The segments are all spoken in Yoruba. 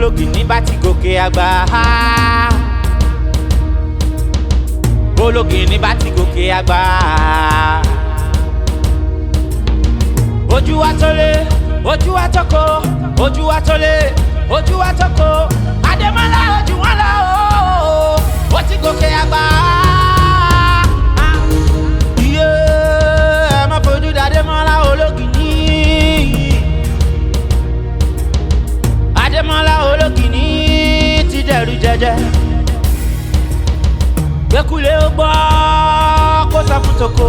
Bológìní bá ti gòkè àgbà. Bológìní bá ti gòkè àgbà. Ojú wa tólé, ojú wa tóko, ojú wa tólé, ojú wa tóko. Ademola ojú wọn lọ o, ó ti gòkè àgbà. Ẹ má fojú di Ademola Ológìní. Ademola Ológìní ti dẹ̀rù jẹjẹ. Gbẹ́kulé ó gbọ́ kó sọ fún toko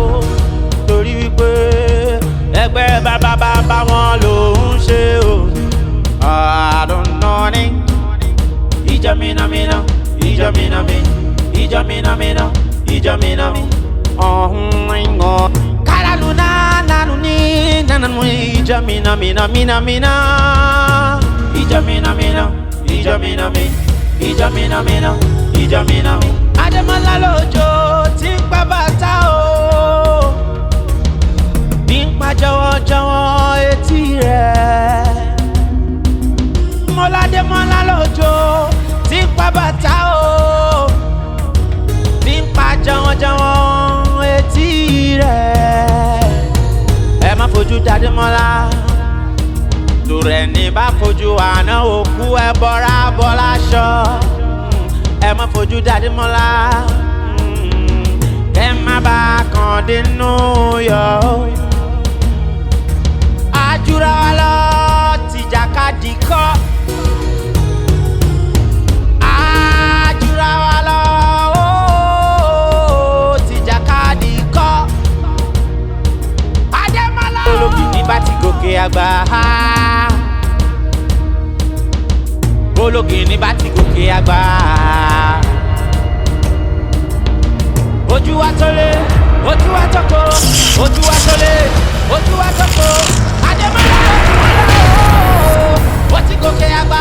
torí wípé ẹgbẹ́ bàbá wọn ló ń ṣe o. Àdùnnọ́ni ìjọ mìíràn ìjọ mìíràn ìjọ mìíràn ọ̀hún ìngọ̀. Káràlú nánú ní nánú ìjọ mìíràn ìjọ mìíràn. Ademola lójó tí ń pa bàtà o, bí ń pa jọ̀wọ́jọ̀wọ́ etí rẹ̀. Mọ́lá Ademola lójó tí ń pa bàtà o, bí ń pa jọ̀wọ́jọ̀wọ́ etí rẹ̀. Ẹ má fojú di Ademola, torí ẹni bá fojú àná òkú ẹ bọ́ra bọ́lá ṣọ. Ẹ má fojú di Ademola, kẹ́ má bá kàn dínú yọ. Àjùra wa lọ tìjàkadì kọ́. Àjùra wa lọ tìjàkadì kọ́. Ademola Bológìní bá ti gòkè àgbà. Bológìní bá ti gòkè àgbà. Ojú wa tólé, ojú wa tóko, ojú wa tólé, ojú wa tóko. Ademola ó ti gòkè àgbà.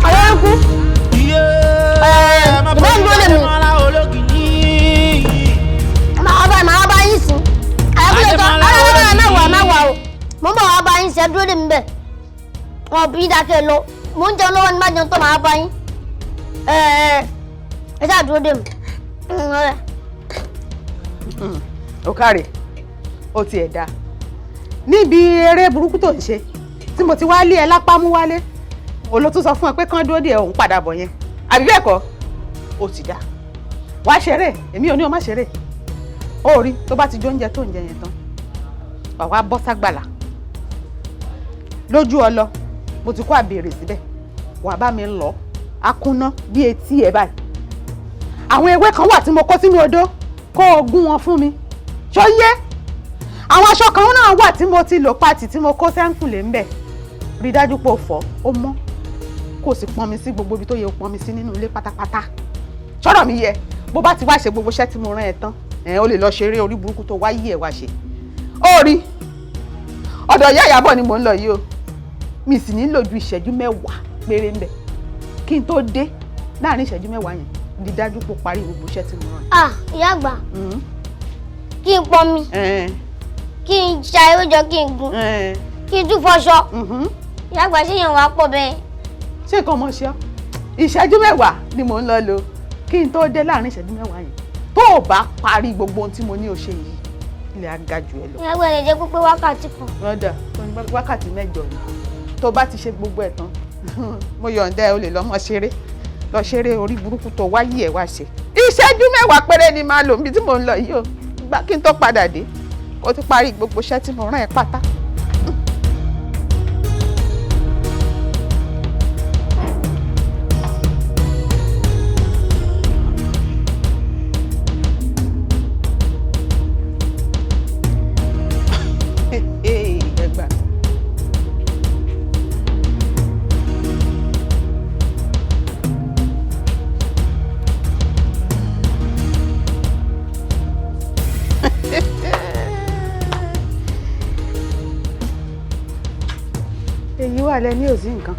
Àwọn ẹ̀kú. Ẹ má bọ́ sí Ademola Ológìní. Màá bá yín sùn. Ademola Ológìní. Má wà o. Mo bọ̀ wá bá yín ṣe dúró dè mí bẹ̀. Wọ́n bí dákẹ́ lọ. Mo ń jẹun lọ́wọ́ ní má jẹun tó máa bá yín. Ẹ ṣáà dúró dè mí. Ó káre, ó tiẹ̀ dáa. Níbi eré burúkú tó ń ṣe tí mo ti wá lé ẹ lápá mú wálé, olótú sọ fún ẹ pé kán dúró díẹ̀ òun padà bọ̀ yẹn. Àbí bẹ́ẹ̀ kọ́? Ó ti dáa. Wá ṣeré, èmi ò ní o má ṣeré. Ó rí tó bá ti jó oúnjẹ tó ń jẹ yẹn tán. Wà wá bọ́ ságbàlá. Lójú ọlọ, mo ti kó àbèrè síbẹ̀. Wà bá mi lọ, akúná bí etí ẹ báyìí. Àwọn ewé kan wà tí mo kó sínú odó, kó o gún wọn fún mi. Ṣó yé? Àwọn aṣọ kan náà wà tí mo ti lò pátì tí mo kó sẹ́ńkùlé ńbẹ̀. Rí dájú pé o fọ̀, ó mọ́. Kó o sì pọn mi sí gbogbo ibi tó yẹ o pọn mi sí nínú ilé pátápátá. Ṣọ́rọ̀ mi yẹ, bó bá ti wá ṣe gbogbo iṣẹ́ tí mo rán ẹ tán, o lè lọ ṣeré orí burúkú tó wá yí ẹ wá ṣe. Ó rí, ọ̀dọ̀ ìyá Ìyábọ̀ ni mò ń lọ yìí o. Mi sì nílò ju ìṣẹ́jú 10 péré ńbẹ̀. Kí n tó dé láàrin ìṣẹ́jú 10 yẹn, di dájú pé o parí gbogbo iṣẹ́ tí mo rán. Ìyá àgbà. Kí n pọn mi. Kí n ṣàìrò jọ kí n gun. Kí n tún fọṣọ. Ìyá àgbà ṣé yẹn wàá pọ̀ bẹ́ẹ̀. Ṣé nǹkan ọmọ ṣe ọ́? Ìṣẹ́jú 10 ni mò ń lọ lò. Kí n tó dé láàrin ìṣẹ́jú 10 yẹn. Tó o bá parí gbogbo ohun tí mo ní o ṣe yìí, ilé á ga jù ẹ lọ. Ìyá àgbà lè jẹ́ pé wákàtí kan. Rọ́dà, wákàtí 8 ni. Tó bá ti ṣe gbogbo ẹ̀ tán, mo yọ̀ǹda ẹ o lè lọ́mọ ṣeré. Lọ ṣeré orí burúkú tó wáyé ẹ wá ṣe. Ìṣẹ́jú 10 péré ni màá lò níbi tí mò ń lọ yìí o. Gbà kí n tó padà dé, o ti parí gbogbo iṣẹ́ tí mo rán ẹ pátá. Èyí wà lẹ́ni ò sí nǹkan.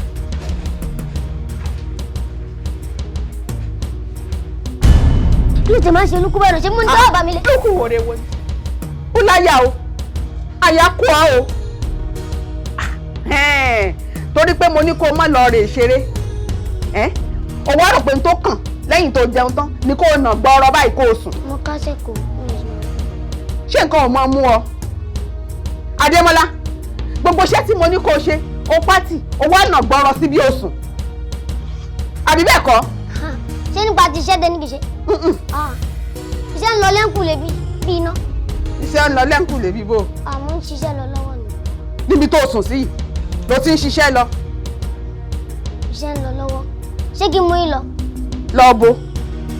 Kí ló ti máa ń ṣe inú kúbẹ̀rù ṣé mú ní tọ́wọ́ bá mi lé. Lókù wòre wo ni? Ó láyà o, àyà kú ọ o. Tó torí pé mo ní kó má lọ rè ṣeré o wá rò pé n tó kàn lẹ́yìn tó jẹun tán ni kó nà gbọ́rọ̀ báyìí kó sùn. mo kásẹ̀ kò. ṣé nǹkan ò mọ mú ọ Adémọ́lá gbogbo iṣẹ́ tí mo ní kó ṣe o pátì o wá nà gbọ́rọ̀ sí bí o sùn àbí bẹ́ẹ̀ kọ́. ṣé nípa ti iṣẹ́ dẹni kì í ṣe. iṣẹ́ ń lọ lẹ́ńkùlé bí iná. iṣẹ́ ń lọ lẹ́ńkùlé bí bò. àmọ́ ń ṣiṣẹ́ lọ lọ́wọ́ ni. níbi tó sùn sí ló ti ń ṣiṣẹ́ lọ. iṣẹ́ ń lọ lọ́wọ́ ṣé kí n mú yín lọ. lọ bo.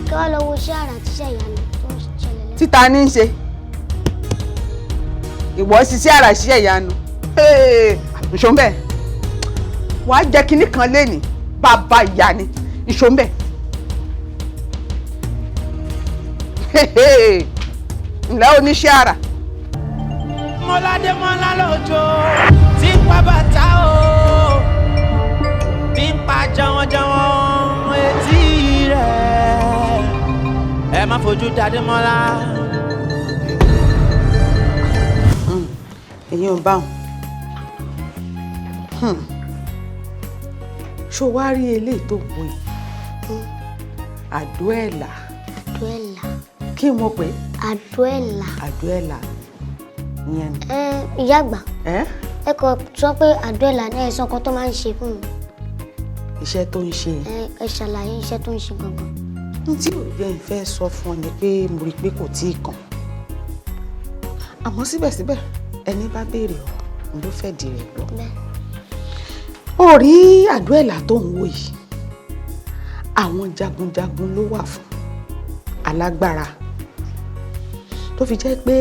kí wàá lọ wo iṣẹ́ àrà àtiṣẹ́ ìyanu tó ń ṣẹlẹ̀ lẹ́yìn. títa ní í ṣe ìwọ ṣiṣẹ́ àrà ṣiṣẹ́ ìyanu ìṣòǹbẹ̀ wàá jẹ́ kinní kan lénìí bàbá ìyá ni ìṣòǹbẹ̀. ǹlẹ́ oníṣẹ́ àrà. Mọ́ládé mọ́lá lójó tí ń pa bàtà o tí ń pa jọ̀wọ́jọ̀wọ́ etí rẹ̀ ẹ má fojú dàdé mọ́lá. èyí ò bá wọn ṣó wá rí eléyìí tó wọ yìí Àdóẹ̀là. Àdóẹ̀là. kí n mọ̀ pé. Àdóẹ̀là. Àdóẹ̀là ìyẹn ni. ìyá àgbà ẹ kò sọ pé Àdóẹ̀là ní ẹ̀sán kan tó máa ń ṣe fún mi. iṣẹ́ tó ń ṣe. ẹ ṣàlàyé iṣẹ́ tó ń ṣe gangan. ní tí òye ìfẹ́ sọ fún ọ ni pé mo rí i pé kò tí ì kàn àmọ́ síbẹ̀síbẹ̀ ẹni bá béèrè ọ ló fẹ́ di rẹ̀ gbọ́. ó rí Àdóẹ̀là tó ń wò yìí àwọn jagunjagun ló wà fún alágbára tó fi jẹ́ pé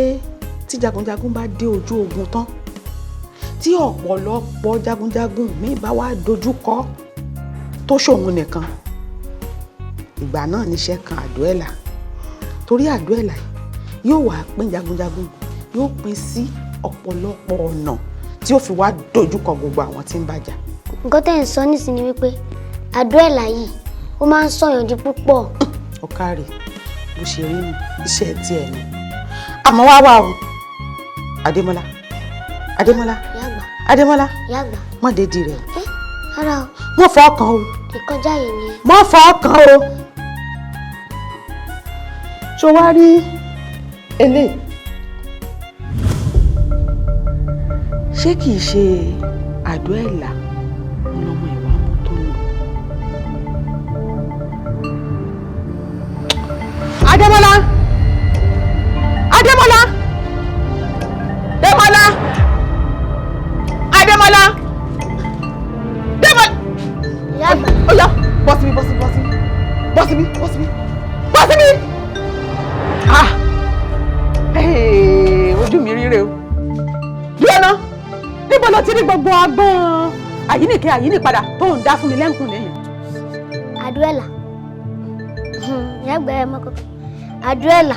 tí jagunjagun bá dé ojú ogun tán tí ọ̀pọ̀lọpọ̀ jagunjagun míì bá wá dojú kọ tó ṣòun nìkan ìgbà náà níṣẹ́ kan Àdóẹ̀là torí Àdóẹ̀là yóò wá pín jagunjagun yóò pín sí ọ̀pọ̀lọpọ̀ ọ̀nà tí ó fi wá dojú kọ gbogbo àwọn tí ń bàjà. nǹkan tẹ́ ń sọ nísìnyí wípé Àdóẹ̀là yìí ó máa ń sọ̀yàn di púpọ̀. ọ̀kàrẹ̀ bó ṣe rí iṣẹ́ tiẹ̀ ni àmọ́ wá wà o Adémọ́lá Adémọ́lá Adémọ́lá mọ́dédì rẹ̀ ara o wọ́n fọ́ ọkàn o ìkọjá yìí ni wọ́n fọ́ ọkàn o ṣó wá rí eléyìí ṣé kìí ṣe Àdóẹ̀là lọ́mọ ìwà mọ́ tó ń lò. Adémọ́lá Adémọ́lá Démọ́lá Adémọ́lá Démọ́lá. ìyá àgbà. ó yá bọ́ síbí bọ́ síbí bọ́ síbí bọ́ síbí bọ́ síbí bọ́ síbí. ojú mi rí rè o dúró ná níbo ló ti rí gbogbo agbọ́n àyíníkẹ́ àyínípadà tó ń dá fún mi lẹ́ǹkùn lẹ́yìn. Àdóẹ̀là ìyá àgbà ẹ̀ mọ́kọ́ Àdóẹ̀là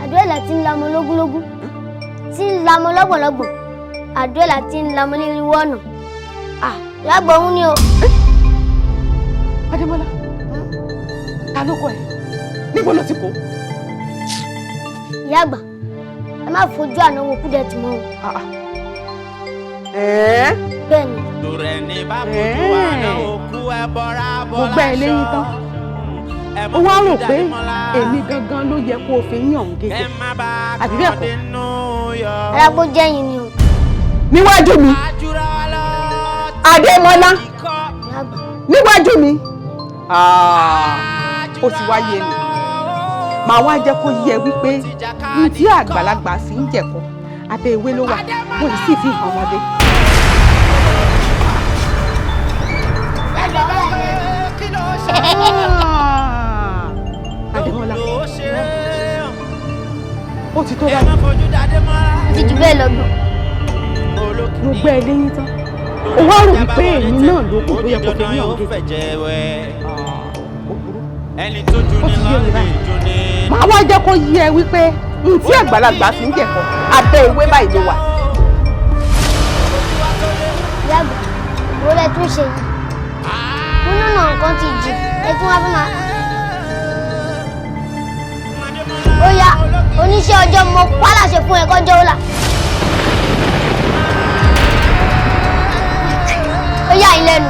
Àdóẹ̀là tí ń lamọ lógúnlógún tí ń lamọ lọ́gbọ̀nlọ́gbọ̀n Àdóẹ̀là tí ń lamọ nírinwó ọ̀nà ìyá àgbà òun ni o. Adémọ́lá ta ló kọ ẹ níbo ló ti kó. ìyá àgbà ẹ má fojú àná wo kúdẹ tì mọ́ o. bẹ́ẹ̀ ni. lórẹ́ ní bá fojú àná òkú ẹ bọ́ra mo gbá ẹ lẹ́yìn tán ó wá rò pé èmi gangan ló yẹ kó o fi yín ọ̀hún gẹ́gẹ́ àbí bẹ́ẹ̀ kọ́. arágbó jẹ́yìn ni o. níwájú mi Adémọ́lá níwájú mi ó ti wáyé mi màá wá jẹ́ kó yẹ wípé ní tí àgbàlagbà fi ń jẹ̀kọ abẹ́ ewé ló wà wọ́n sì fi hàn ọmọdé. Adémọ́lá ó ti tó báyìí. ti jù bẹ́ẹ̀ lọ́gbọ̀n. mo gbẹ́ ẹ lẹ́yìn tán ó wá rò wípé èmi náà ló kù tó yẹ kó fi ní ọ̀gẹ́. ẹni tó ju ní lọ́lẹ̀ jù ní. màá wá jẹ́ kó yé ẹ wípé ní tí àgbàlagbà fi ń jẹ̀kọ abẹ́ ewé báyìí ló wà. ìyá àgbà wo lẹ tún ṣe yìí nínú náà nǹkan ti jù ẹ tún wá fún ma. ó yá oníṣẹ́ ọjọ́ mo pálàṣẹ fún ẹ kọjọ́ ó là. ó yà yín lẹ́nu.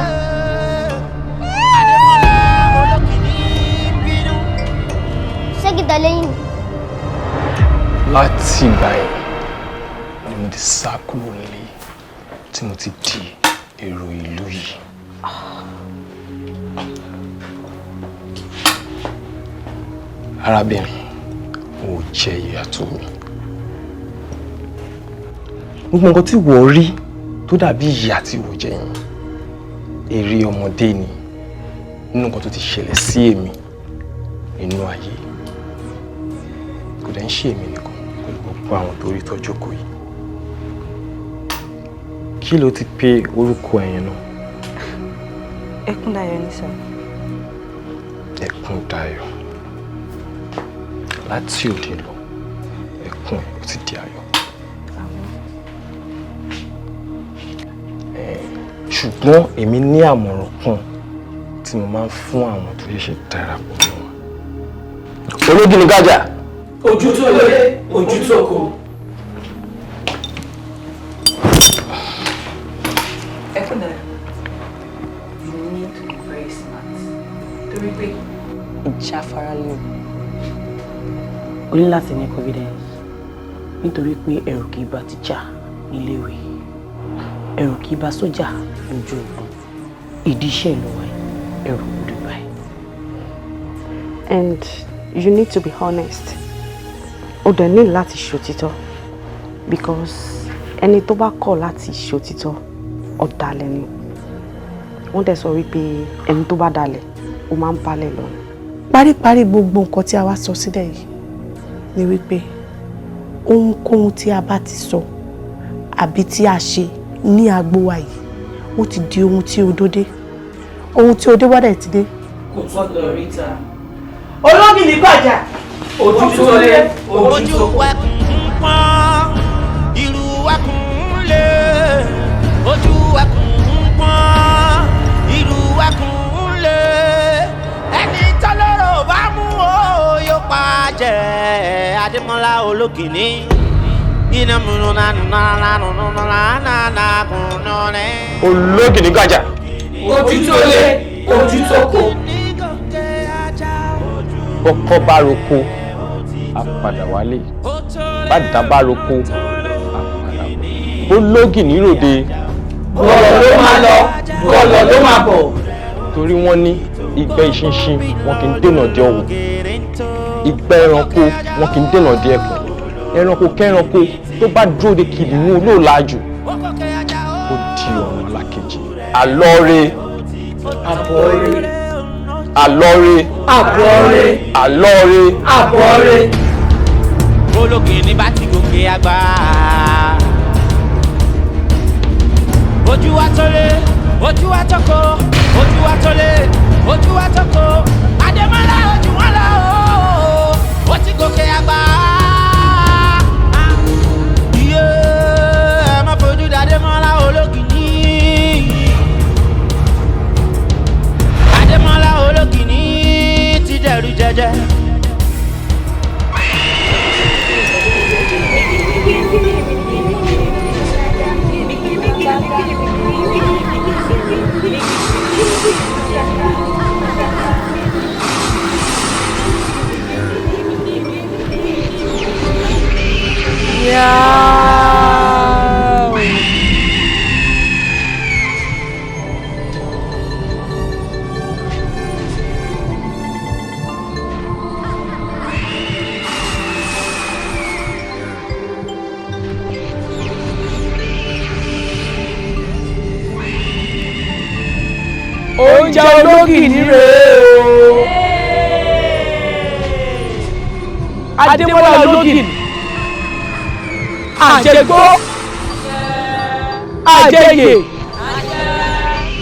ṣé kìtà lẹ́yìn ni. láti ìgbà yẹn ni mo ti sá kúrò nílé tí mo ti di èrò ìlú yìí. arábìnrin ò jẹ ìyà tó mi. gbogbo nǹkan tí wọ́n rí tó dàbí ìyà tí wọ́n jẹ yín èrè ọmọdé ni nínú nǹkan tó ti ṣẹlẹ̀ sí èmi nínú ayé. Kò dẹ̀ ń ṣe èmi nìkan pẹ̀lú gbogbo àwọn tó rí tọ́jú kò yìí. Kí ló ti pe orúkọ ẹ̀yẹn náà? Ẹkúndayọ̀ ní sà. Ẹkúndayọ̀. Láti òde lọ, ẹkún ẹ̀ ó ti di ayọ̀. Ṣùgbọ́n èmi ní àmọ̀ràn kan tí mo máa ń fún àwọn tó ṣẹ̀ṣẹ̀ darapọ̀ mọ́ wa. Ológun ni gájà. Ojú tó lé, ojú tó kò. Ẹkúndayọ̀, you need to be very smart. Torí pé ìjáfara lè. O ní láti ní confidence nítorí pé ẹ̀rù kìí bá tíṣà níléèwé, ẹ̀rù kìí bá sójà lójú ogun, ìdí iṣẹ́ ìlú wa ẹ̀rù kò rí báyìí. And you need to be honest. O dẹ̀ ní láti ṣòtítọ́ because ẹni tó bá kọ̀ láti ṣòtítọ́ ọ̀dàlẹ̀ ni. Wọ́n dẹ̀ sọ wípé ẹni tó bá dalẹ̀ ó máa ń balẹ̀ lọ. Paríparí gbogbo nǹkan tí a wá sọ sílẹ̀ yìí ni wípé ohunkóhun tí a bá ti sọ àbí tí a ṣe ní agbo wa yìí ó ti di ohun tí ó dóde. Ohun tí ó dé wádà ti dé. Kò tọ́lọ̀ ríta. Ológun ní gbàjà. Ojú tó lé, ojú tó kò. Ìlú ẹkùn lé, ojú ẹkùn pọ́n, ìlú ẹkùn lé. Ẹni tọ́lọ́rọ̀ bá mú o yóò pa jẹ. Ademola ológìní. Iná múnú nánú nánú nánú kùnú ní. Ológun ni gájà. Ojú tó lé, ojú tó kò. Ọkọ bá roko, a padà wálé. Bàdá bá roko, a padà bọ̀. Ológun ní ròde. Gọ̀lọ̀ ló máa lọ, gọ̀lọ̀ ló máa bọ̀. Torí wọ́n ní ìgbẹ́ ìṣinṣin wọn kì í dènà dé ọ̀wọ̀. Ìgbẹ́ ẹranko wọn kì í dènà dé ẹkùn. Ẹranko kẹ́ranko tó bá dúró de kìnìún olóòlájù ó di ọ̀run alákejì. Àlọ́re. Àbọ̀re. Àlọ́re. Àbọ̀re. Àlọ́re. Àbọ̀re. Ológìní bá ti gòkè àgbà. Ojú wa tó lé, ojú wa tó kò, ojú wa tó lé, ojú wa tó kò. Ademola ojú wọn lọ o, ó ti gòkè àgbà. Ẹ má fojú di Ademola ológìní. Ademola ológìní ti dẹ̀rù jẹjẹ. Oúnjẹ ológìní rèé o. Ademola ológìní. Àjẹgbó. Àjẹyè.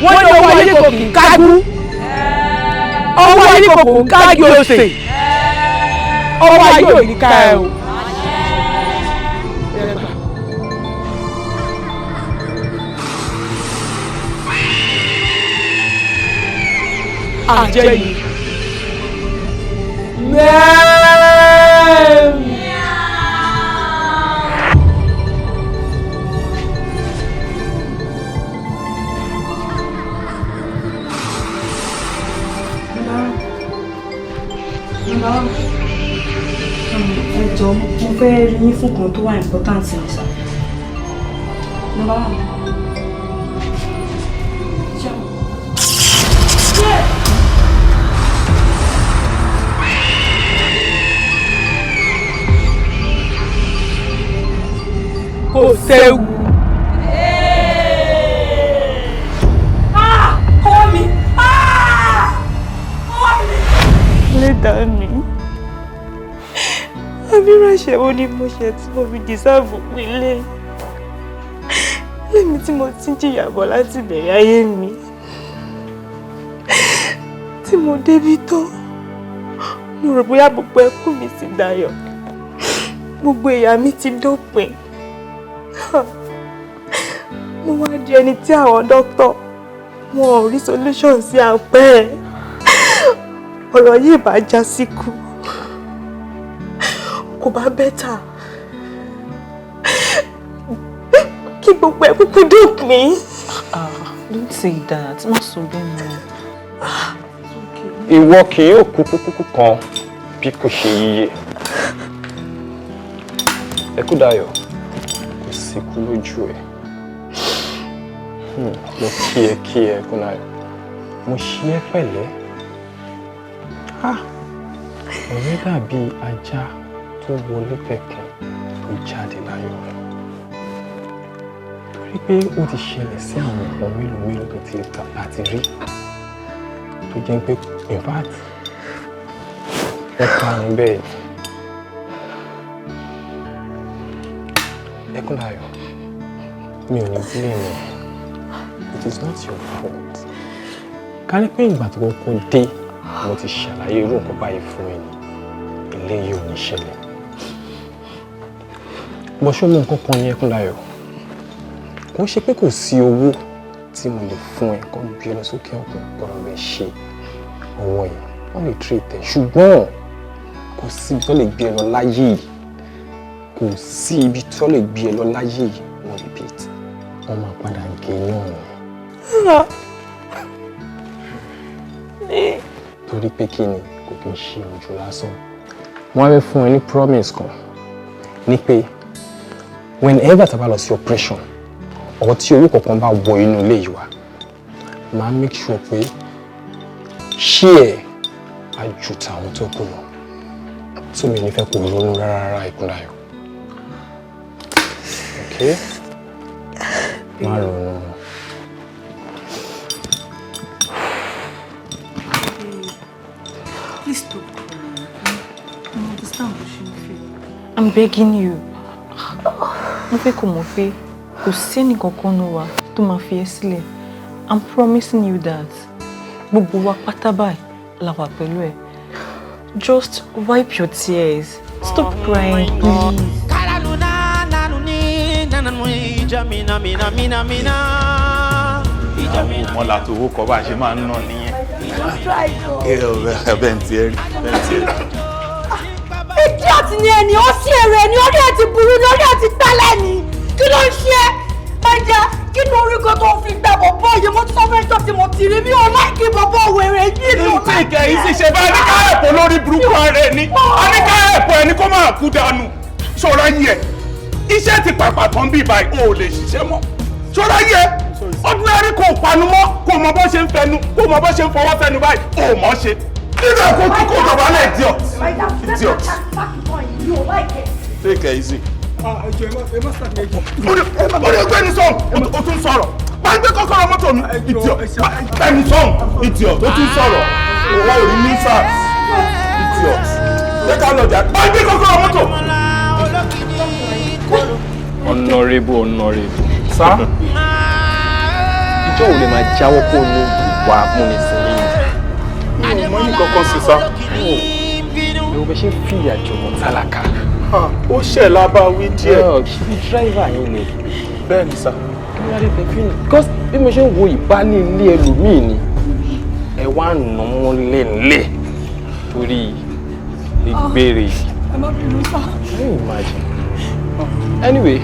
Wọ́n ní ọwọ́ ayé kò kì í kájú. Ọwọ́ ayé kò kì í kájú òsè. Ọwọ́ ayé ò ní ká ẹ o. Àjẹyè. Ẹ jọ̀ọ́, mo fẹ́ rí yín fún kan tó wà important ní sá. Number 1. Kò séwu. Lẹ́dàá mi. Abíránṣẹ́ wo ni mo ṣe tí mo fi dìsáàbù nílé? Lẹ́mi tí mo ti ń jìyà bọ̀ láti bẹ̀rẹ̀ ayé mi. Tí mo débí tán, mo rò bóyá gbogbo ẹkún mi ti dayọ̀. Gbogbo ìyà mi ti dópin. Mo wá di ẹni tí àwọn dókítà wọn ò rí solution sí àpẹ́ ẹ̀. Ọ̀rọ̀ yìí bá já síkú. Kò bá bẹ́tà. Kí gbogbo ẹ̀ kúkú dópin. Don't say that. Má sọ bẹ́ẹ̀ mọ́. Ìwọ kì yóò kú kúkú kan bí kò ṣe yíyẹ. Ẹkúdayọ̀, kò sí kú lójú ẹ̀. Mo kí ẹ Ẹkúdayọ̀. Mo ṣí ẹ pẹ̀lẹ́. Ọ̀rẹ́ dàbí ajá tó wọlé pẹ̀kun tó jáde láyọ̀ rẹ̀. Torí pé ó ti ṣẹlẹ̀ sí àwọn ọ̀pọ̀ mélòó tó ti àti rí. Tó jẹ́ pé in fact ẹ parun bẹ́ẹ̀ ni. Ẹkúndayọ̀, mi ò ní blame ẹ. It is not your fault. Ká ní pé ìgbà tó kọ́kọ́ dé mo ti ṣàlàyé irú nǹkan báyìí fún ẹ ní eléyìí ò ní ṣẹlẹ̀. Bó ṣó mú nǹkan kan ní Ẹkúndayọ̀. Kò ṣe pé kò sí owó tí mo lè fún ẹ kó gbé lọ sókè ọ̀gbìn bọ́rọ̀ rẹ̀ ṣe ọwọ́ yìí. Wọ́n lè treat ẹ ṣùgbọ́n kò sí ibi tó lè gbé ẹ lọ láyé yìí. Kò sí ibi tó lè gbé ẹ lọ láyé yìí. Wọ́n repeat. Wọ́n máa padà gé náà ni. Torí pé kí ni kò kí n ṣe ojú lásán. Wọ́n á fẹ́ fún ẹ ní promise kan ní pé whenever tá bá lọ sí operation or tí owó kankan bá wọ inú ilé yìí wá, máa make sure pé share á ju tàwọn tó kù lọ. Tí mi ò ní fẹ́ kó ronú rárá Ẹkúndayọ̀. Okay? Má ronú. Please stop. I understand what you feel. I'm begging you. Mo fẹ́ kó mọ̀ pé kò sí ẹnì kankan nínú wa tó máa fi ẹ́ sílẹ̀. I'm promising you that. Gbogbo wa pátá báyìí la wà pẹ̀lú ẹ. Just wipe your tears. Stop crying, please. Ogunmola tó owó kọ́ bá ṣe máa ń ná nìyẹn. Bẹ́ẹ̀ ti ẹ rí. Idiot ni ẹni, ó sí èrè ni, orí ẹ̀ ti burú ni, orí ẹ̀ ti tẹ́lẹ̀ ni. Kí ló ń ṣe? Ẹja, kí ni oríkọ tó fi gbà bọ̀bọ̀ yìí? Mo ti sọ fún ẹjọ́ tí mo ti rí mi ò láìkí bọ̀bọ̀ wèrè yìí ló láìkí. Ìtìkẹ̀ yìí sì ṣe bá ní káyọ̀pọ̀ lórí burúkú ara ẹni. A ní káyọ̀pọ̀ ẹni kó máa kú dànù. Ṣọ́ra yẹ, iṣẹ́ ti pàpà tán bí báyìí, o ò lè ṣiṣẹ́ mọ́. Ṣọ́ra yẹ, ordinary kò panu mọ́, kò mọ bó ṣe ń fẹnu, kò mọ bó ṣe ń fọwọ́ fẹnu báyìí, o ò mọ̀ ṣe. Nígbà kó kíkó ìjọba lẹ̀ idiot. Idiot. Take it easy. Orí ẹgbẹ́ ni sọ́n, o tún sọ̀rọ̀. Máa gbé kọ́kọ́rọ́ mọ́tò mi, idiot. Ẹni sọ́n, idiot, o tún sọ̀rọ̀. Òwò orí ní sáà, idiot. Ṣé ká lọ jà? Máa gbé kọ́kọ́rọ́ mọ́tò. Honorable. Sá, ìjọ ò lè máa jáwọ́ kó ní ìwà amúnisìn yìí. Mi ò mọ ní kankan sí sá. Ẹ̀rọ bẹ ṣe ń fi ìyàjọ̀ mọ́ tálákà. Ó ṣẹ̀ lábáwí díẹ̀. Ṣé bí dráìvà yín ni? Bẹ́ẹ̀ ni sá. Kí ló dé fẹ́ fi nù? Because bí mo ṣe ń wo ìbálé ilé ẹlòmíì ni, ẹ wá nà wọ́n lẹ́nlẹ̀ torí ìgbèrè. Ẹ má bínú sá. Can you imagine? Anyway,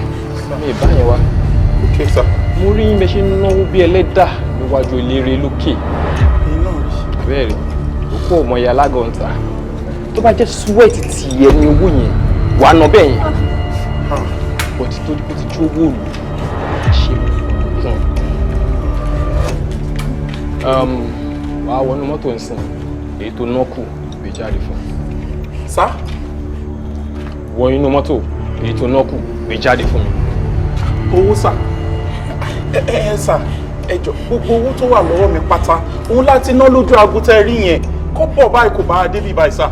mi ìbá yẹn wá. Okay sá. Mo rí yín bẹ ṣe ń náwó bí ẹlẹ́dà níwájú eléré lókè. Ẹ̀yin náà rí. Bẹ́ẹ̀ rí, òkú ọmọ ìyá alágọ̀ǹtà. tó bá jẹ́ sweat tiẹ̀ ní owó yẹn wàá ná bẹ́ẹ̀ yẹn but tó ti jó owó mi ṣe wàá wọnú mọ́tò ń sìn èyí tó ná kù gbé jáde fún mi. Sá? Wọ inú mọ́tò èyí tó ná kù gbé jáde fún mi. Owó sà? Sà, ẹ jọ̀ọ́ gbogbo owó tó wà lọ́wọ́ mi pátá òun láti ná lójú agutẹ́ rí yẹn kọ́pọ̀ báyìí kò bá a débi báyìí sà.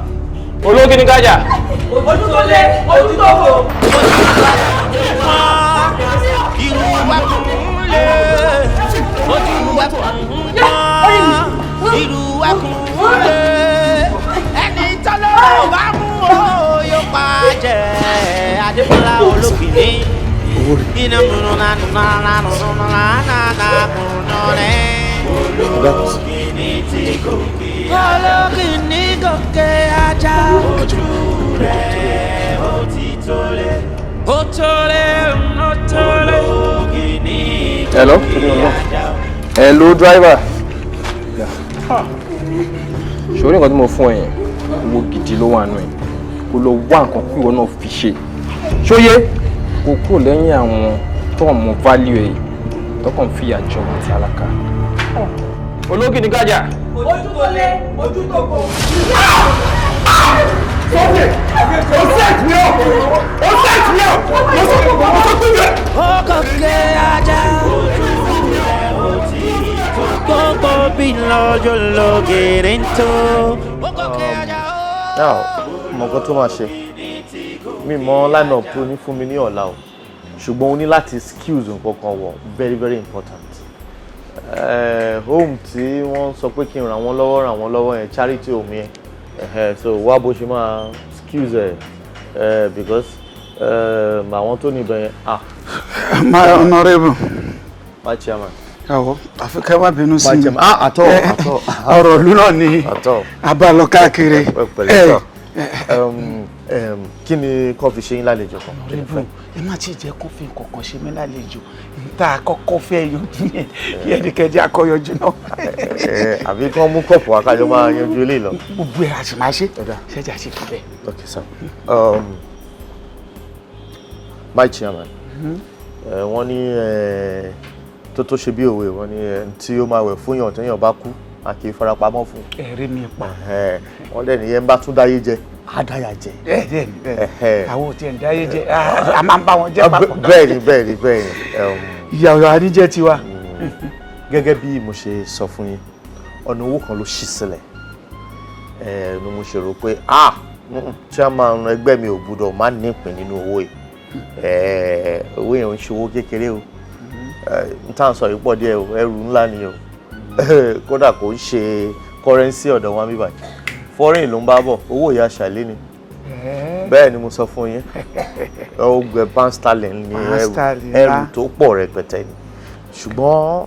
Olóògì ní gájà. Ojú tó lé, ojú tó fò. Irú wa kún lé, ojú wa kún mọ́, irú wa kún lé, ẹni tọ́lọ́ bá mú o yóò pa jẹ. Adémọ́lá olókìní, iná múnú nánú nánú nánú nánú rẹ̀. Olókìní tí gòkè, olókìní gòkè ajá. Ojú rẹ̀ ó ti tólé. Hello? Hello, driver. Ṣé o ní nǹkan tí mo fún ẹ yẹn? Owó gidi ló wà nù ẹ̀. Kó lọ wá nǹkan kí ìwọ náà fi ṣe. Ṣóyé? Kò kúrò lẹ́yìn àwọn tó mọ value ẹ̀ tó kàn fi àjọ àti àlàkà. Olóògì ní gájà. Ojú tó lé, ojú tó fò. Sọ́ọ̀dẹ̀! Ó set me up! Ó set me up! Mo sọ pé bẹ́ẹ̀. Ó gòkè ajá. Gbogbo bí lọ́jọ́ lógèrè ń tó. Ó gòkè ajá. Now, mo nǹkan tó máa ṣe. Mi mọ line-up tó ní fún mi ní ọ̀la o. Ṣùgbọ́n o ní láti skills nǹkan kan wọ̀ very very important. Home tí wọ́n sọ pé kí n ràn wọ́n lọ́wọ́ yẹn charity home yẹn. So wá bó ṣe máa excuse because àwọn tó níbẹ̀ yẹn My honourable. My chairman. Ẹ̀wọ̀ àfikẹ́ wá bínú sí mi. Àtọ̀. Ọ̀rọ̀ ìlú náà ni abalọ káàkiri. Kí ni kọ́ fi ṣe yín lálejò kan? Honourable, ẹ má ti jẹ́ kó fi nǹkan kan ṣe mí lálejò. Níta àkọ́kọ́ fẹ́ yọjú yẹn yẹn ní kẹjẹ akọ́yọjú náà. Àbí kí wọ́n mú kọ́ọ̀pù wá kájọ máa yanjú eléyìí lọ. Gbogbo ẹ̀ àti máa ṣe. Ṣẹ́jà ṣe fún bẹ́ẹ̀. Okay, sir. My chairman. Wọ́n ní tó ṣe bí òwe wọ́n ní tí ó máa wẹ̀ fún yàn téèyàn bá kú a kì í farapamọ́ fún. Ẹ̀rí mi pa. Wọ́n dẹ̀ nìyẹn bá tún dáyé jẹ àdáyà jẹ. Àwọn òtí ẹ̀ ń dáyé jẹ a máa ń bá wọn jẹ papọ̀. Bẹ́ẹ̀ni. Ìyàwó àdíjẹ tiwa. Gẹ́gẹ́ bí mo ṣe sọ fún yín ọ̀nà owó kan ló ṣí sílẹ̀ ni mo ṣe rò pé chairman ẹgbẹ́ mi ò gbọ́dọ̀ má nípìn nínú owó yìí owó yẹn ò ń ṣe owó kékeré o n tá à ń sọ yìí pọ̀ díẹ̀ o ẹrù ńlá ni o kódà kò ń ṣe currency ọ̀dọ̀ wọn bíbá foreign ló ń bá bọ̀ owó ìyá ṣàlẹ́ ni bẹ́ẹ̀ ni mo sọ fún yín ọgbẹ́ pound sterling ni ẹrù tó pọ̀ rẹpẹtẹ ni ṣùgbọ́n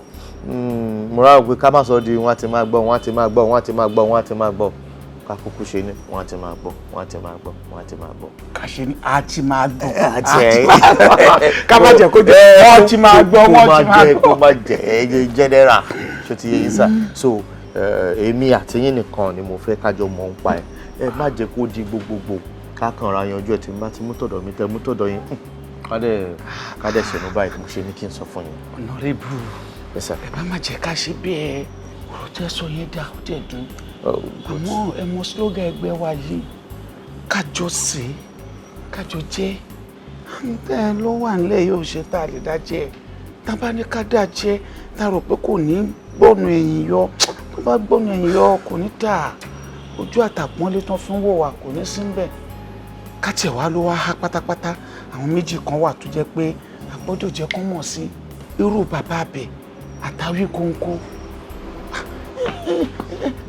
mo rà pé ká má sọ di wọ́n á ti máa gbọ́ ká kúkú ṣe ni wọ́n á ti máa gbọ́. Ká ṣe ni a ti máa gbọ́. Ká má jẹ́ kó jẹ́ wọ́n ti máa gbọ́. Kó má jẹ́ general ṣó ti yé yín sá so èmi àti yín nìkan ni mo fẹ́ kájọ mọ̀ ń pa ẹ̀ má jẹ́ kó di gbogbogbò ká kàn ra yanjú ẹ̀ tí mo bá ti mú tọ̀dọ̀ mi tẹ mú tọ̀dọ̀ yín ká dẹ̀ ṣẹ̀nu báyìí mo ṣe ní kí n sọ fún yín. Honourable ẹ bá má jẹ́ ká ṣe bẹ́ẹ̀ ọ̀rọ̀ tẹ́ sọ yẹn dá ó dẹ̀ dùn àmọ́ ẹ mọ slogan ẹgbẹ́ wa yìí kájọ sí kájọ jẹ́ bẹ́ẹ̀ ló wà nílẹ̀ yóò ṣe tá a lè dá jẹ́ tá a bá ní ká dá jẹ́ tá a rò pé kò ní gbọ́nu ẹ̀yìn yọ tó bá gbọ́nu ẹ̀yìn yọ kò ní tà ojú àtàpọ́nlé tán fi ń wò wá kò ní sí níbẹ̀ kátiẹ̀ wá ló wá há pátápátá àwọn méjì kan wà tó jẹ́ pé a gbọ́dọ̀ jẹ́ kán mọ̀ sí irú bàbá abẹ àtàwí kónkó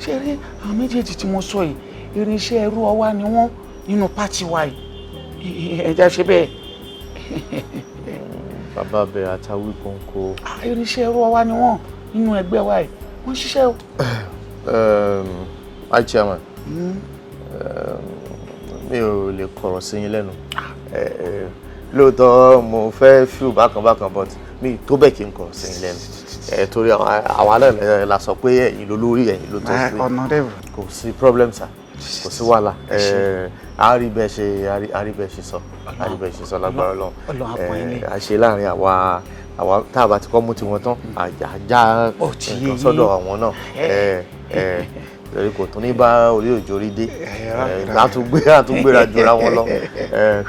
ṣe rí àwọn méjèèjì tí mo sọ yìí irinṣẹ́ ẹrú ọwá ni wọ́n nínú pátì wa yìí ẹja ṣe bẹ́ẹ̀. bàbá abẹ àtàwí kónkó. irinṣẹ́ ẹrú ọwá ni wọ́n nínú ẹgbẹ́ wa yìí wọ́n ṣiṣẹ́ o. my chairman mi ò lè kọ̀rọ̀ sí yín lẹ́nu lóòótọ́ mo fẹ́ feel bákan but mi tó bẹ́ẹ̀ kí n kọ̀rọ̀ sí yín lẹ́nu torí àwa náà la sọ pé ẹ̀yin ló lórí ẹ̀yin ló tó sí Honourable kò sí problem sir kò sí wàhálà àríbẹ̀ ṣe sọ lágbára Ọlọ́run àṣe láàrin àwa tá a bá ti kọ́ mú tiwọn tán àjà nǹkan sọ́dọ̀ àwọn náà lórí kò tún ní bá orí òjò rí dé àtúgbéra jura wọn lọ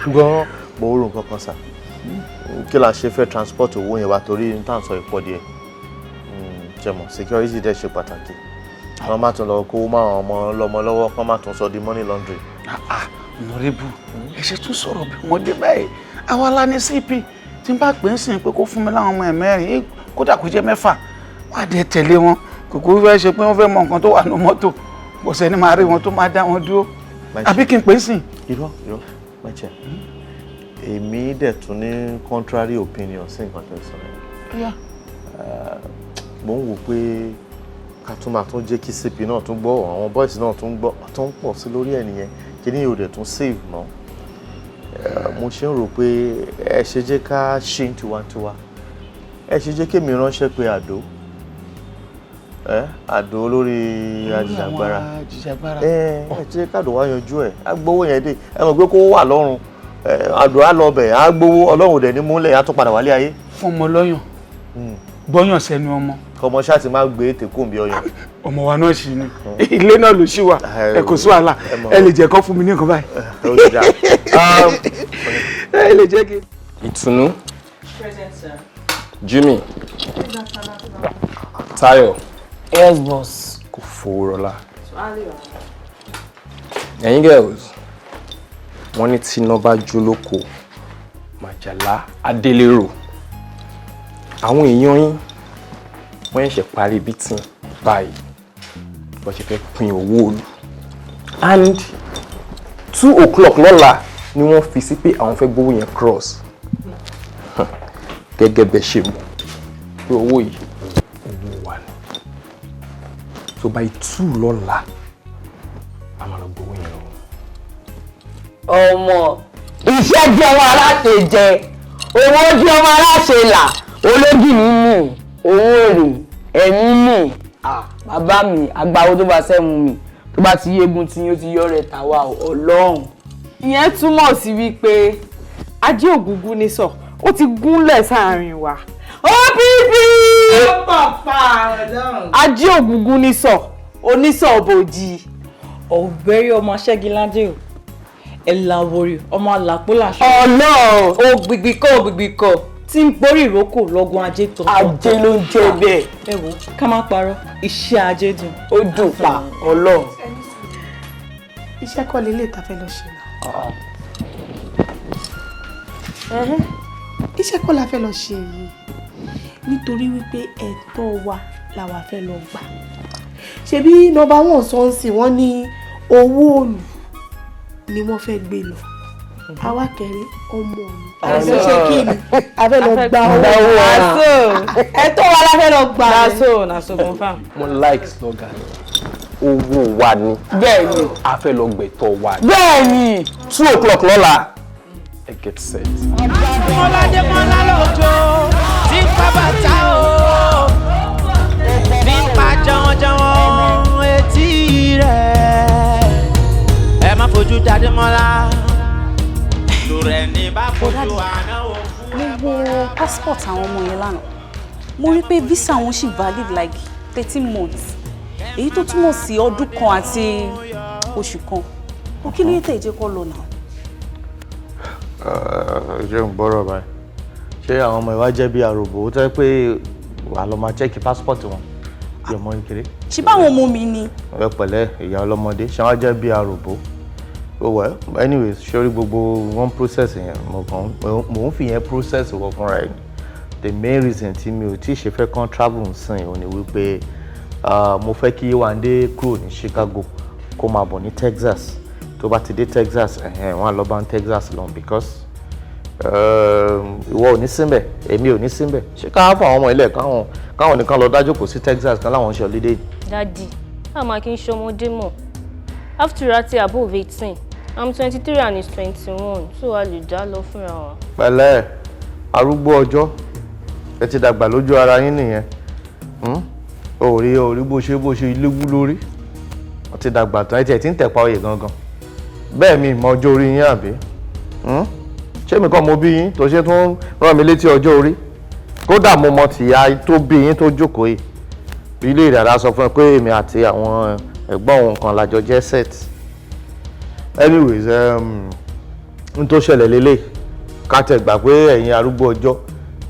ṣùgbọ́n mo rò nǹkan kan sà kí la ṣe fẹ́ transport owó yẹn wá torí ní tàn sọ ìpọ́ díẹ̀ jẹmọ̀ security dẹ̀ ṣe pàtàkì wọ́n má tún lọ kó máa ọmọ lọ́mọ lọ́wọ́ kán má tún sọ di money laundry. Honorable ẹ ṣe tún sọ̀rọ̀ bí wọ́n dé báyìí àwa la ní CP tí n bá pè é sìn pé kó fún mi láwọn ọmọ ẹ̀ mẹ́rin kódà kó jẹ́ mẹ́fà wọ́n á dẹ̀ tẹ̀lé wọn kòkó fẹ́ ṣe pé wọ́n fẹ́ mọ nǹkan tó wà ní mọ́tò kò sẹ́ni máa rí wọn tó máa dá wọn dúró àbí kí n pè é sìn. irọ́ mẹ́tẹ̀ èmi dẹ̀ tún ní contrary opinion sí nǹkan tó ń sọ yẹn mo ń wò pé ká tún máa tún jẹ́ kí CP náà tún gbọ́ àwọn boys náà tún gbọ́ tó ń pọ̀ sí lórí ẹ̀ nìyẹn kí ni yóò dẹ̀ tún save mọ́ mo ṣe ń rò pé ẹ ṣe jẹ́ ká ṣe ń tiwantiwa ẹ ṣe jẹ́ kémi ránṣẹ́ pé àdó lórí ajìjàgbara ẹ jẹ́ kádò wá yanjú ẹ̀ á gbowó yẹn dé ẹ mọ̀ pé kó wà lọ́rùn àdó á lọ bẹ̀ á gbowó ọlọ́run dẹ̀ ní múlẹ̀ á tún padà wálé ayé. fún ọmọ lọ́yàn gbọ́yàn sẹ́nu ọmọ. ọmọ ṣáà ti máa gbé tèkó bí ọyàn. ọmọ wa náà ṣì ni ilé náà ló ṣì wà ẹ kò sí wàhálà ẹ lè jẹ́ kó fún mi ní nǹkan báyìí. ẹ lè jẹ́ kí. Ìtùnú. Jimmy. Tayo. Yes, boss. Kò fowó rọlá. Ẹ̀yin girls, wọ́n ní tí iná bá jó lóko, màjàlá adélérò. Àwọn èèyàn yín, wọ́n ṣẹ̀ṣẹ̀ parí bítìn báyìí, bó ṣe fẹ́ pín owó olú. And 2 o'clock lọ́la ni wọ́n fi sí pé àwọn fẹ́ gbówó yẹn cross. Gẹ́gẹ́ bẹ́ ṣe mọ̀ pé owó yìí owó wa ni. So by 2 lọ́la a máa lọ gbówó yẹn lọ. Ọmọ iṣẹ́ jẹ́ ọmọ aláṣẹ jẹ owó jẹ́ ọmọ aláṣẹ là olójì nínú owó rè ẹ̀mí mì bàbá mi àgbàwo tó bá sẹ́mu mi tó bá ti yégun tí yóò ti yọ rẹ̀ tàwa Ọlọ́run. Ìyẹn túmọ̀ sí wípé ajé ògúngún ní sọ ó ti gúnlẹ̀ sáàrin wa. OPP! Ajé ògúngún ní sọ onísọ̀ òbòjì. Ọ̀gbẹ́rì ọmọ Ṣẹ́giládé o ẹ̀làwòrì ọmọ àlàpólàṣọ. Ọlọ́run ó gbìgbìkọ́ tí ń borí ìrókò lọ́gùn ajé tó. Ajé ló ń jẹ́ bẹ́ẹ̀. Ẹ wo ká má parọ́ iṣẹ́ ajé dùn. Ó dùn pa Ọlọ́run. Iṣẹ́ kọ́ lélẹ̀ tá fẹ́ lọ ṣe náà. Iṣẹ́ kọ́ la fẹ́ lọ ṣe yìí nítorí wípé ẹ̀tọ́ wa làwa fẹ́ lọ gbà. Ṣebí nọ́mbà 1 sọ́ọ̀sì wọ́n ní owó òòlù ni wọ́n fẹ́ gbé lọ. Àwa kẹrin ọmọ òòlù. Àṣẹ ṣe kí ni a fẹ́ lọ gba owó wa. Ẹ̀tọ́ wa la fẹ́ lọ gbà. Naso confirm. Mo like slogan owó wa ni. Bẹ́ẹ̀ni. A fẹ́ lọ gbẹ̀tọ́ wa ni. Bẹ́ẹ̀ni. 2 o'clock lọ́la. I get set. Odunlade Adekola lójó tí ń pa bàtà o tí ń pa jọ̀wọ̀jọ̀wọ̀ etí rẹ̀ ẹ má fojú Ademola lórẹ̀ ní bá fojú àná òkú ẹ̀ mo wo passport àwọn ọmọ yẹn lánàá mo rí pé visa wọn ṣì valid like 13 months èyí tó túmọ̀ sí ọdún kan àti oṣù kan ó kí ló yẹ tẹ̀ jẹ́ kó lọ náà. Ṣé ń gbọ́rọ̀ báyìí? Ṣé àwọn ọmọ ìwà jẹ́ bí àròbó ó tẹ́ pé wà lọ máa chẹ́kì pásítọ̀tì wọn bí ọmọ kékeré? Ṣé báwọn ọmọ mi ni? Ẹ pẹ̀lẹ́ ìyá ọlọ́mọdé ṣé wọ́n jẹ́ bí àròbó? Well, anyways, ṣé orí gbogbo one process yẹn mò ń fi yẹn process wọ fúnra ẹ̀. The main reason tí mi ò tí ì ṣe fẹ́ kán travel nsìn ò ní wípé mo fẹ́ kí Yéwándé kúrò ní Chicago kó máa bọ̀ ní Texas. Tó bá ti dé Texas wọ́n á lọ bá ń Texas lọ because ìwọ ò ní síbẹ̀ èmi ò ní síbẹ̀ ṣé ká fún àwọn ọmọ ilé káwọn nìkan lọ dájókòó sí Texas kan láwọn ṣe holiday. Daddy, how am I kí n ṣọmọdé mọ̀? After all, above 18. I'm 23 and he's 21, so a lè dá lọ fúnra wa. Pẹ̀lẹ́ arúgbó ọjọ́ ẹ ti dàgbà lójú ara yín nìyẹn. Orí bó ṣe ilé wú lórí. ti dàgbà tán ẹ tiẹ̀ ti ń tẹ̀pa oyè gangan bẹ́ẹ̀ mi mọ ọjọ́ orí yín àbí ṣé mi kọ́ mo bí yín tó ṣe tún rán mi létí ọjọ́ orí kódà mo mọ tìyá tó bí yín tó jókòó yìí ilé ìdàdà sọ fún ẹ pé èmi àti àwọn ẹ̀gbọ́n òun kan lájọ jẹ́ set anyways n tó ṣẹlẹ̀ lélẹ̀ ká tẹ̀ gbà pé ẹ̀yin arúgbó ọjọ́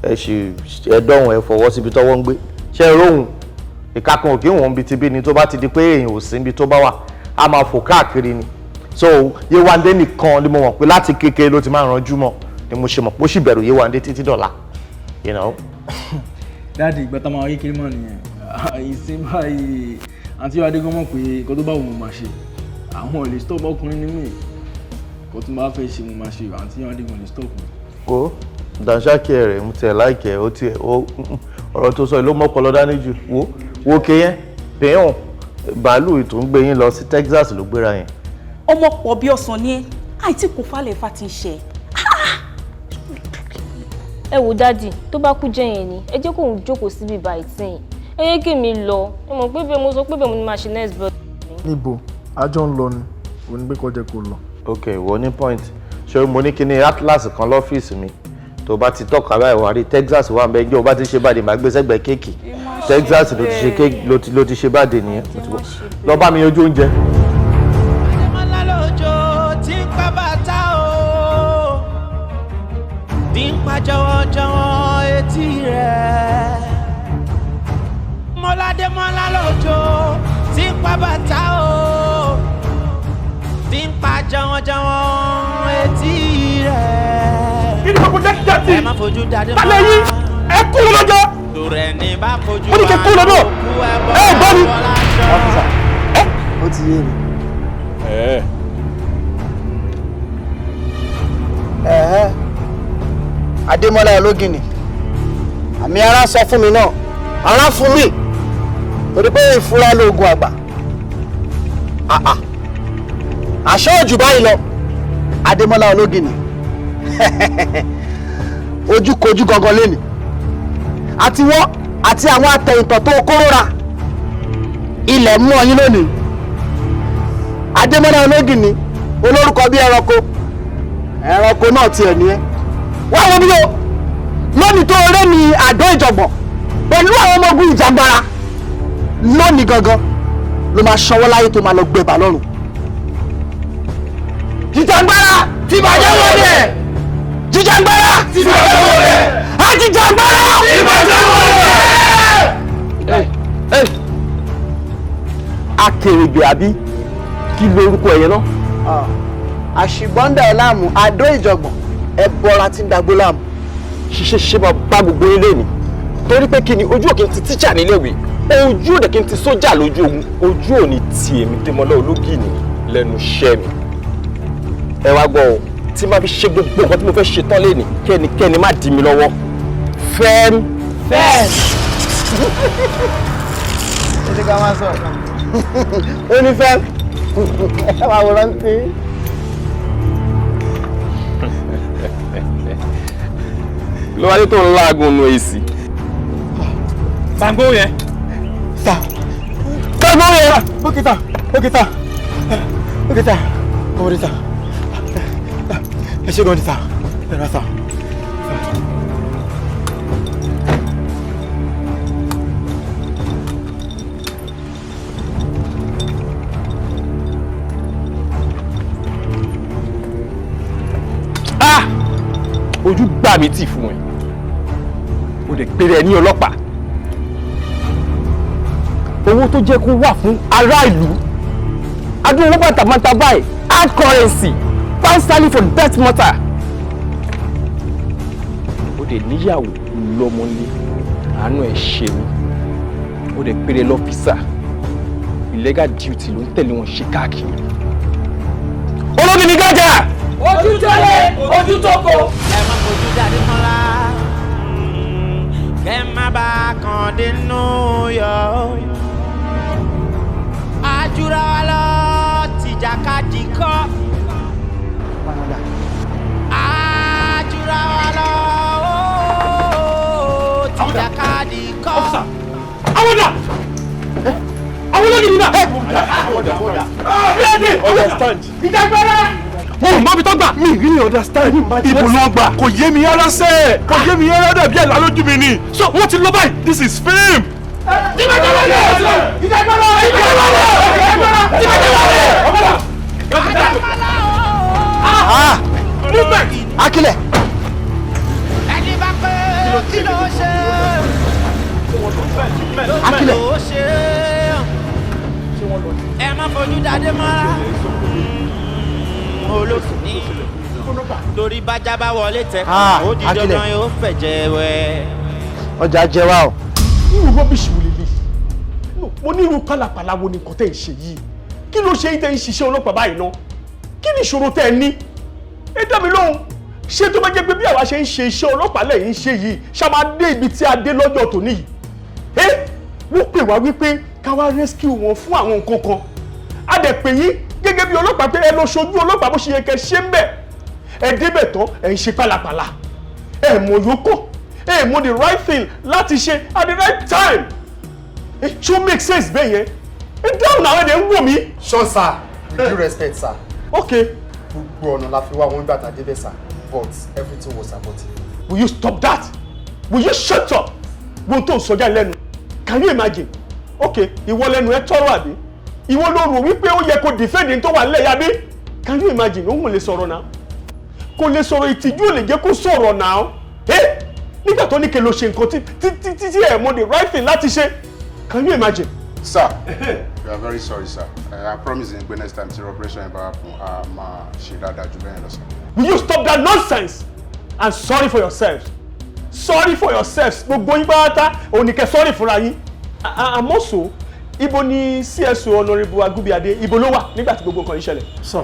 ẹ ṣì ẹ̀dọ́hùn ẹ fọwọ́ síbi tọ́wọ́ ń gbé ṣe é róhùn ìkakùn òkè wọn bí ti bí ni tó bá ti di pé èèyàn ò sí ibi tó bá wà á máa fò káàkiri ni so Yéwándé nìkan ni mo mọ̀ pé láti kékeré ló ti máa ranjú mọ́ ni mo ṣe mọ̀ pé ó sì bẹ̀rù Yéwándé títí dọ̀la you know. dáàdi ìgbà táwọn ayé kiri mọ̀ nìyẹn ìsìn báyìí àǹtí Yéwándé gan mọ̀ pé nǹkan tó bá wù mo máa ṣe àwọn ò lè stop ọkùnrin ní mí nǹkan tó bá fẹ́ ṣe mo máa ṣe àǹtí Yéwándé gan lè stop mi. kó dànsákì rẹ̀ mo tẹ̀ láìkẹ́ ó tiẹ̀ ọ̀rọ̀ tó sọ ló mọ́pọ̀ dání jù wo kéyẹn pẹ̀yàn bàálù tó ń gbé yín lọ sí Texas ló gbéra yẹn. ọmọ pọ̀ bí ọ̀sán ni ẹ́ àìtí kò falẹ̀ fa ti ń ṣe. ẹ wò dádì tó bá kú jẹ́ yẹn ni ẹ jẹ́ kóun jókòó síbi báyìí tí ẹ yé kí mi lọ ẹ mọ̀ pé bẹ́ẹ̀ mo sọ pé bẹ́ẹ̀ mo ní máa ṣe next birthday. níbo àjọ ń lọ ni òní pé kọjá kó lọ. ok ìwọ ní point ṣé mo ní kíní atlas kan lọ́fíìsì mi tó bá ti tọ́ka báyìí wà rí Texas wà ń bẹ ẹjọ́ bá ti ṣe báde máa gbé sẹ́gbẹ̀ẹ́ kéèkì Texas ló ti ṣe báde nìyẹn lọ bá mi ojú oúnjẹ. Ademola lójó tí ń pa bàtà o tí ń pa jọ̀wọ́jọ̀wọ́ etí rẹ̀. Ademola lójó tí ń pa bàtà o tí ń pa jọ̀wọ́jọ̀wọ́ etí rẹ̀. kí ni gbogbo jẹ́kíjẹ́tì ẹ má fojú dade mọ́. balẹ̀ yìí ẹ kú lọ́jọ́. Tòrẹ̀ ní bá fojú ó ní kí n kú lọ́dọ̀ ẹ gbọ́ mi. ọ́fíìsà ó ti yé mi. Adémọ́lá ológìnì àmì ara sọ fún mi náà ara fún mi torí pé ìfura lóògùn àgbà àṣọ òjò báyìí lọ Adémọ́lá ológìnì ojúkojú gangan lẹ́nu àti wọ́n àti àwọn atẹ̀yìntọ̀ tó kórora ilẹ̀ mú ọyìn lónìí Adémọ́lá ológìnì olórúkọ bí ẹranko náà tiẹ̀ ní ẹ́ wọ́n wọ́n bí yóò lónìí tó rẹ́ ní àdó ìjọ̀gbọ̀n pẹ̀lú àwọn ọmọ ogun ìjàngbara lónìí gangan ló máa ṣọwọ́ láyé tó máa lọ gbẹ̀bà lọ́rùn. Jìjàngbara ti bàjẹ́ wọlé jìjàngbara ti bàjẹ́ wọlé àjìjàngbara ti bàjẹ́ wọlé. Akèrègbè àbí kí lorúkọ ẹ̀yẹ náà. àṣìbọ́ndà ẹ̀ láàmú àdó ìjọ̀gbọ̀n ẹ bọ́ra tí ń dagbó láàmú. ṣiṣẹ́ ṣe máa bá gbogbo ilé ni torí pé kí ni ojú òkè ti tíṣà níléèwé ojú òde kí n ti sójà lójú ogun ojú òní ti èmi Démọ́lá Ológìnní lẹ́nu iṣẹ́ mi. ẹ wá gbọ́ ọ tí máa fi ṣe gbogbo nǹkan tí mo fẹ́ ṣe tán lé ní kẹ́nikẹ́ni má dì mí lọ́wọ́. fẹ́ẹ́m. ó ní ká máa sọ ó ní fẹ́ẹ́m ẹ máa wòrán sí i. ló wáyé tó ń láàgùn nu èsì. Gbàngbó yẹn. Gbàngbó yẹn. Bókítà ọmọdé ta ẹ ṣe gan ni ta ẹ rà ta. ojú gbà mí tì fún ẹ o lè pèrè ẹ ní ọlọ́pàá owó tó jẹ́ kó wà fún ará ìlú adúlọ́ bàtàbàtà báyìí hard currency pound sterling for death matter o lè níyàwó lọ́mọlé àánú ẹ̀ ṣe mí o lè pèrè lọ́fíìsà illegal duty ló ń tẹ̀lé wọn ṣe káàkiri Ológìnní gàjà. ojú tó lé ojú tó kò. ẹ má fojú jáde mọ́lá kẹ́ má bá a kàn dínú yọ. àjùra wa lọ tìjàkadì kọ́. àjùra wa lọ tìjàkadì kọ́. àwọn náà àwọn gbẹ́ni mi náà. Understand. Mo mọ bí tó gbà. Mi rí understand. Ibo ló gbà. Kò yé mi rárá sẹ́. Kò yé mi rárá dàbí ẹ̀ lálójú mi ni. So wọ́n ti lọ báyìí. This is fame. Akílẹ̀. ẹni bá pé kí ló ṣe Akílẹ̀. ló ṣe ẹ má fojú dáadé mọ́ra olóṣù ní torí bájá bá wọlé tẹ ó di dandan yóò fẹ̀jẹ̀ wẹ̀. Ọjà jẹ wá o. Irú rọ́bìṣì wo lélẹ̀? Mo ní irú pálapàla wo ni nǹkan tẹ́ ń ṣe yìí? Kí ló ṣe yín tẹ́ ń ṣiṣẹ́ ọlọ́pàá báyìí ná? Kí ni ìṣòro tẹ́ ẹ ní? Ẹ dá mi lóhùn. Ṣé tó bá jẹ́ pé bí àwa ṣe ń ṣe iṣẹ́ ọlọ́pàá lẹ́yìn ṣe yìí ṣá máa dé ibi tí a dé lọ́jọ́ tòní yìí? Wọ́n pè wá wípé ká wá rescue wọn fún àwọn nǹkan kan. A dẹ̀ pè yín gẹ́gẹ́ bí ọlọ́pàá pé ẹ lọ ṣojú ọlọ́pàá bó ṣe yẹ kẹ́ ṣe ń bẹ̀. Ẹ débẹ̀ tán ẹ ń ṣe pálapàla. Ẹ mọ̀ yókò. Ẹ mọ̀ the right thing láti ṣe at the right time. It should make sense bẹ́ẹ̀ yẹn. Ẹ dáhùn àwọn ẹ̀dẹ̀ ń wò mí. Sure sir, with due respect sir. Okay. Gbogbo ọ̀nà la fi wá wọn gbà tá a débẹ̀ sir, but everything was abortive. Will you stop that? Will you shut up? Wọ́n tó sọjá lẹ́nu. Can you imagine? Okay, ìwọ lẹ́nu ẹ tọrọ àbí? Ìwọ ló rò wípé ó yẹ kó defend tó wà nílẹ̀ yá bí? Can you imagine? Òun lè sọ̀rọ̀ náà. Kò lè sọ̀rọ̀ ìtìjú ò lè jẹ́ kó sọ̀rọ̀ náà. Nígbà tó ní kí ló ṣe nǹkan tí ẹ̀ mọ̀ the right thing láti ṣe. Can you imagine? Sir, we are very sorry sir. I promise in next time tí operation yẹn bá happen, máa ṣe dáadáa jù bẹ́ẹ̀ lọ sir. Will you stop that nonsense? And sorry for yourselves. Sorry for yourselves. Gbogbo yín pátá oníkẹ́ sorry fúnra yín. Àmọ́ so, ibo ni CSO Honorable Agubiade, ibo ló wà nígbà tí gbogbo nǹkan yìí ṣẹlẹ̀? Sọ,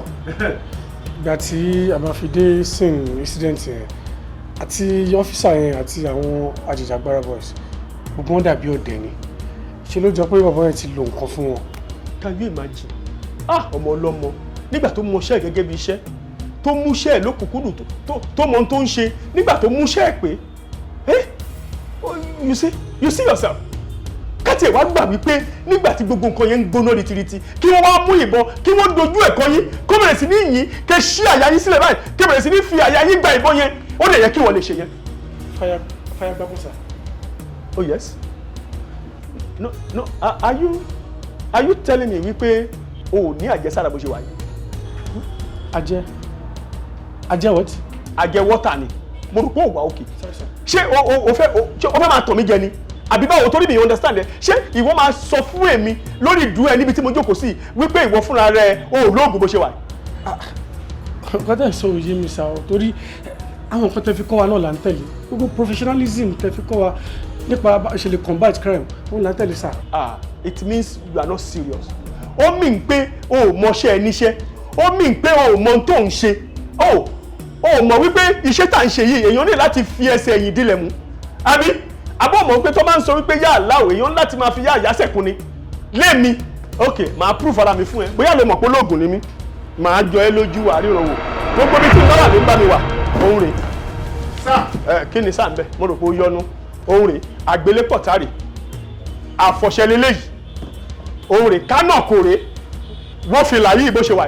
ìgbà tí a máa fi dé scene incident yẹn, àti ọ́físà yẹn àti àwọn ajìjàgbara boys, gbogbo wọn dàbí ọ̀dẹ̀ ni. Ṣé ló jọ pé bàbá yẹn ti lo nǹkan fún wọn? Can you imagine? Ọmọ ọlọ́mọ nígbà tó mọṣẹ́ gẹ́gẹ́ bí iṣẹ́ tó múṣẹ́ ẹ̀ lókùnkúndùn tó mọ ohun tó ń ṣe nígbà tó múṣẹ́ ẹ̀ pé you see yourself. Káti ẹ̀ wá gbà wípé nígbà tí gbogbo nǹkan yẹn ń gbóná ritiriti kí wọ́n wá mú ìbọn kí wọ́n dojú ẹ̀kọ́ yín kó bẹ̀rẹ̀ sí ní yìn kẹ́ ṣí àyà yín sílẹ̀ báyìí kẹ́ bẹ̀rẹ̀ sí ní fi àyà yín gba ìbọn yẹn ó lè yẹ kí wọ́n lè ṣe yẹn. Fire gbàgbọ́ sir. Oh yes. No, are you telling me wípé o ò ní àjẹsára bó ṣe wà yìí? Àjẹ what? Àjẹ water ni. Mo rò pé ó wà òkè. Ṣé o fẹ́ máa tàn mí jẹ ni? Àbí báwo torí mi understand ẹ? Ṣé ìwọ máa sọ fún èmi lórí ìdúró ẹ níbi tí mo jókòó sí wípé ìwọ fúnra rẹ o ò lóògùn bó ṣe wà? Nǹkan tẹ̀ sọ òye mi sá o torí àwọn nǹkan tẹ́ fi kọ́ wa náà là ń tẹ̀lé. Gbogbo professionalism tẹ́ fi kọ́ wa nípa ìṣẹ̀lẹ̀ combat crime òun là ń tẹ̀lé sá. It means you are not serious. Ó mean pé o ò mọṣẹ́ ẹ níṣẹ́. Ó mean pé o ò mọ ohun tó ń ṣe. O ò mọ̀ wípé iṣẹ́ tá à ń ṣe yìí èèyàn ní láti fi ẹsẹ̀ ẹ̀yìn dílẹ̀ mú. Àbí àbọ̀ mọ̀ pé tó máa ń sọ wípé yá àláwọ̀ èèyàn láti máa fi yá àyásẹ̀kùn ni. Lémi, ok, màá proof ara mi fún ẹ. Bóyá lo mọ̀ pé olóògùn ni mí. Màá jọ ẹ lójú àríran wò. Gbogbo ibi tí ìlú wà ló ń bá mi wà. Òun rè. Sá. Kí ni sáà ń bẹ̀? Mo rò pé ó yọnu. Òun rè. Àgbélépọ̀ tárè. Àfọ̀ṣẹ́ leléyìí. Òun rè. Kánà kò rè. Wọ́n fi là yìí bó ṣe wà.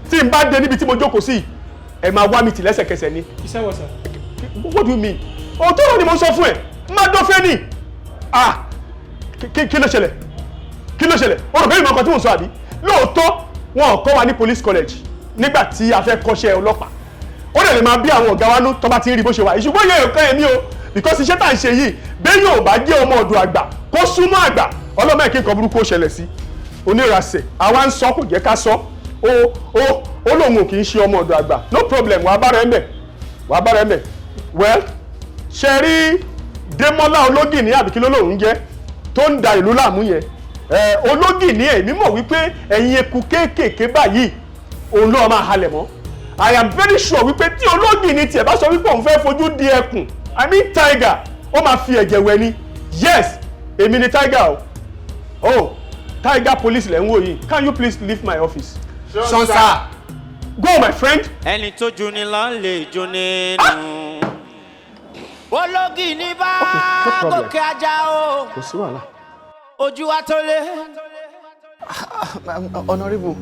Tí n bá dé níbi tí mo jókòó sí, ẹ máa wá mi tì lẹ́sẹ̀kẹsẹ̀ ni. Iṣẹ́ wọ̀ sir. What do you mean? Òótọ́ ni mo sọ fún ẹ. Má dọ́fẹ́ ni. Kí ló ṣẹlẹ̀? Kí ló ṣẹlẹ̀? O rò pé ìmọ̀ kan tí mo sọ àbí? Lóòótọ́ wọn ò kọ́ wa ní police college nígbà tí a fẹ́ kọ́ṣẹ́ ọlọ́pàá. Ó lè máa bí àwọn ọ̀gá wa nú tó bá ti ń rí bó ṣe wà. Ìṣùgbọ́n yẹn ò kàn èmi o because iṣẹ́ tá à ń ṣe yìí bẹ́ẹ̀ yóò bá jẹ́ ọmọ ọ̀dọ̀ àgbà kó súnmọ́ àgbà ọlọ́mọ ẹ̀kí nǹkan burúkú ó ṣẹlẹ̀ sí. Onírasẹ̀ àwa ń sọ kò jẹ́ ká sọ. Ó lóun kì í ṣe ọmọ ọ̀dọ̀ àgbà. No problem, wàá bára ẹ̀ mẹ́. Wàá bára ẹ̀ mẹ́. Well, ṣe rí Démọ́lá Ológìní àbíkí ló lóun jẹ́ tó ń da ìlú láàmú yẹn. Ológìní èmi mọ̀ wípé ẹ̀yin eku kéékèèké báyìí òun ló máa halẹ̀ mọ́. I am very sure wípé tí Ológìní tiẹ̀ bá sọ wípé òun fẹ́ fojú di ẹkùn I mean tiger ó máa fi ẹ̀jẹ̀ wẹ̀ ni. Yes, èmi ni tiger o. Oh, tiger police lẹ́ ń wò yìí. Can you please leave my office? Sure sir. Go my friend. Ẹni tó ju ni lọ lè ju nínú. Ológìní bá gòkè ajá o. Kò sí wàhálà. Ojú wa tó lé. Honorable,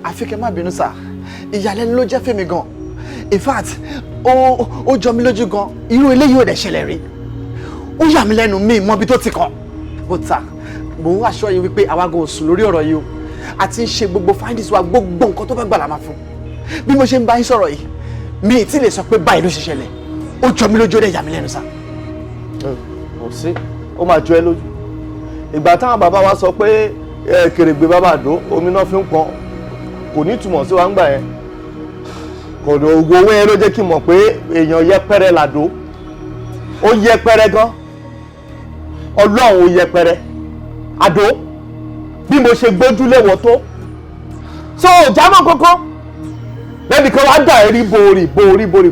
àfi kẹ́ má bínú sir. Ìyàlẹ́nu ló jẹ́ fẹ́mi gan. In fact, ó jọ mí lójú gan. Irú eléyìí ò dẹ̀ ṣẹlẹ̀ rí. Ó yà mí lẹ́nu mi mọ́ bí tó ti kàn. But sir, mo ń assure yín wípé àwa gan ò sùn lórí ọ̀rọ̀ yìí o. A ti ń ṣe gbogbo findings wa gbogbo nǹkan tó bá gbà la máa fún. Bí mo ṣe ń bá yín sọ̀rọ̀ yìí, mi ì tí lè sọ pé báyìí ló ṣe ṣẹlẹ̀. Ó jọ mí lójú ó dẹ̀ yà mí lẹ́nu sir. Kò sí, ó máa jọ ẹ́ lójú. Ìgbà táwọn bàbá wa sọ pé kèrègbè bàbá àdó omi náà fi ń pọn kò ní túmọ̀ sí wa ń gbà yẹn. Kò ní ògùn owó yẹn ló jẹ́ kí n mọ̀ pé èèyàn yẹpẹrẹ làdó. Ó yẹpẹrẹ gan. Ọlọ́run ó yẹpẹrẹ. Àdó bí mo ṣe gbójúlé wọ tó. So jámọ́ kankan. Lẹ́bi kan wá dà ẹ́ rí borí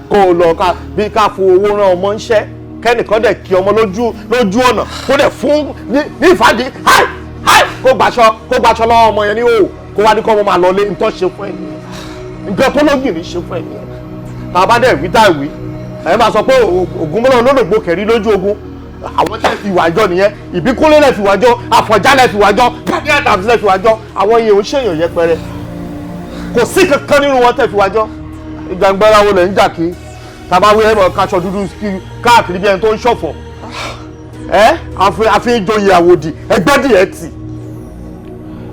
kó o lọ bí ká fún owó rán ọmọ ń ṣẹ́. Kẹ́nìkan dẹ̀ kí ọmọ lójú ọ̀nà kó dẹ̀ fún ní ìfàdí háì kó gbaṣọ lọ́wọ́ ọmọ yẹn ní o kó wá ní kọ́ ọmọ máa lọ lé nǹkan ṣe fún ẹ nìyẹn nǹkan tó lógìnrí ṣe fún ẹ nìyẹn bàbá dẹ̀ wí táìwí ẹ máa sọ pé Ògúnmọ́lá olódògbò kẹrí lójú ogun àwọn tẹ̀ fi wájọ nìyẹn Ìbíkúnlé lẹ̀ fi wájọ Àfọ̀njá lẹ̀ fi wájọ Gani Adams lẹ̀ fi wájọ àwọn yẹn ò ń ṣèyàn yẹpẹrẹ kò sí kankan nínú wọn tẹ̀ fi wájọ ìgbàngbẹ́ra wo lẹ̀ ń jà kí tàbá wí ẹ̀mọ̀ kaṣọ dúdú káàkiri bí ẹni tó ń ṣọ̀fọ̀ àfi ìjòyè àwòdì ẹgbẹ́dì ẹ̀ tì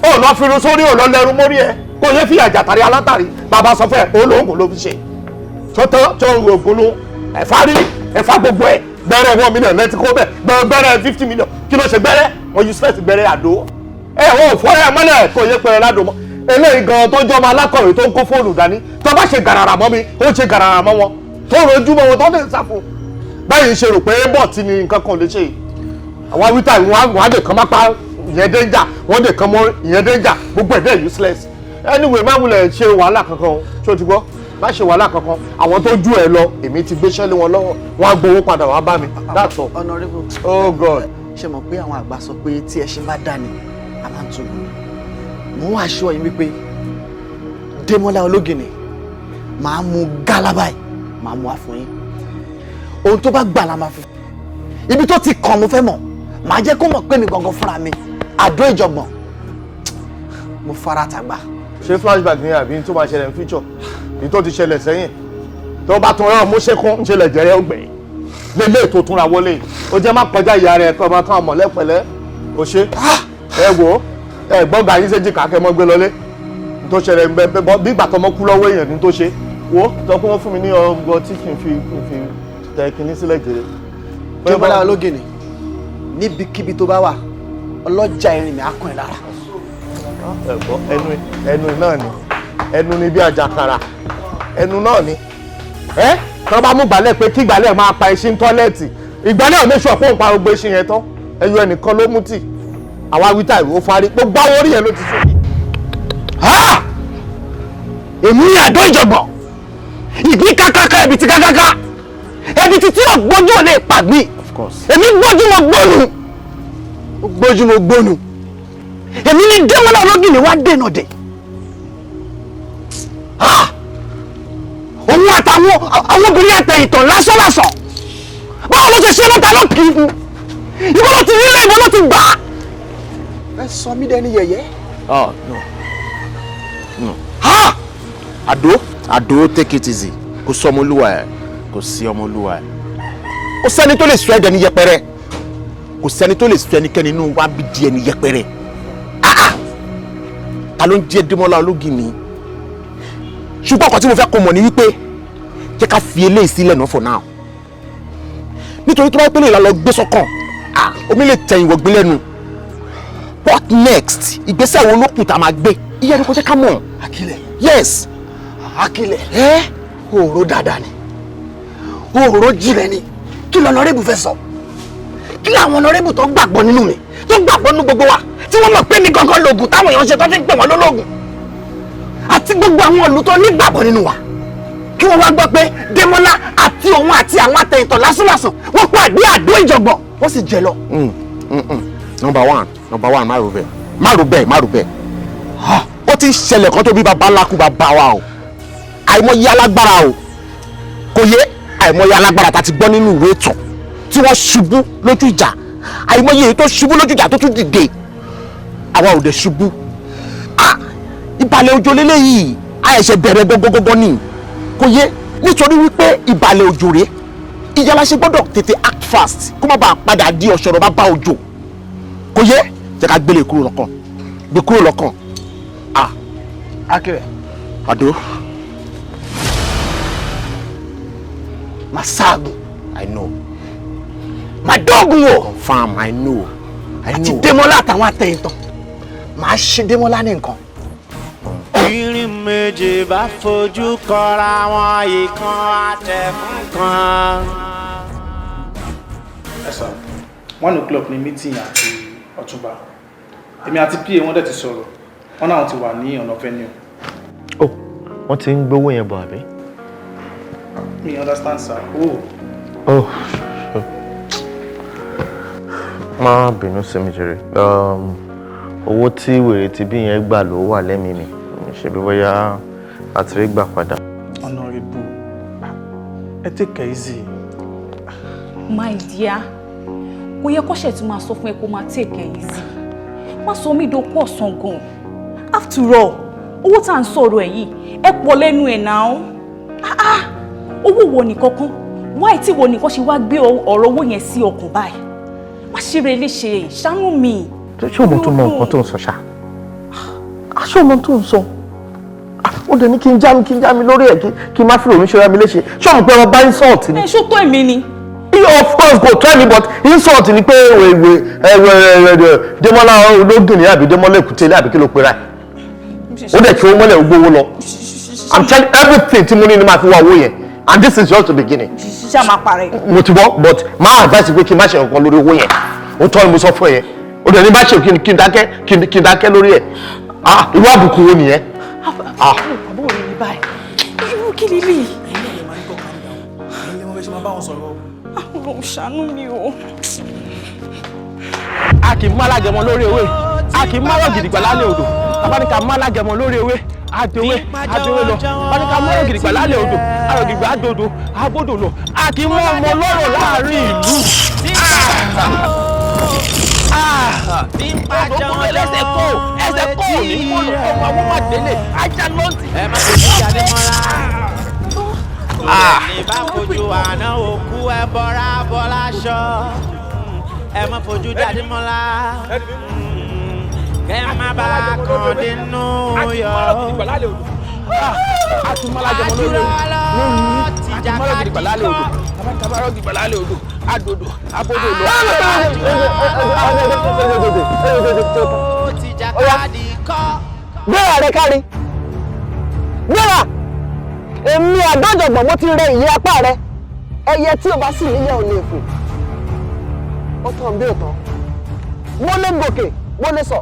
ó lọ fi irun sórí ò lọ lẹ́rú mórí ẹ kó yẹ fi àjàtàrí alátàrí bàbá sọ fẹ́ olóògùn ló fi ṣe tọ́tọ́ tó ń rògùn nù ẹ̀fá gbogbo ẹ̀ gbẹ́rẹ́ 1 million lẹ́tí kó bẹ̀ gbẹ́rẹ́ 50 million kí ló ṣe gbẹ́rẹ́ wọ́n useless gbẹ́rẹ́ àdó wọ́n fọ́ ẹ̀ mọ́lẹ̀ tó yẹ pẹ̀rẹ̀ ládò mọ́ eléyìí gan tó jọ́ ọmọ alákọ̀wé tó ń kó fóònù dání tó bá ṣe gàràrà mọ́ mi ó ṣe gàràrà mọ́ wọn tó rojú mọ́ wọn tó lè sáfò báyìí ṣe rò pé bọ́ọ̀tì ni nǹkan kan lè ṣe yìí àwọn wíta wọn á dè kan máa pa ìyẹn danger wọ́n dè kan mọ́ ìyẹn danger gbogbo ẹ̀ dẹ̀ useless anyway má wulẹ̀ ṣe wàhálà kankan o ṣé o ti gbọ́ má ṣe wàhálà kankan àwọn tó ju ẹ lọ èmi ti gbéṣẹ́ lé wọn lọ́wọ́ wọn á gbowó padà wá bá mi that's all. Honorable oh God. ṣe mọ̀ pé àwọn àgbà sọ pé tí ẹ ṣe bá dá ni a máa ń tún un mo wá aṣọ yín wípé Démọ́lá Ológìnní máa mú gálábàì máa mú wá fún yín ohun tó bá gbà la máa fi ibi tó ti kàn mo fẹ́ mọ̀ màá jẹ́ kó mọ̀ pé mi gangan fúnra mi Àdó Ìjọ̀gbọ̀n mo fara tàgbà. ṣé flashback ni àbí tó máa ṣẹlẹ̀ ní future ní tó ti ṣẹlẹ̀ sẹ́yìn tó bá tún rán mo ṣẹ́kún ń ṣẹlẹ̀ jẹ́rẹ́ ọgbẹ̀yìn lélẹ̀ tó túnra wọlé ó jẹ́ má kọjá ìyá rẹ̀ kọ́ ọmọ káwọn mọ̀lẹ́pẹ̀lẹ́ ó ṣe ẹ wò ẹ gbọ́ngà yín ṣe jìkà kẹ́ mọ́ gbé lọlé ní tó ṣẹlẹ̀ bí ìgbà tó mọ́ kú lọ́wọ́ èèyàn ní tó ṣe wo tó kún wọ́n fún mi ní ọgbọ́n tí kì í fi tẹ kinní sílẹ̀ jẹ́rẹ́. Démọ́lá Ológìnní níbikíbi tó bá wà ọlọ́jà irin mi á kàn ẹ́ lára. ẹ̀gbọ́n ẹnu náà ni ẹnu ni bí àjàkàrà ẹnu náà ni tọ́ bá mú gbálẹ̀ pé kí gbálẹ̀ máa pa iṣẹ́ tọ́lẹ́ẹ̀tì ìgbálẹ̀ ò méṣù ọ̀pọ̀ nǹkan gbogbo iṣẹ́ yẹn tán ẹyọ ẹnìkan ló mú tì àwa wíta ìwò farí gbogbo àwọn orí yẹn ló ti sọ. èmi ní Àdó Ìjọ̀gbọ̀n ìdí kákáká ẹbí ti kákáká ẹbí ti tí ọ̀gbọ́jú ò lè pàgbé èmi gbójú mo gbónu èmi ní Démọ́lá Ológìnní wá dènà dé òun àtàwọn obìnrin ẹ̀tẹ̀ ìtàn lásánlásán báwo ló ṣe ṣe lọ́ta ló kì í fún ìwọ ló ti rí ilé ìwọ ló ti gbà á. ẹ sọ mí dẹni yẹ̀yẹ́. No. Àdó take it easy kò sọ ọmọlúwa ẹ kò sí ọmọlúwa ẹ kò sẹ́ni tó lè sọ ẹ̀dẹ̀ ní yẹpẹrẹ kò sẹ́ni tó lè sọ ẹnikẹ́ni inú wa bí di ẹni yẹpẹrẹ ta ló ń jẹ́ Démọ́lá Ológìnní ṣùgbọ́n ọkọ̀ tí mo fẹ́ kó mọ̀ ní wípé jẹ́ ká fi eléyìí sílẹ̀ náà for now nítorí tó bá pélé ìlànà gbé sọ́kàn omi lè tẹ̀yìn wọ̀gbìn lẹ́nu what next ìgbésẹ̀ wo ló kù tá a máa gbé iye ẹni kò jẹ́ ká mọ̀. Akílẹ̀. Yes. Akílẹ̀. Òòró dáadáa ni òòró jìnlẹ̀ ni kí lọ Honorable fẹ́ sọ kí làwọn Honorable tó gbàgbọ́ nínú mi tó gbàgbọ́ nínú gbogbo wa tí wọ́n mọ̀ pé ní gangan lóògùn táwọn èèyàn ṣe tó fi ń pè wọ́n lólógùn àti gbogbo àwọn ìlú tó nígbàgbọ́ nínú wa kí wọ́n wá gbọ́ pé Démọ́lá àti òun àti àwọn àtẹ̀yìntàn lásánlásán wọ́n pàdé Àdó Ìjọ̀gbọ̀n wọ́n sì jẹ lọ. Number one má rò bẹ́ẹ̀ ó ti ṣẹlẹ̀ kan tó bí baba ńlá kú bàbá wa o àìmọye alágbára o kò yé àìmọye alágbára tá ti gbọ́ nínú ìwé ìtàn tí wọ́n ṣubú lójú ìjà àìmọye èyí tó ṣubú lójú ìjà tó tún dìde àwa ò dé ṣubú ìbàlẹ̀ òjò lélẹ́yìí a ẹ̀ṣẹ̀ bẹ̀rẹ̀ gọ́gọ́gọ́gọ́ ni kò yé nítorí wípé ìbàlẹ̀ òjò rèé ìyára ṣe gbọ́dọ̀ tètè act fast kó má bàa padà di ọ̀ṣọ̀rọ̀ bá bá òjò kò yé jẹ́ ká gbélé kúrò lọ́kàn gbé kúrò lọ́kàn. Akere. Ado. Masagu. I know. Madogun. Confirm. I know. Àti Démọ́lá àtàwọn àtẹ̀yìntàn. Màá ṣe Démọ́lá ní nǹkan. Irin méje bá fojú kọra wọn ìkan àtẹ̀kùn kan. Ẹ sọ, 1 o'clock ni meeting àti Ọ̀túnba. Èmi àti PA wọ́n dẹ̀ ti sọ̀rọ̀. Wọ́n náà ti wà ní ọ̀nà venue. Oh, wọ́n ti ń gbówó yẹn bọ̀ àbí? Me understand, sir. Oh, má bínú sí mi jèrè. Owó tí wèrè ti bí yẹn gbà ló wà lẹ́mìí mi. Ṣebí bóyá àtìrí gbà padà. Honorable, ẹ take it easy. My dear, kò yẹ kó ṣe tún máa sọ fún ẹ kó máa take it easy. Má sọ mí dókú ọ̀sán gan. After all, owó tá à ń sọ̀rọ̀ ẹ̀ yìí ẹ pọ̀ lẹ́nu ẹ̀ náà. Owó wo nìkan kan wáì tí wo nìkan ṣe wá gbé ọ̀rọ̀ owó yẹn sí ọkàn báyìí. Má ṣe rẹ léṣe ṣàánú mi. Ṣé o mọ̀ tó mọ nǹkan tó ń sọ ṣá? Ṣé o mọ̀ tó ń sọ? Ó dẹ̀ ní kí n já mi lórí ẹ̀ kí n má fi òun ṣe ra mi léṣe. Ṣé o mọ̀ pé ọmọ bá insult ni? Ẹ ṣó tó èmi ni. Of course go try me but insult ni pé Démọ́lá ológun ni àbí Démọ́lá Èkúté àbí kí ló pera ẹ̀. Ó dẹ̀ tí ó mọ́lẹ̀ gbówó lọ. I'm telling everything tí mo ní ni máa fi wá owó yẹn and this is just the beginning. Ṣíṣe máa parẹ́. Mo ti bọ́ but máa advice pé kí n má ṣe nǹkan lórí owó yẹn. Ó tọ́ ni mo sọ fún ẹ yẹn. Ó dẹ̀ ní bá ṣe kí n dákẹ́ lórí ẹ̀. Irú àbùkù wo nìyẹn? Àbúrò rẹ̀ ní báyìí. Irú kí ni lè? Ọlọ́run ṣàánú mi o. A kì í mú alágẹmọ lórí ewé, a kì í márọ̀ gidigba lálẹ́ odò. Bàbá ní ká mú alágẹmọ lórí ewé, adéwé lọ. Bàbá ní ká mú ọ̀rọ̀ gidigba lálẹ́ odò, àrọ̀ gidigba adòdò, abódò lọ. A kì í mú ọmọ lọ́rọ̀ láàrin ìlú. Ọmọ ẹsẹ̀ kò ní mú ọmọ àwọn máa délé, ajá lọ́ntì. Ẹ má fojú jáde mọ́ra. Ní bá fojú àná òkú ẹ bọ́ra bọ́lá ṣọ. Ẹ má fojú jáde mọ́ra. Kẹ́ má bá kàn dínú yọ. Àjùlọ ti jàkadì kọ́. Tabarọ́ gidigba lálẹ́ odò, adòdò, abódò lọ. Ti jàkadì kọ́. Gbéra rẹ kárí. Gbéra. Èmi àdójọ̀gbọ̀n mo ti rẹ ìyẹ́ apá rẹ. Ẹyẹ tí o bá sì níyẹ ò lè fò. Ó tàn bí òtàn. Mo lè gòkè, mo lè sọ.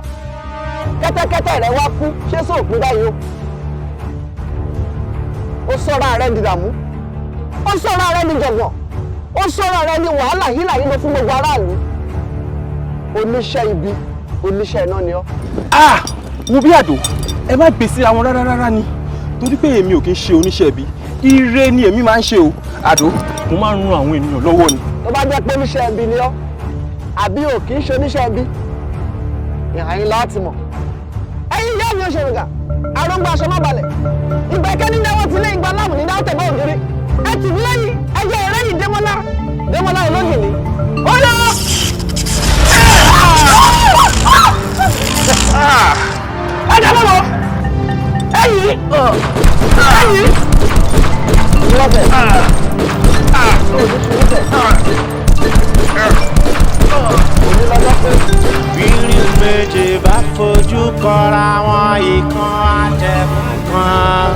Kẹ́tẹ́kẹ́tẹ́ rẹ wá kú, ṣé sóòpin báyìí o? Ó sọ́ra rẹ di dàmú. Ó sọ́ra rẹ di jọ̀gbọ̀n. Ó sọ́ra rẹ di wàhálà hílàhílo fún gbogbo aráàlú. Oníṣẹ́ ibi, oníṣẹ́ iná ni ọ́. Wo bí àdó, ẹ má gbèsè àwọn rárá ni. Torí pé èmi ò kí ń ṣe oníṣẹ́ ibi. Ire ni èmi máa ń ṣe o. Àdó, mo máa ń ran àwọn ènìyàn lọ́wọ́ ni. Tó bá jẹ́ pé oníṣẹ́ ibi ni ọ́, àbí ò kì í ṣe oníṣẹ́ ibi, ìhàyín láti mọ̀. Ẹ̀yin ìyá mi ò ṣe rìgà, àrùngbà aṣọ má balẹ̀. Ìgbà ìkẹ́ni dáwọ́ ti lé ìgbà láàmù ní dáwọ́ tẹ̀gbọ́ ògiri. Ẹ tì mí lẹ́yìn, ẹ jẹ́ ìrẹ́yìn Démọ́lá ológin ni. Ó lọ! Ẹ jẹ́ lọ́wọ́! Ẹ̀yìn! Lọ́bẹ̀! Bírin méje bá fojú kọra wọn ìkan àtẹ̀kùn kan.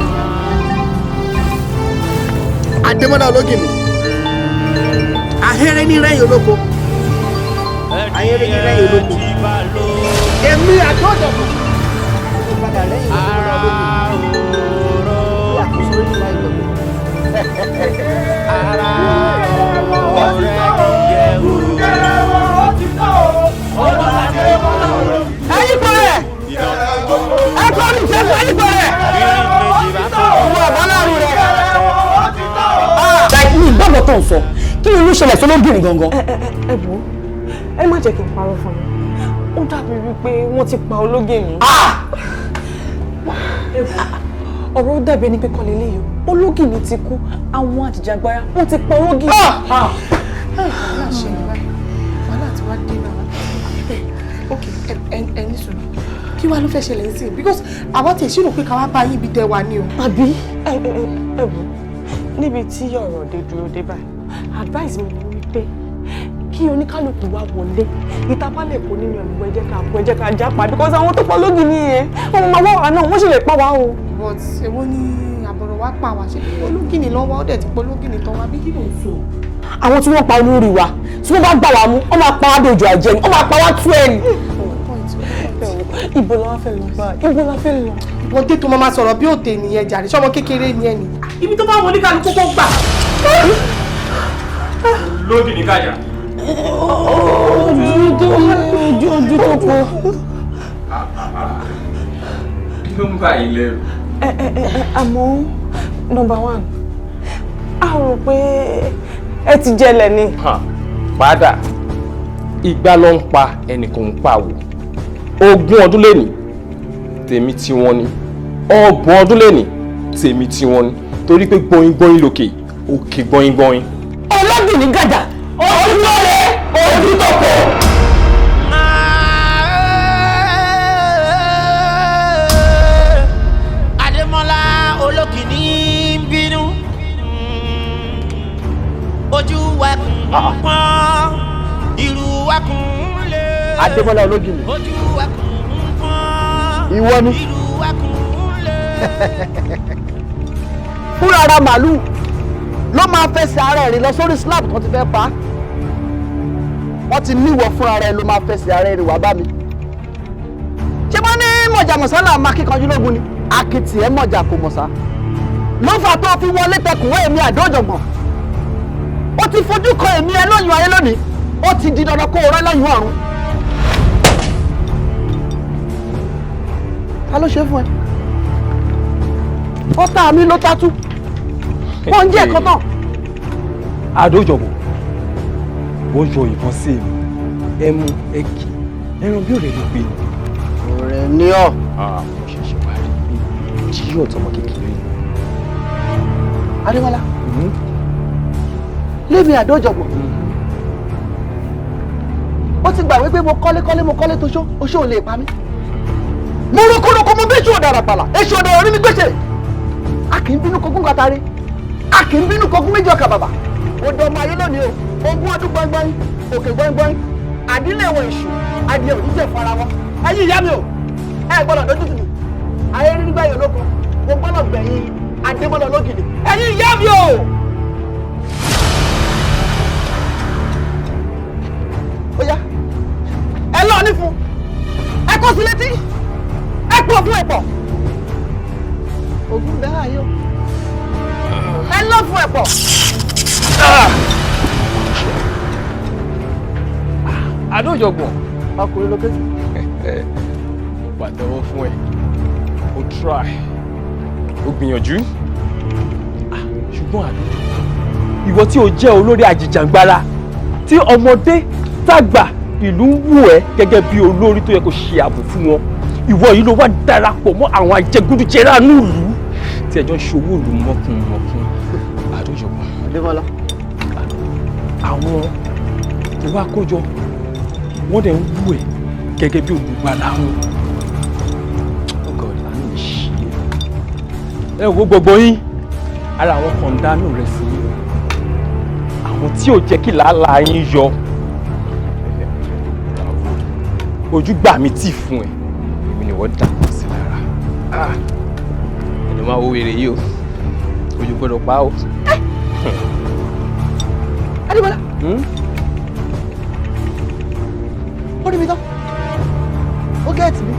Adémọ́lá ológin ni. Ahéré ní rẹ́yìn olóko. Ahéré ní rẹ́yìn olóko. Èmi àjọ́jọ̀bọ̀. Mo padà lẹ́yìn olóko ológin. Bí àkóso orí ìlà ìgbọ̀gbọ̀. Ara ọ̀rẹ́ yẹ wò. Ẹ̀yin kò rẹ̀! Ẹ kọ́ ní ìṣẹ́jú ẹ̀yin kò rẹ̀! Owó àbálàrú rẹ̀! Ní ìgbàgbọ́ tó ń sọ, kí ni ló ṣẹlẹ̀ sólóbìnrin gangan? Ẹ wò ó, ẹ má jẹ́ kí n parọ́ fún yín. Ó dàbí wípé wọ́n ti pa ológin mi. ọ̀rọ̀ dàbí ẹni pé kọ́lé léyò ológìní ti kú àwọn àjìjàgbara wọ́n ti pa ológìní. wàhálà ṣe ní báyìí wàhálà tí wàá dé náà ok ẹni sùn kí wàá ló fẹ́ ṣẹlẹ̀ sí i because àwa tẹ̀ ṣírò pé káwá bá yín ibi tẹ wà ní o. àbí ẹ̀bùn níbi tí ọ̀rọ̀ dé dúró dé báyìí advice mi ni wípé kí oníkálukú wá wọlé ìtàpálẹ̀ kò nínú ẹ̀mú ẹ jẹ́ ká jápa because àwọn tó pọ̀ lógì nìyẹn ọmọ máa wá wà náà wọ́n sì lè pa wá o. but èwo ni àbọ̀rọ̀ wá pa wá ṣe ológìní lọ́wọ́ ó dẹ̀ ti pọ̀ ológìní tán wá bí kí ló ń sọ. àwọn tí wọ́n pa olórí wa tí wọ́n bá gbà wá mú wọ́n máa pa wá dojú àjẹ́ ni wọ́n máa pa wá tú ẹ̀ ni. ibo la wá fẹ́ lọ bá ibo la fẹ́ lọ. wọ́n dé tó máa sọ̀rọ̀ bí òtè nìyẹn jàre sọ́mọ kékeré ni ẹ̀ ní. ibi tó bá wọn ní kálukú kó gbà. lódì ní kájà. ojú tó pọ̀. kí ló ń bá yín lẹ́rù. àmọ́ number one a rò pé ẹ ti jẹlẹ̀ ni. padà ìgbà ló ń pa ẹnìkan ń pa wò 20 ọdún lẹ́nì tèmi tí wọ́n ní 30 ọdún lẹ́nì tèmi tí wọ́n ní torí pé gbọ́yìn lókè òkè gbọ́yìn. ọlọ́dún ní gàdá ọdún lọ́rẹ́ ojú tó pọ̀. Ademola olókìní ń bínú ojú ẹkùn pọ́n irú ẹkùn lé. Ademola ológìní. ojú ẹkùn pọ́n ìwọ ni. irú ẹkùn lé. fúnra ara màálù ló máa fẹsẹ̀ ara ẹ̀ rìn lọ sórí slab kan ti fẹ́ pa á wọ́n ti níwọ̀ fúnra rẹ̀ ló máa fẹsẹ̀ ara ẹ̀ rìn wá bá mi. ṣé wọ́n ní mọ̀jà mọ̀sálà máa kíkanjú lógun ni akitì ẹ̀ mọ̀jà kò mọ̀sá ló fà tó fi wọlé tẹkùnwé èmi àdójọ̀gbọ̀n ó ti fojú kan èmi ẹ lóyún ayé lónìí ó ti di dandan kó o rẹ́ lẹ́yìn ọ̀run. ta ló ṣe fún ẹ ọ̀tá mi ló tátú wọ́n ń jẹ́ ẹ̀kọ́ tán. àdójọ̀bọ̀ ó yọ ìbọn sí èmi ẹmu ẹkì ẹran bí òrèlè pé ni. ọ̀rẹ́ ni ọ́. mo ṣẹ̀ṣẹ̀ wá rí i tí yóò tọmọ kékeré. Adémọ́lá lémi àdójọ̀gbọ̀n ó ti gbà wípé mo kọ́lé tó ṣó oṣó ò lè pa mí. mo rókòrókò mo bí èṣù ọ̀dàrà pàlà èṣù ọ̀dàrà orí mi gbèsè a kì í bínú kogún kàtàrí a kì í bínú kogún méjì ọkà bàbà odò ọmọ ayé lónìí o 20 ọdún gbọ́ngbọ́n òkè gbọ́ngbọ́n àdílé ẹ̀wọ̀n èṣù adìẹ òdíjẹ fara wọn ẹ̀yin ìyá mi o ẹ gbọ́dọ̀ dójú tì mí ayé rí nígbà yòó lóko mo gbọ́dọ̀ gbẹ̀yìn Adémọ́lá ológìní ẹ̀yin ìyá mi o. ó yá ẹ lọ ní fún ẹ kó sí létí ẹ pọ̀ fún ẹ̀pọ̀ ògùn bẹ́ẹ̀ ayé o ẹ lọ fún ẹ̀pọ̀. àdójọ̀gbọ̀n. ọkùnrin lókèjì. pàtẹ́wọ́ fún ẹ o try o gbìyànjú ṣùgbọ́n àdójọ̀gbọ̀n ìwọ tí o jẹ́ olórí àjìjàngbara tí ọmọdé tàgbà ìlú ń wù ẹ́ gẹ́gẹ́ bí olórí tó yẹ kó ṣe ààbò fún wọn ìwọ yìí ló wá darapọ̀ mọ́ àwọn ajẹgúdújẹrá nílùú tí ẹjọ́ ń ṣòwò ìlú mọ́kùnmọ́kùn àdójọ̀gbọ̀n. Adémọ́lá. àwọn tó wá kójọ wọ́n dẹ̀ ń wù ẹ́ gẹ́gẹ́ bí olùgbàlà wọn. ẹ wo gbogbo yín ara àwọn kan dánú rẹ̀ sí àwọn tí ò jẹ́ kí làálàá yín yọ ojú gbà mí tì fún ẹ èmi ni wọ́n dàpọ̀ sí lára ẹ̀dùn máa wo wèrè yìí o ojú gbọ́dọ̀ pa o. Adémọ́lá ó rí mi tán ó gẹ́ẹ̀tì mi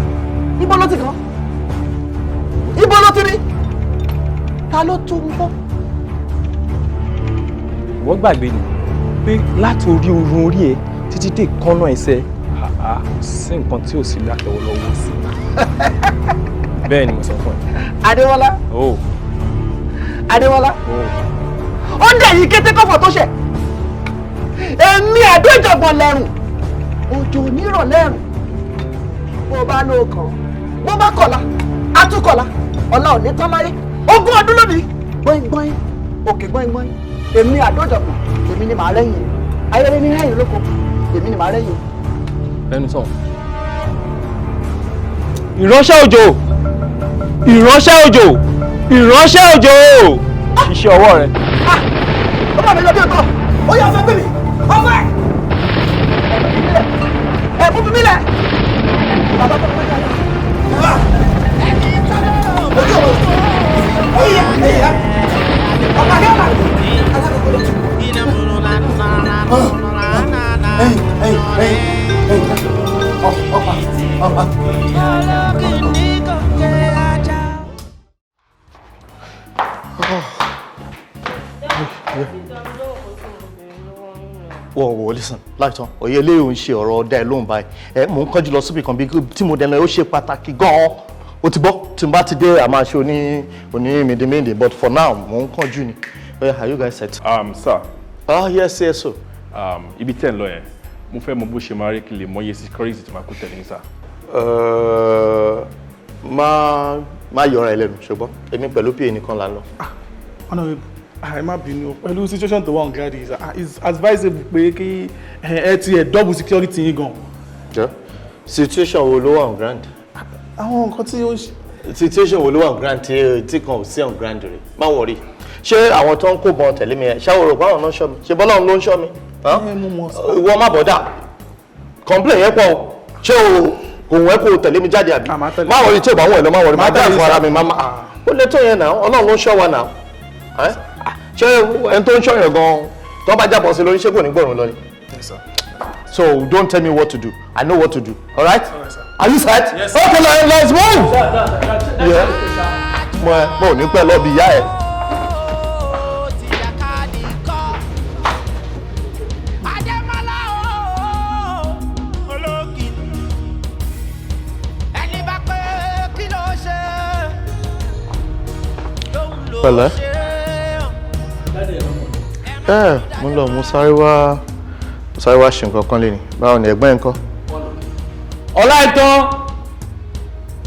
ibo ló ti kàn ibo ló ti rí ta ló tún ń bọ́. wọ́n gbàgbé ni pé láti orí orun orí ẹ títí dé kọ́nà ẹsẹ̀ sí nǹkan tí ò sí látọwọ́lọ́wọ́ sí bẹ́ẹ̀ ni mo sọ fún ẹ. Adémọ́lá Adémọ́lá ó dẹ̀ yí kété kọ́fọ̀ tó ṣẹ̀ èmi àdójọ̀gbọ̀n lẹ́rùn òjò onírọ̀ lẹ́rùn bó bá ló kàn bó bá kọ̀la atúkọ̀la ọ̀la ò ní tán láyé ogún ọdún lónìí gbọ́ngbọ́n òkè gbọ́ngbọ́n èmi àdójọpọ̀ èmi ni màá rẹ́yìn ayẹyẹ ní rẹ́yìn lóko èmi ni màá rẹ́yìn. lẹ́nu sọ. ìránṣẹ́ òjò ìránṣẹ́ òjò ìránṣẹ́ òjò iṣẹ́ ọwọ́ rẹ. ó bá mi lọ bí ọkọ ó yà fẹ́ bèbè ọfẹ́ ẹ fún mi lẹ. bàbá tó fẹ́ jáde. Whoa, listen, láìtàn òye eléyìí ò ń ṣe ọ̀rọ̀ ọ̀dà ẹ̀ lóhùn báyìí mo ń kánjú lọ síbi kan bí tí mo dẹnu ẹ̀ ó ṣe pàtàkì gan-an ó ti bọ́ tí n bá ti dé àmà ṣe oní mèdèmédè but for now mo ń kánjú ni. Are you guys set? Sir. Yes, sir. Ibi tẹ́ ń lọ yẹn mo fẹ́ mọ bó ṣe máa rí kí lè mọye security tí máa kó tẹ̀lé ní sà. má yọra ẹ lẹ́nu ṣùgbọ́n èmi pẹ̀lú pa nìkan là ń lọ. Honorable, ẹ má bínú pẹ̀lú situation tó wà on ground is it's advisable pé kí ẹ ti ẹ̀ double security yín gan. jọ situation wo ló wà on ground. àwọn nǹkan tí ó ṣe. situation wo ló wà on ground tí kan ò sí on ground rẹ̀ má wọrí ṣé àwọn tó ń kó bọn tẹ̀lé mi ẹ̀ ṣáwòrò pé àwọn náà ń ṣọ́ mi ṣe bọ́lá ló ń ṣọ́ mi. ìwọ má bọ̀dà complain yẹn pọ̀ ṣé o kò wọ́n kó tẹ̀lé mi jáde àbí má wọrí tí ò bá wọ̀ ẹ̀ lọ má wọrí má dá fún ara mi má ó lè tó yẹn náà ọlọ́run ló ń ṣọ́ wa náà ṣé ẹni tó ń ṣọ́ yẹn gan-an tó bá jábọ̀ sí lórí ṣé kò ní gbọ̀rùn lọ ni. So don't tell me what to do. I know what to do. All right? Are you set? Yes. Okay, let's move. Yeah. Mo ní pẹ́ lọ bí ìyá ẹ̀. Pẹ̀lẹ́. Mo lọ mo sáré wá ṣe nǹkan kan lé ní. Báwo ni ẹ̀gbọ́n ẹ̀ ń kọ́?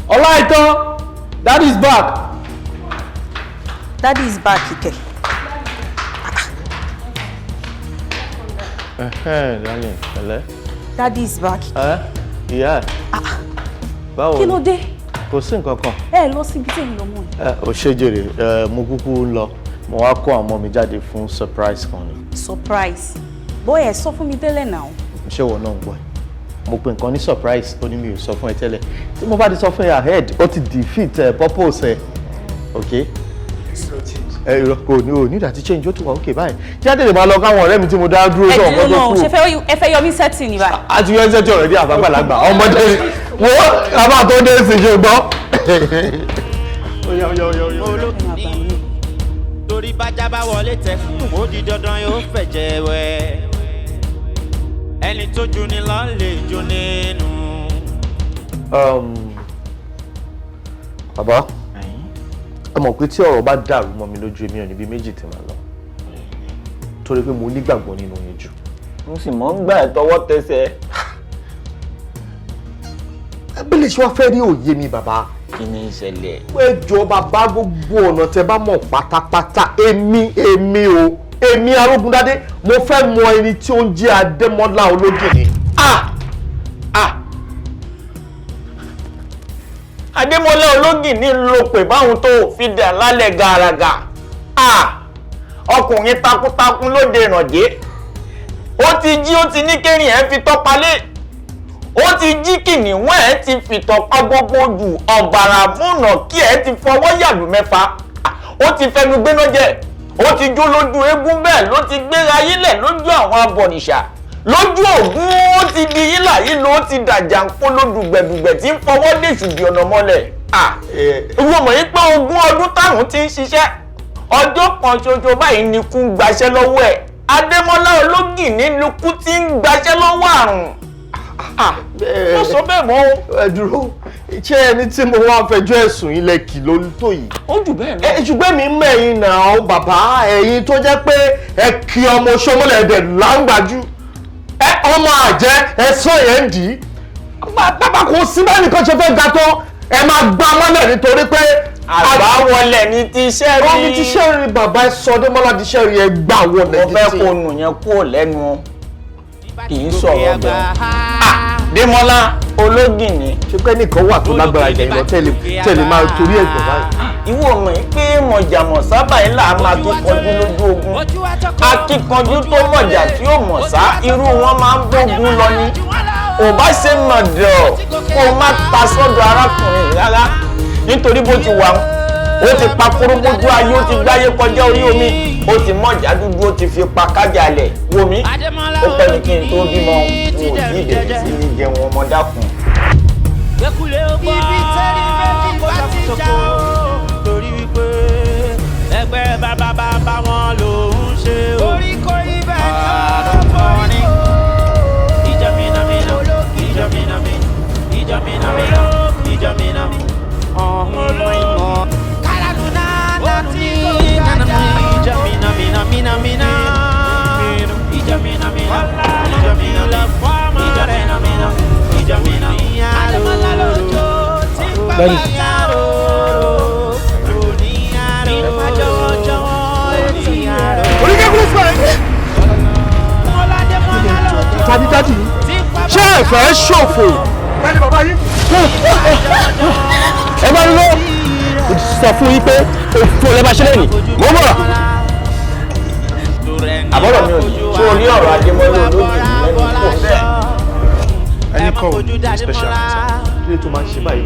Ọláìtàn, Daddy is back. Daddy is back, Ike. Darling, pẹ̀lẹ́. Daddy is back. Ìyá ẹ̀. Báwo ni? Kí ló dé? Kò sí nǹkan kan. Ẹ lọ síbi tí èmi lọ mọ̀ ni. Ó ṣe jèrè, mo kúkú ń lọ. Mo wá kó àwọn ọmọ mi jáde fún surprise kan ni. Surprise? Bóyá ẹ sọ fún mi tẹ́lẹ̀ náà. Ṣé ìwọ náà ń gbọ́ ẹ̀? Mo pe nǹkan ní surprise ó ní mi ò sọ fún ẹ tẹ́lẹ̀. Tí mo bá ti sọ fún ẹ ahead, ó ti defeat purpose ẹ. Okay? Kò ní o nígbà tí change ó ti wà okay báyìí. Kí á tètè máa lọ káwọn ọ̀rẹ́ mi tí mo dá dúró sọ nǹkan tó kù. Ṣé ẹ fẹ́ yọ mí sẹ́tì ní báyìí? A ti yọ ẹsẹ̀ tí ọ̀rẹ́ dí àfàgbàlagbà. Ọmọdé wo àbá tó dé sí ṣe gbọ́. Torí bájá bá wọlé tẹkùn ó di dandan yóò fẹ̀jẹ̀ wẹ̀ ẹni tó ju ni lọ lè jó nínú. Bàbá ẹ mọ̀ pé tí ọ̀rọ̀ bá dàrú mọ́ mi lójú èmi ò níbi méjì tí màá lọ torí pé mo nígbàgbọ́ nínú yín jù. mo sì mọ̀ ń gbà ẹ̀ tọwọ́ tẹsẹ̀. ẹbí lè ṣe wá fẹ́ rí òye mi bàbá. kí ni ìṣẹ̀lẹ̀. ẹ jọ bàbá gbogbo ọ̀nà tẹ bá mọ̀ pátápátá èmi Arógundádé mo fẹ́ mọ ẹni tí ó ń jẹ́ Adémọ́lá Ológìní. Adémọ́lá Ológìní ló pè báwọn tó fi dà lálẹ́ gàràgà. Ọkùnrin takuntakun lóde ìrànjẹ́. Ó ti jí ó ti ní kéré ẹ̀ fi tọ́palé. Ó ti jí kìnìún ẹ̀ ti fìtọ̀pá gbogbo jù ọ̀gbàrà múnà kí ẹ̀ ti fọwọ́ yàlù mẹ́fà. Ó ti fẹnu gbéná jẹ. Ó ti jó lójú eégún bẹ́ẹ̀ ló ti gbéra yílẹ̀ lójú àwọn abọ̀nìṣà. Lójú Ògún ó ti di yílà yìí ló ti dàjà ń pọ́ lódùgbẹ̀dùgbẹ̀ tí ń fọwọ́ dèṣù di ọ̀nà mọ́lẹ̀. Ìwọ mọ̀ yí pé 20 ọdún táwọn ti ń ṣiṣẹ́. Ọjọ́ kan ṣoṣo báyìí ni kú ń gbaṣẹ́ lọ́wọ́ ẹ̀. Adémọ́lá Ológìní ni kú ti ń gbaṣẹ́ lọ́wọ́ àrùn. Ó sọ bẹ́ẹ̀ mọ́ o. Ẹ dúró ṣé ẹni tí mo wá fẹjọ́ ẹ̀sùn ilẹ̀ kì ló ń tó yìí. Ó jù bẹ́ẹ̀ lọ. Ṣùgbọ́n mi mẹ́yìn náà bàbá ẹ̀yin tó jẹ́ pé ẹ kí ọmọ ṣọmọlẹ̀ ẹ̀dẹ̀ láǹgbájú. Ọmọ àjẹ́ ẹ̀sán yẹn ń dì í. Bàbá kò sí bẹ́ẹ̀ nìkan ṣe fẹ́ ga tó ẹ máa gbá mọ́lẹ̀ nítorí pé àgbáwọlẹ̀ ní ti iṣẹ́ rí. wọ́n ní ti iṣẹ́ rí bàbá ẹ sọ Adémọ́lá di iṣẹ́ rí ẹ gbà wọlé títí. mo fẹ́ kó nù yẹn kúrò lẹ́nu kì í sọ̀rọ̀ bẹ́ẹ̀. Démọ́lá ológìnní. ṣé pé nìkan wà tó lágbára ìgbà yìí lọ tẹ́lẹ̀ máa torí ẹ̀gbọ́n báyìí. ìwọ mọ̀ pé mọ̀jàmọ̀ sábà yìí là máa kíkanjú lójú ogun. akíkanjú tó mọ̀jà tí ó mọ̀ sá irú wọn máa ń bógun lọ ní. ò bá ṣe mọ̀dọ̀ kó o má ta sọ́dọ̀ arákùnrin rárá nítorí bó ti wà ó ti pa kúrúgbójú ayé ó ti gbáyé kọjá orí omi ó ti mọ̀jà dúdú ó ti fi pa kájàlẹ̀ wòmí ó pẹ́ ní kí n tó bímọ n ò tí ì bẹ̀rẹ̀ sí ní jẹun ọmọ dákun. gbẹ́kulé ó gbọ́ kó ṣàkóso torí wípé ẹgbẹ́ bàbá wọn ló ń ṣe o. oríkó ibẹ̀ ni ó ìjọmínàmínà ìjọmínàmínà ọ̀hún kálánù náà ní ìjọmínàmínà Tàdídádì ṣé ẹ fẹ́ ṣòfò? Bẹ́ẹ̀ni bàbá yín. Ẹ bá lọ sọ fún yín pé òfò lẹ́ máa ṣe lẹ́yìn mo bọ̀. àbọ̀rọ̀ mi ò tó orí ọ̀rọ̀ Adémọ́lá olóògbé lẹ́nu kò fẹ́. ẹni kọ́ ò ní special answer kí ló tó máa ń ṣe báyìí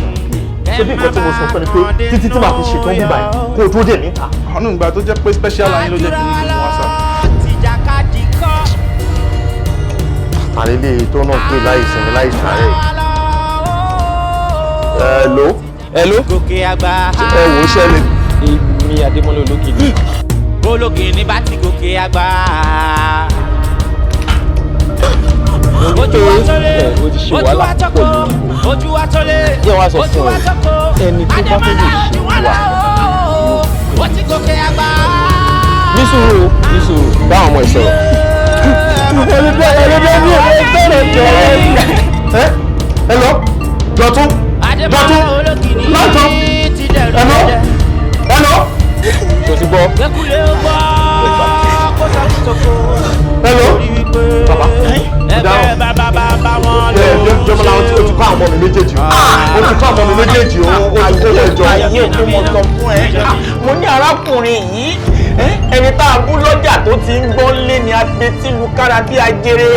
náà ṣé bí nǹkan tí mo sọ fún ẹ pé títí tí màá fi ṣètò ń báyìí kó o tó dé níta. ọ̀nà ìgbà tó jẹ́ pé special line ló jẹ́ kí n ní kí n wá sá. àlélé tó náà pé láì sinmi láì sáré. Hello. Hello. gòkè àgbà. ẹ wò ó ṣẹlẹ̀. èmi Adémọ́lá olókè ni. olókè ní bá ti gòkè àgbà. ojú wa tó lé ojú wa tó kó ojú wa tó lé ojú wa tó kó ẹni tó bá fẹ́ lè ṣe wà. ó ti gòkè àgbà. ní sùúrù báwọn ọmọ ìsọ̀rọ̀. Hello, Dọ̀tún, hello. Kò sí gbọ́. Hello. Bàbá, dáhùn. Jọmọlá o ti kọ́ àwọn ọmọ mi méjèèjì o. O ti kọ́ àwọn ọmọ mi méjèèjì o. O ti kó ẹjọ́. ayé tí mo sọ fún ẹ mo ní arákùnrin yìí ẹni tá a bú lọ́jà tó ti ń gbọ́n lé ni apẹtí lu kára bí ajere.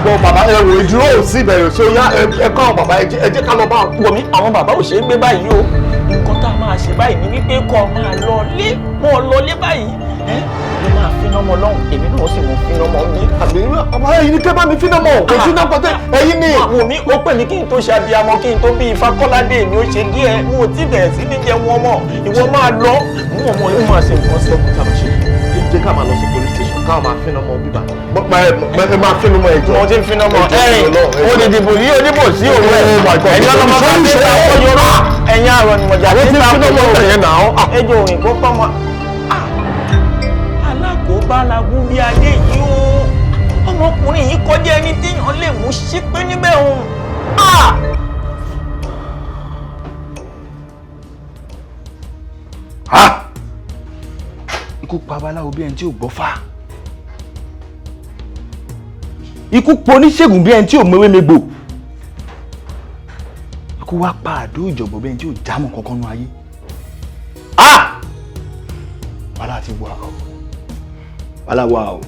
gbọ́ bàbá ẹ wò ìdúró ò sí ìbẹ̀rẹ̀ ṣó yá ẹ kọ́ àwọn bàbá ẹ jẹ́ ká lọ bá wọ̀ mí àwọn bàbá ò ṣe é gbé báyìí o nǹkan tá a máa ṣe báyìí ni wípé kọ́ máa lọ lé mọ́ lọ lé báyìí mo máa finá mọ́ lọ́hùn èmi náà sì mú finá mọ́ bí. àbí ọmọ ẹ̀yin ní kẹ́ bá mi finá mọ́ kò finá kọ́ tẹ́ ẹ̀yin ni. àwọn mi ó pè mí kí n tó ṣe abiyamọ kí n tó bí Ifá Kọ́ládé mi ó ṣe díẹ̀ n ò tí bẹ̀rẹ̀ sí ní jẹun ọmọ ìwọ máa lọ mú ọmọ yóò máa ṣe nǹkan sẹ́kù tá a máa ṣe. jẹ́ ká máa lọ sí police station káwọn máa finá mọ́ bíbá ẹ máa finá mọ́ ẹjọ́. wọ́n ti finá mọ́ ẹ̀yìn ó di dìbò ní oníbò sí òun ẹ̀yìn ọlọ́mọ bá dé ta ọyọ́rọ́ ẹ̀yìn àrọ̀ ni mọ̀jà dé ta ọyọ́rọ́ ẹjọ́ òyìn kó pọ́ mọ́ alákòóbá la wú bí ayé yìí o ọmọkùnrin yìí kọjá ẹni téèyàn lè mú ṣípé níbẹ̀ òun. ikú pa babaláwo bí ẹni tí ò gbọ́ fà ikú pa oníṣègùn bí ẹni tí ò mewé megbò ikú wá pa àdó ìjọ̀gbọ̀n bí ẹni tí ò jámọ́ kankan nú ayé wàhálà ti wà o wàhálà wà o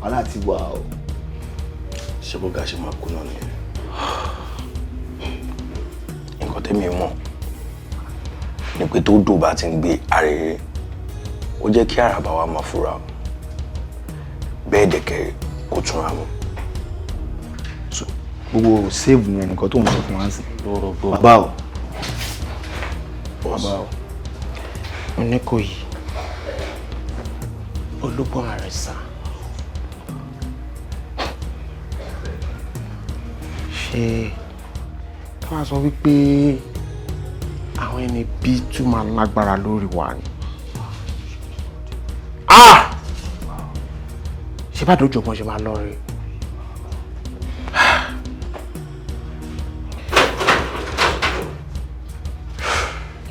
wàhálà ti wà o ṣé bó ga ṣe máa kú náà nìyẹn nǹkan tẹ́mi mọ̀ ni pé tó dùn bá ti ń gbé arére ó jẹ́ kí àràbà wa máa fura bẹ́ẹ̀ dẹ̀kẹ́ kó túnra mọ́ gbogbo save yẹn nìkan tó ń sọ fún wa sí bàbá o bàbá o Oníkòyí Olúbọ̀ Àrẹ̀sà ṣé ká máa sọ wípé àwọn ẹni bí tún máa lágbára lórí wa ni. ṣé bá dojú ọgbọ́n ṣe máa lọ rí.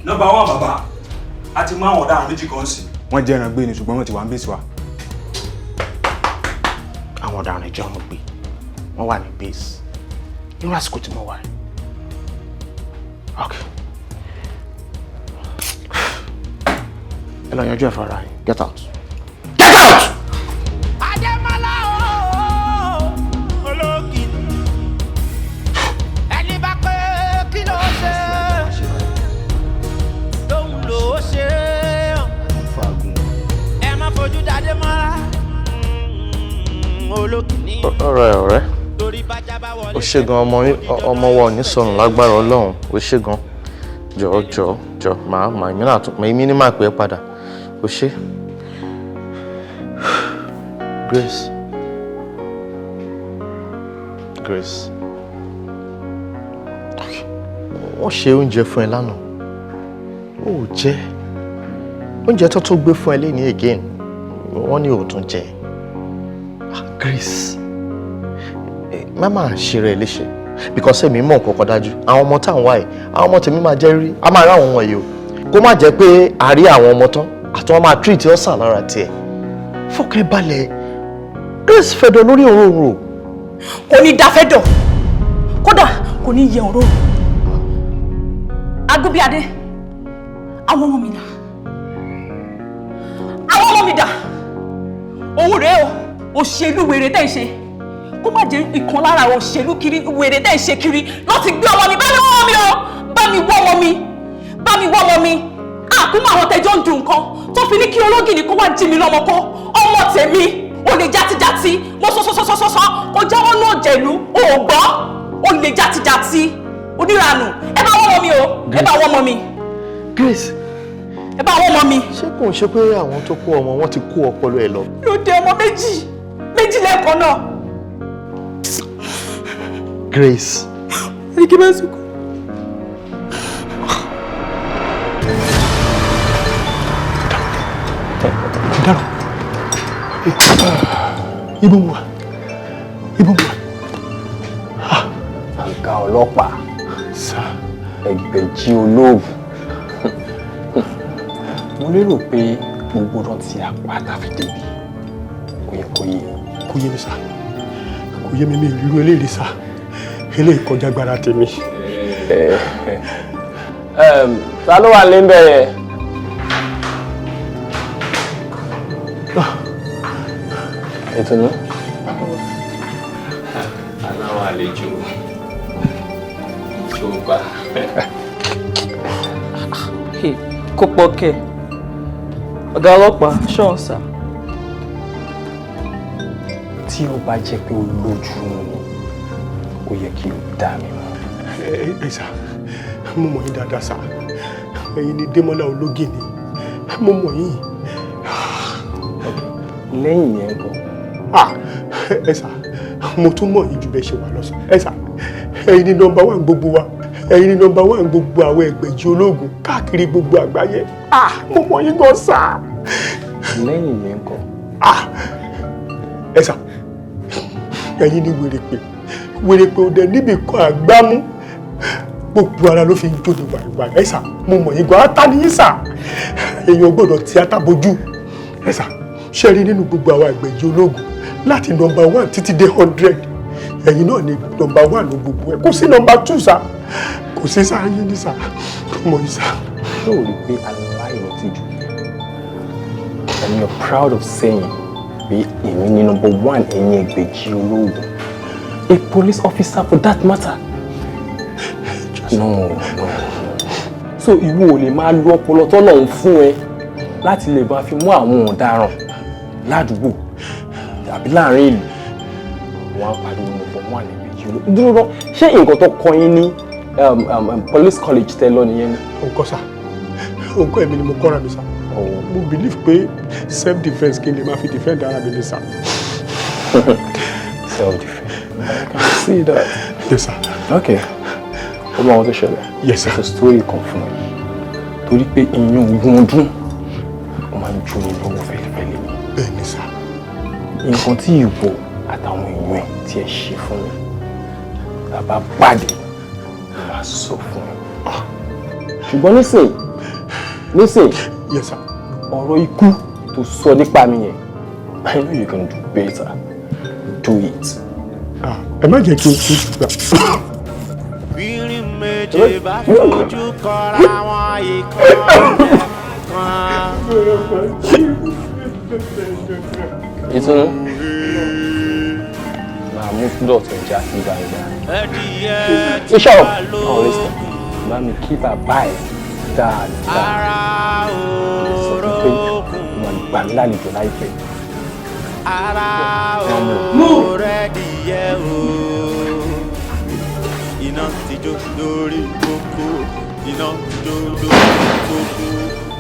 Number 1 bàbá. A ti mú àwọn ọ̀daràn méjì kan sí. Wọ́n jẹ́ ẹran gbé ni ṣùgbọ́n wọ́n ti wà ń bèsì wa. Àwọn ọ̀daràn ìjọ wọn gbé. Wọ́n wà ní base. Irú àsìkò tí mo wà. Okay. Ẹ lọ yanjú ẹ̀ fara yín. Get out. Get out! Ademola ológi. Ẹni bá pé kí ló ṣe? Lóhùn ló ṣe. Ẹ má fojú dáadé mọ́ra. Ológi ní. Ọ̀rẹ́. Ó ṣe gan ọmọ wa ò ní sọnù lágbára Ọlọ́run. Ó ṣe gan. Jọ̀ọ́ màá èmi ní máa pè é padà. Ó ṣe. Grace. Wọ́n ṣe oúnjẹ fún ẹ lánàá. Ó jẹ. Oúnjẹ tó gbé fún ẹ léni again. Wọ́n ní ó tún jẹ. Grace. Mama ṣe rẹ̀ léṣe. Because èmi mọ̀ nǹkan kan dájú. Àwọn ọmọ tá ń wá ẹ̀, àwọn ọmọ tèmi máa jẹ́ rí. A máa rí àwọn wọ̀nyí o. Kó má jẹ́ pé a rí àwọn ọmọ tán. Àti wọ́n máa treat ọ̀sán lára tiẹ̀. Fọkàn balẹ̀. Grace fẹ̀dọ̀ lórí òróró. Kò ní da fẹ́dọ̀. Kódà kò ní yẹ òróró. Agúbíadé, àwọn ọmọ mi dà. Àwọn ọmọ mi dà. Òun rèé o, òṣèlú wèrè tẹ́ ń ṣe. Kó má jẹ́ ìkan lára òṣèlú kiri wèrè tẹ́ ń ṣe kiri láti gbé ọmọ mi. Bá mi wọ́ ọmọ mi o! Bá mi wọ́ ọmọ mi! Bá mi wọ́ ọmọ mi! Àkúmọ̀ àwọn tẹjọ́ ń dùn nǹkan tó fi ní kí ológìnì kó wá jí mi lọ́mọ kọ́. Ọmọ tèmi ò lè játijàti mo sọ́sọ́sọ́sọ́sọ́ kó jáwọ́ náà jẹ̀lú òògbọ́ ò lè játijàti oníranù. Ẹ bá wọ́n mọ mi o! Ẹ bá wọ́n mọ mi! Grace. Ẹ bá wọ́n mọ mi! Ṣé kò ń ṣe pé àwọn tó kó ọmọ wọn ti kó ọpọlọ ẹ lọ? Ló dé ọmọ méjì lẹ́ẹ̀kan náà. Grace. Ẹni kí bá sùn. Daro. Ibo mo wà. Ọ̀gá ọlọ́pàá. Ẹgbẹ̀jì olóògùn. Mo lérò pé gbogbo ọ̀rọ̀ tí a pa tàbí débi kò yẹ kó yé. Kò yé mi sá. Kò yé mi mi ìlú eléyìí sá. Eléyìí kọjá agbára tèmi. Ta ló wà lẹ́ńbẹ̀ yẹn? Ìtùnú. Aláwọ̀ àlejò ìjọba. Kò pọ̀ kẹ̀. Ọ̀gá ọlọ́pàá ṣọ́n sá. Tí ó bá jẹ́ pé ó lójú ni, ó yẹ kí ó dá mi mọ̀. Ẹ sá, mo mọ̀ yín dáadáa sá. Ẹ̀yin ni Démọ́lá Ológìnní. Mo mọ̀ yín. Lẹ́yìn yẹn kọ́. Ẹ sá, mo tún mọ̀ yín ju bẹ́ẹ̀ ṣe wà lọ sá. Ẹ sá, ẹ̀yin ni nọ́mbà 1 gbogbo wa. Ẹ̀yin ni nọ́mbà 1 gbogbo àwọn ẹgbẹ̀jì ológun káàkiri gbogbo àgbáyé. Mo mọ̀ yín gan sá. Lẹ́yìn yẹn kọ́. Ẹ sá, ẹ̀yin ni wèrèpè òde níbi kan àgbámú. Gbogbo ara ló fi ń jó ní wàìwàì. Ẹ sá, mo mọ̀ yín gan ata ni yín sá. Èèyàn gbọ́dọ̀ tíátà bójú. Ẹ sá, ṣe rí nínú gbogbo àwọn ẹgbẹ̀jì ológun láti nọ́mbà 1 títí dé 100. Ẹ̀yin náà ni nọ́mbà 1 ló gbogbo ẹ̀. Kò sí nọ́mbà 2 sá. Kò sí sá yín ní sá. Mo mọ̀ yín sá. Ṣé o rí pé aláìrántí jù? And you're proud of saying pé èmi ni number 1 ẹ̀yin ẹgbẹ̀jì ológun. A police officer for that matter. No. So ìwọ ò lè máa lo ọpọlọ tọ́lọ́run fún ẹ láti lè máa fi mú àwọn ọ̀daràn ládùúgbò tàbí láàrin ìlú. Wọ́n á pariwo number 1 ẹgbẹ̀jì ológun. Dúró ṣé nǹkan tó kọ́ yín ní police college tẹ́ lọ nìyẹn ni? Òǹkọ́ sá, òǹkọ́ èmi ni mo kọ́ra mi sá. Mo believe pé self defence kí n lè máa fi defend ara mi ní sá. Self defence. I can see that. Yes sir. Okay. Ó bá wọn tó ṣẹlẹ̀. Yes sir. It's a story kan fún mi. Torí pé ìyẹn ogún ọdún ó máa ń jó ní lọ́wọ́ fẹ́lẹ́fẹ́lẹ́. Bẹ́ẹ̀ ni sá. Nǹkan tí ìwọ àtàwọn èèyàn tí ẹ ṣe fún mi bàbá pàdé ló máa sọ fún mi. Ṣùgbọ́n nísìnyí Listen. Yes, sir. Ọ̀rọ̀ ikú tó sọ nípa mi yẹn. I know you can do better. Do it. Ẹ má jẹ́ kí n kú gbà. Bírin méje bá fojú kọra wọn ìkan. Ìtùnú. Màá mú dọ̀tí ọjà sí gbangba. Bishop, listen. Bá mi kí bàbá ẹ̀ dáadáa. Sọ pé wọ́n gbà mí lálejò láìpẹ́. Ara òòrẹ́ díẹ̀ o. Iná ti jó lórí kókó. Iná ti jó lórí kókó.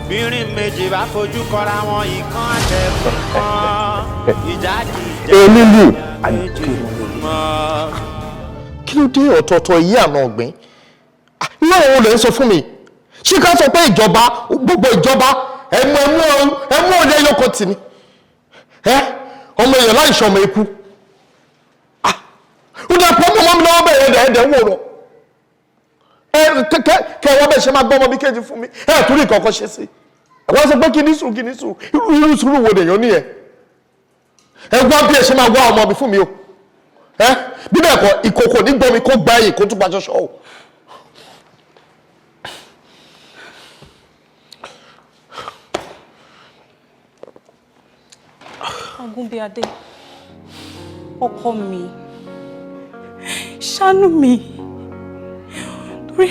Bírin méjì bá fojú kọra wọn ìkan àtẹ̀kùn kan. Ìjà dìjà. Elúlù kí ló dé ọ̀tọ̀ọ̀tọ̀ yìí àná ọ̀gbìn? Irú àwọn olè ń sọ fún mi. Ṣé ká sọ pé ìjọba gbogbo ìjọba ẹmú ọ̀lẹ́ ẹyọkọ̀ tì ní? Ọmọ èèyàn láì ṣọmọ ikú. Ó dẹ̀ pọ́ mọ́ mi lọ́wọ́ bẹ̀rẹ̀ ẹ̀dẹ̀ wò rọ̀. Kẹwàá bẹ̀ ṣe máa gbọ́ ọmọ bí kéjì fún mi. Torí ìkọ̀kọ̀ ṣe sí. Ẹ̀wọ́n sọ pé kí ní sùúrù irú sùúrù wo lèèyàn nìyẹn? Ẹ wá bí ẹ ṣe máa wá ọmọ mi fún mi o. Bí bẹ́ẹ̀ kọ́ ìkòkò ní gbọ́ mi kó gbá ẹ̀yìn kó tún gbàjọ́ ṣọ́ o. Agunbíadé, ọkọ mi, ṣàánú mi. Torí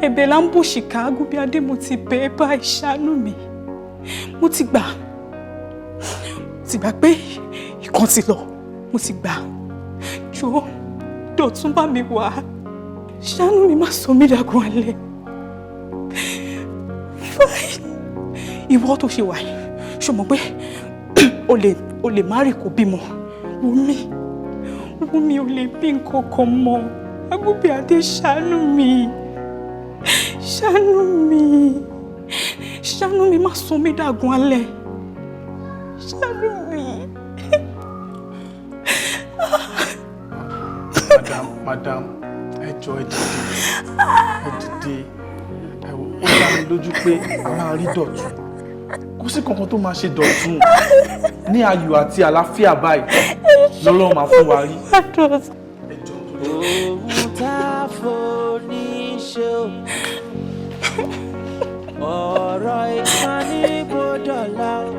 ẹ̀bẹ̀ là ń bò ṣìkà. Agunbíadé, mo ti bẹ̀ ẹ́ báyìí, ṣàánú mi. Mo ti gbà pé ìkan ti lọ. Mo ti gbà. Jọ̀ọ́, Dọ̀tún bá mi wá. Ṣàánú mi, má sọ mí dàgùn alẹ́. Fine. Ìwọ tó ṣe wà yìí, ṣó mọ̀ pé o lè má rí kó bímọ. Wunmi ò lè bí nǹkan kan mọ́. Agunbíadé, ṣàánú mi. Ṣàánú mi, má sọ mí dàgùn alẹ́. Ṣàánú mi. Madam, ẹ jọ̀ọ́ ẹ dìde. Ó dá mi lójú pé a máa rí Dọ̀tún. Kò sí kankan tó máa ṣe Dọ̀tún. Ní ayọ̀ àti àlàáfíà báyìí lọ́lọ́run máa fún wa rí. Ohun tá a fò ní ṣe o. Ọ̀rọ̀ ìkànnì gbọ́dọ̀ la o.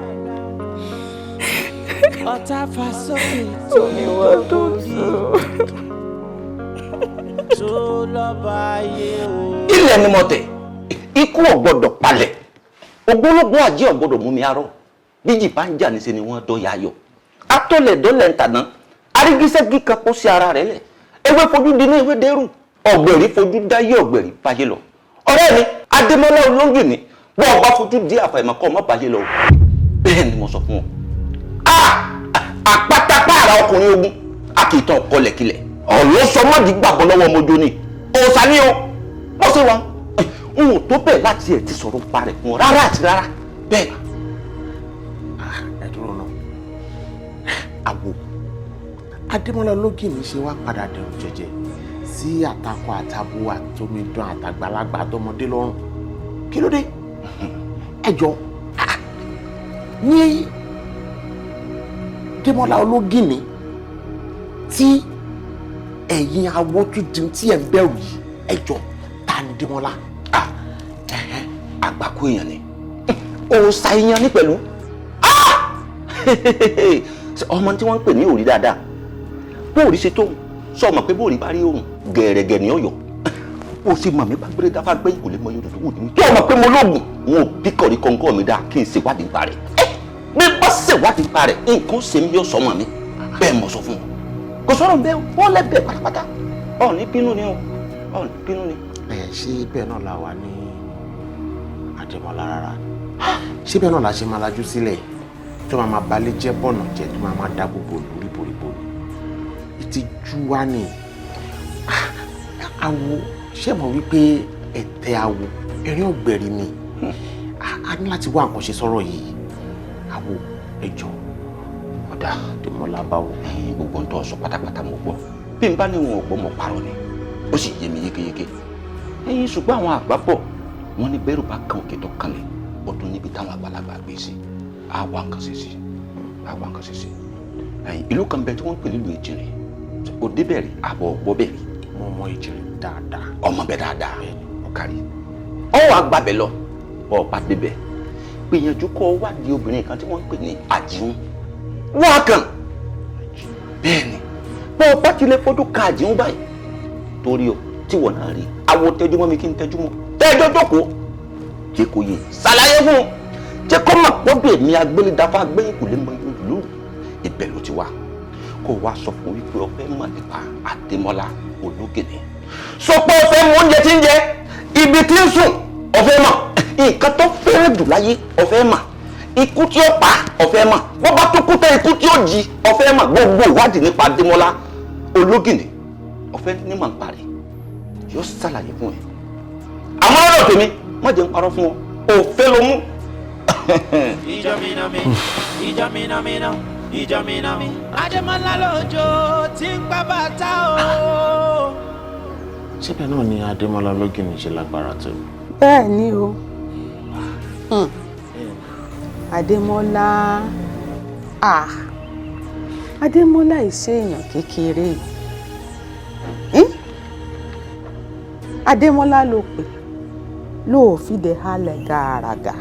Ọ̀tá fà sókè tó ní wọ́n tó lọ́ba ayé o. Ilẹ̀ ni mo tẹ̀, ikú ọ̀gbọ́dọ̀ palẹ̀, ògbólógbòó àjẹ́ ọ̀gbọ́dọ̀ mú mi arọ́, bíjì bá ń jà níṣẹ́ ni wọ́n dọ́yà ayọ̀. Atọ́lẹ̀dọ́lẹ̀ ń tàná, arígísẹ́gí kan kó sí ara rẹ̀ lẹ̀, ewé fojú di ní ewé dẹ́rù, ọ̀gbẹ̀rí fojú dáyé ọ̀gbẹ̀rí báyé lọ. Ọ̀rẹ́ mi, Adémọ́lá olóyè ni, wọ́n ọba fojú di àfàìmọ̀kọ́ ọmọ báyé lọ. Bẹ́ẹ̀ ni mo sọ fún ọ. Àpátápá ara ọkùnrin ogun, a kì í tán ọkọlẹ̀kilẹ̀. Ọ̀lọ́sọmọ́dì gbàgbọ́ lọ́wọ́ ọmọdé ni. Òòsà ni o, wọ́n ṣe wọn. N ò tó bẹ́ẹ̀ láti ẹ̀ ti sọ̀rọ̀ pa rẹ̀ fún ọ rárá àti rárá. Bẹ́ẹ̀ ni. Ẹ dúró náà. Àwò Adémọ́lá ológìní ṣe wá padà dẹrù jẹjẹ sí àtakọ àtabo àtòmídán àtàgbàlagbà àtọmọdé lọ́rùn. Kí ló dé? Ẹ jọ̀ọ́ ní Adémọ́lá ológìní tí ẹ̀yin awó tún di tí ẹ̀ ń bẹ̀rù yìí, ẹ jọ̀ọ́ ta ni Adémọ́lá? Àgbákò èèyàn ni, òòsà èèyàn ní pẹ̀lú. Ọmọ tí wọ́n ń pè ní òrí dáadáa, bóòrí ṣe tóun sọ ọmọ pé bóòrí bá rí òrùn gẹ̀rẹ̀gẹ̀ ní ọ̀yọ́. Ó sì mọ̀ mí bá gbére dáfá gbé ìkòlé mọ yóò dúdú wò ní. Tí ọmọ pé mo lóògùn wọn ò bí kọ̀rí kọ̀ǹkọ̀ mi dáa kí n ṣèwádìí nípa rẹ̀. Bí bá ṣèwádìí nípa rẹ̀ nǹkan ṣe mí yóò sọmọ mi bẹ́ẹ̀ mọ̀ sọ fún wọn. Kò sọ̀rọ̀ bẹ́ẹ̀ wọ́n lẹ́bẹ̀ẹ́ pátápátá. Ọ̀ ní bínú ni o, ọ̀ ní bínú ni. Ṣé bẹ́ẹ̀ náà la wà ní Adémọ́lá rárá? Ṣé bẹ́ẹ̀ náà la ṣe máa lajú sílẹ̀ tó máa balẹ̀ jẹ́ bọ̀nà jẹ́ tó máa dá gbogbo lórí boríbo ni? Ìtìjú wa ni. Awo ṣé mọ̀ wípé ẹ̀tẹ̀ awo ẹ̀rín ọ̀gbẹ̀rì ni. A ní láti wá nǹkan ṣe sọ́rọ̀ yìí. Awo ẹ jọ̀ọ́ ọ̀dà Adémọ́lá báwo. Gbogbo ń tọ́ sọ pátápátá mo gbọ́. Bí n bá ní wọn ò gbọ́ mọ̀ parọ́ ni, ó sì yé mi yékéyéké. Ṣùgbọ́n àwọn àgbà bọ̀ wọ́n ní bẹ́rù bá kan òkè tó kanlẹ̀ ó tún níbi táwọn àgbàlagbà gbé sí àwa nǹkan ṣe sí àwa nǹkan ṣe sí. ìlú kan bẹ tí wọ́n ń pè nílùú Ìjìnrè ó débẹ̀rẹ̀ àbọ̀ ọ̀gbọ́ bẹ̀rẹ̀. mo mọ Ìjìnrè dáadáa. ọmọ bẹ dáadáa ọ̀kárí ọwọ́ àgbàbẹ̀ lọ ọ̀pá débẹ̀ gbìyànjú kọ́ wádìí obìnrin kan tí wọ́n ń pè ní Àjíhún wọ́n kàn bẹ́ẹ̀ ni bọ́ ọ bá ti lè fojú ka Àjíhún báyìí torí o tí wọ́n náà rí àwọ̀ tẹjú mọ́ mi kí n tẹjú mọ́ tẹ́jọ́ jókòó jẹ́ kó yé ṣàlàyé fún un jẹ́ kó mọ̀ pọ́dọ̀ èmi agbélédáfá gbẹ́yìn kò lè mọ ìlú ibẹ̀ ló ti wá kó wá sọ fún wípé o fẹ́ mọ̀ nípa Adémọ́lá Ológìní sọ pé o fẹ́ mọ oúnjẹ tí ń jẹ ibi tí ń sùn o fẹ́ mọ̀ nǹkan tó fẹ́rẹ̀ jù láyé o fẹ́ mọ̀ ikú tí ó pa o fẹ́ mọ̀ bó bá tó kú tẹ́ ikú tí ó jí o fẹ́ mọ̀ gbogbo ìwádìí nípa Adémọ́lá Ológìní o fẹ́ nímọ̀ nípa rẹ̀ yóò ṣàlàyé fún ẹ àmọ́ ọ̀rọ̀ tèmi má jẹ́ ń parọ́ fún ọ òfé ló mú. ìjọ mi náà mi ìjọ mi náà mi náà ìjọ mi náà mi Adémọ́lá lójó tí ń pa bàtà o. síbẹ̀ náà ni Adémọ́lá Ológìní ṣe lágbára tó. bẹ́ẹ̀ ni o Adémọ́lá Adémọ́lá ìṣe èèyàn kékeré Adémọ́lá ló pè ló fi dẹ̀ halẹ̀ gàràgà